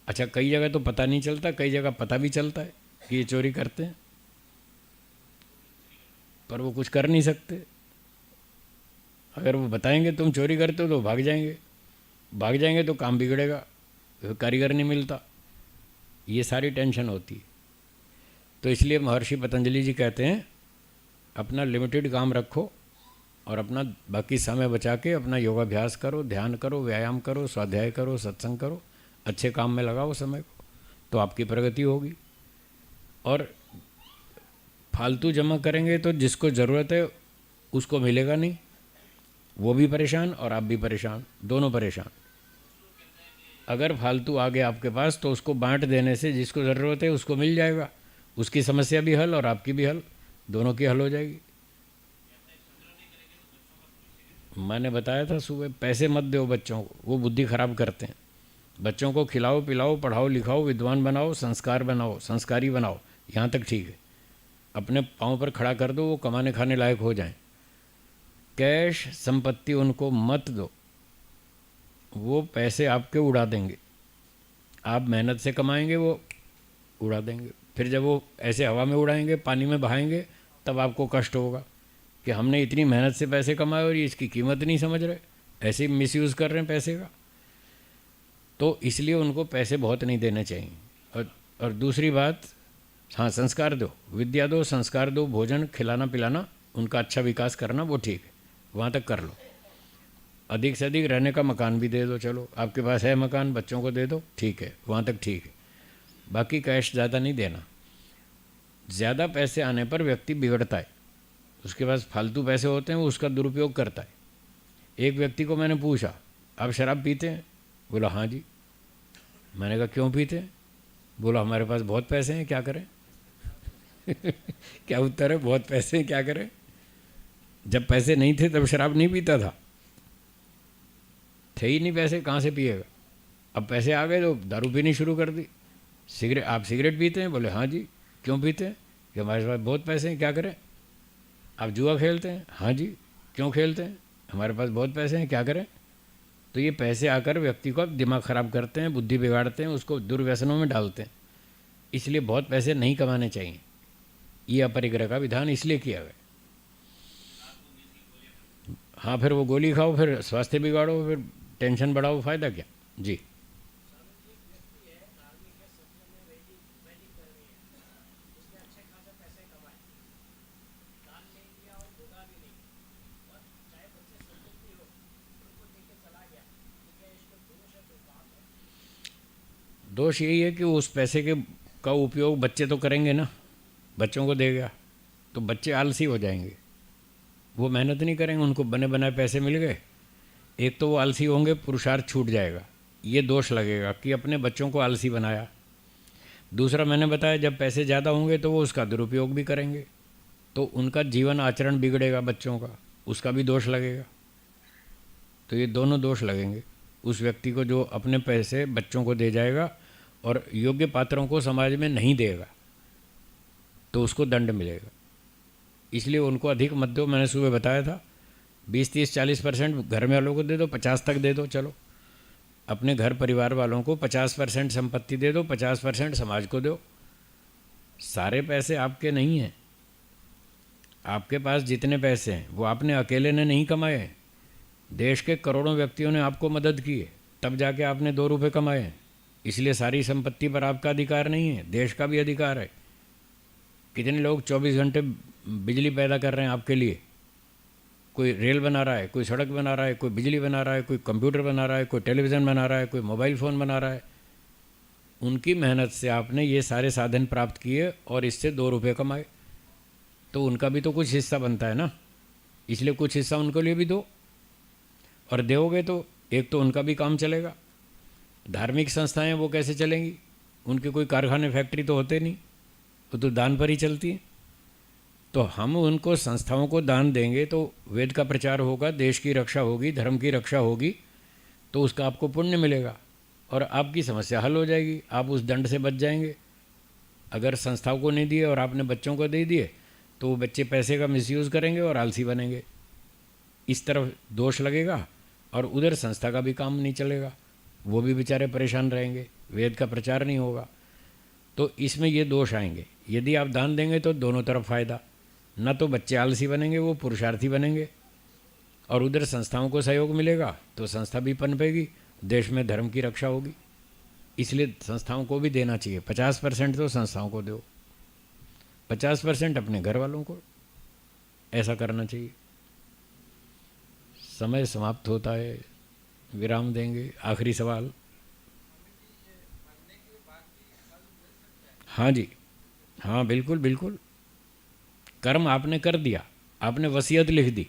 अच्छा, कई जगह तो पता नहीं चलता, कई जगह पता भी चलता है कि ये चोरी करते हैं, पर वो कुछ कर नहीं सकते। अगर वो बताएंगे तुम चोरी करते हो तो भाग जाएंगे, भाग जाएंगे तो काम बिगड़ेगा, कारीगर नहीं मिलता, ये सारी टेंशन होती है। तो इसलिए महर्षि पतंजलि जी कहते हैं अपना लिमिटेड काम रखो, और अपना बाकी समय बचा के अपना योगाभ्यास करो, ध्यान करो, व्यायाम करो, स्वाध्याय करो, सत्संग करो, अच्छे काम में लगाओ समय को, तो आपकी प्रगति होगी। और फालतू जमा करेंगे तो जिसको ज़रूरत है उसको मिलेगा नहीं, वो भी परेशान और आप भी परेशान, दोनों परेशान। अगर फालतू आ गया आपके पास तो उसको बांट देने से जिसको ज़रूरत है उसको मिल जाएगा, उसकी समस्या भी हल और आपकी भी हल, दोनों की हल हो जाएगी। मैंने बताया था सुबह, पैसे मत दो बच्चों को, वो बुद्धि खराब करते हैं। बच्चों को खिलाओ पिलाओ, पढ़ाओ लिखाओ, विद्वान बनाओ, संस्कार बनाओ, संस्कारी बनाओ, यहाँ तक ठीक है। अपने पाँव पर खड़ा कर दो, वो कमाने खाने लायक हो जाएं। कैश संपत्ति उनको मत दो, वो पैसे आपके उड़ा देंगे। आप मेहनत से कमाएंगे, वो उड़ा देंगे। फिर जब वो ऐसे हवा में उड़ाएंगे, पानी में बहाएंगे, तब आपको कष्ट होगा कि हमने इतनी मेहनत से पैसे कमाए और ये इसकी कीमत नहीं समझ रहे, ऐसे ही मिसयूज़ कर रहे हैं पैसे का। तो इसलिए उनको पैसे बहुत नहीं देने चाहिए। और दूसरी बात, हाँ, संस्कार दो, विद्या दो, संस्कार दो, भोजन खिलाना पिलाना, उनका अच्छा विकास करना, वो ठीक है, वहाँ तक कर लो। अधिक से अधिक रहने का मकान भी दे दो, चलो आपके पास है मकान, बच्चों को दे दो, ठीक है, वहाँ तक ठीक है। बाकी कैश ज़्यादा नहीं देना। ज़्यादा पैसे आने पर व्यक्ति बिगड़ता है, उसके पास फालतू पैसे होते हैं, वो उसका दुरुपयोग करता है। एक व्यक्ति को मैंने पूछा, आप शराब पीते हैं? बोला हाँ जी। मैंने कहा क्यों पीते हैं? बोला हमारे पास बहुत पैसे हैं, क्या करें। क्या उत्तर है, बहुत पैसे हैं क्या करें। जब पैसे नहीं थे तब शराब नहीं पीता था, थे ही नहीं पैसे, कहाँ से पिएगा। अब पैसे आ गए तो दारू पीनी शुरू कर दी। सिगरेट, आप सिगरेट पीते हैं? बोले हाँ जी। क्यों पीते हैं? कि हमारे पास बहुत पैसे हैं, क्या करें। आप जुआ खेलते हैं? हाँ जी। क्यों खेलते हैं? हमारे पास बहुत पैसे हैं, क्या करें। तो ये पैसे आकर व्यक्ति को दिमाग ख़राब करते हैं, बुद्धि बिगाड़ते हैं, उसको दुर्व्यसनों में डालते हैं। इसलिए बहुत पैसे नहीं कमाने चाहिए। ये अपरिग्रह का विधान इसलिए किया गया। हाँ, फिर वो गोली खाओ, फिर स्वास्थ्य बिगाड़ो, फिर टेंशन बढ़ाओ, फ़ायदा क्या। जी। दोष यही है कि उस पैसे के का उपयोग बच्चे तो करेंगे ना, बच्चों को देगा तो बच्चे आलसी हो जाएंगे, वो मेहनत नहीं करेंगे, उनको बने बनाए पैसे मिल गए। एक तो वो आलसी होंगे, पुरुषार्थ छूट जाएगा, ये दोष लगेगा कि अपने बच्चों को आलसी बनाया। दूसरा मैंने बताया, जब पैसे ज़्यादा होंगे तो वो उसका दुरुपयोग भी करेंगे, तो उनका जीवन आचरण बिगड़ेगा बच्चों का, उसका भी दोष लगेगा। तो ये दोनों दोष लगेंगे उस व्यक्ति को जो अपने पैसे बच्चों को दे जाएगा और योग्य पात्रों को समाज में नहीं देगा, तो उसको दंड मिलेगा। इसलिए उनको अधिक मत दो। मैंने सुबह बताया था 20, 30, 40% घर में वालों को दे दो, 50 तक दे दो। चलो अपने घर परिवार वालों को 50% संपत्ति दे दो, 50% समाज को दो। सारे पैसे आपके नहीं हैं। आपके पास जितने पैसे हैं वो आपने अकेले ने नहीं कमाए हैं, देश के करोड़ों व्यक्तियों ने आपको मदद की है, तब जाके आपने 2 रुपये कमाए हैं। इसलिए सारी संपत्ति पर आपका अधिकार नहीं है, देश का भी अधिकार है। कितने लोग 24 घंटे बिजली पैदा कर रहे हैं आपके लिए। कोई रेल बना रहा है, कोई सड़क बना रहा है, कोई बिजली बना रहा है, कोई कंप्यूटर बना रहा है, कोई टेलीविज़न बना रहा है, कोई मोबाइल फ़ोन बना रहा है। उनकी मेहनत से आपने ये सारे साधन प्राप्त किए और इससे 2 रुपये कमाए, तो उनका भी तो कुछ हिस्सा बनता है ना। इसलिए कुछ हिस्सा उनके लिए भी दो, और दोगे तो एक तो उनका भी काम चलेगा। धार्मिक संस्थाएं वो कैसे चलेंगी, उनके कोई कारखाने फैक्ट्री तो होते नहीं, वो तो दान पर ही चलती है। तो हम उनको संस्थाओं को दान देंगे तो वेद का प्रचार होगा, देश की रक्षा होगी, धर्म की रक्षा होगी, तो उसका आपको पुण्य मिलेगा और आपकी समस्या हल हो जाएगी, आप उस दंड से बच जाएंगे। अगर संस्थाओं को नहीं दिए और आपने बच्चों को दे दिए तो वो बच्चे पैसे का मिसयूज़ करेंगे और आलसी बनेंगे। इस तरफ दोष लगेगा और उधर संस्था का भी काम नहीं चलेगा, वो भी बेचारे परेशान रहेंगे, वेद का प्रचार नहीं होगा। तो इसमें ये दोष आएंगे। यदि आप दान देंगे तो दोनों तरफ फ़ायदा, न तो बच्चे आलसी बनेंगे, वो पुरुषार्थी बनेंगे, और उधर संस्थाओं को सहयोग मिलेगा तो संस्था भी पनपेगी, देश में धर्म की रक्षा होगी। इसलिए संस्थाओं को भी देना चाहिए। 50% तो संस्थाओं को दो, 50% अपने घर वालों को, ऐसा करना चाहिए। समय समाप्त होता है, विराम देंगे। आखिरी सवाल। हाँ जी, हाँ बिल्कुल बिल्कुल। कर्म आपने कर दिया, आपने वसीयत लिख दी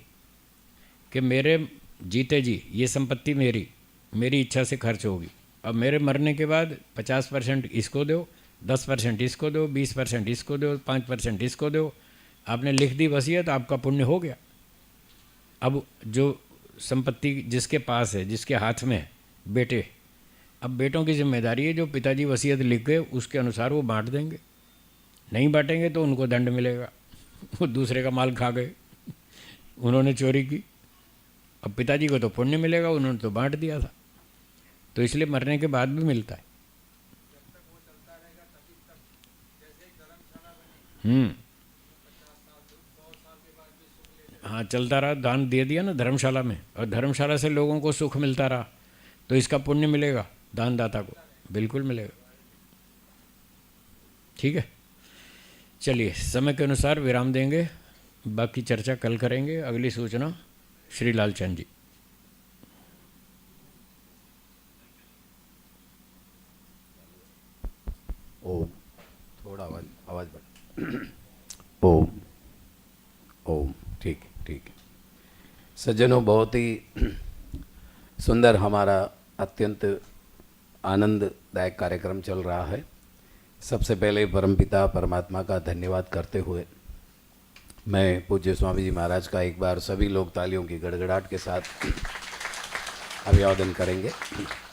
कि मेरे जीते जी ये संपत्ति मेरी इच्छा से खर्च होगी। अब मेरे मरने के बाद 50% इसको दो, 10% इसको दो, 20% इसको दो, 5% इसको दो। आपने लिख दी वसीयत, आपका पुण्य हो गया। अब जो संपत्ति जिसके पास है, जिसके हाथ में है, बेटे, अब बेटों की जिम्मेदारी है, जो पिताजी वसीयत लिख गए उसके अनुसार वो बांट देंगे। नहीं बांटेंगे तो उनको दंड मिलेगा, वो दूसरे का माल खा गए, उन्होंने चोरी की। अब पिताजी को तो पुण्य मिलेगा, उन्होंने तो बांट दिया था। तो इसलिए मरने के बाद भी मिलता है। हाँ, चलता रहा, दान दे दिया ना धर्मशाला में, और धर्मशाला से लोगों को सुख मिलता रहा, तो इसका पुण्य मिलेगा दानदाता को, बिल्कुल मिलेगा। ठीक है, चलिए समय के अनुसार विराम देंगे, बाकी चर्चा कल करेंगे। अगली सूचना श्री लालचंद जी। ओम, थोड़ा आवाज बढ़। ओम ओम, ठीक है ठीक है। सज्जनों, बहुत ही सुंदर हमारा अत्यंत आनंददायक कार्यक्रम चल रहा है। सबसे पहले परमपिता परमात्मा का धन्यवाद करते हुए मैं पूज्य स्वामी जी महाराज का एक बार सभी लोग तालियों की गड़गड़ाहट के साथ अभिवादन करेंगे।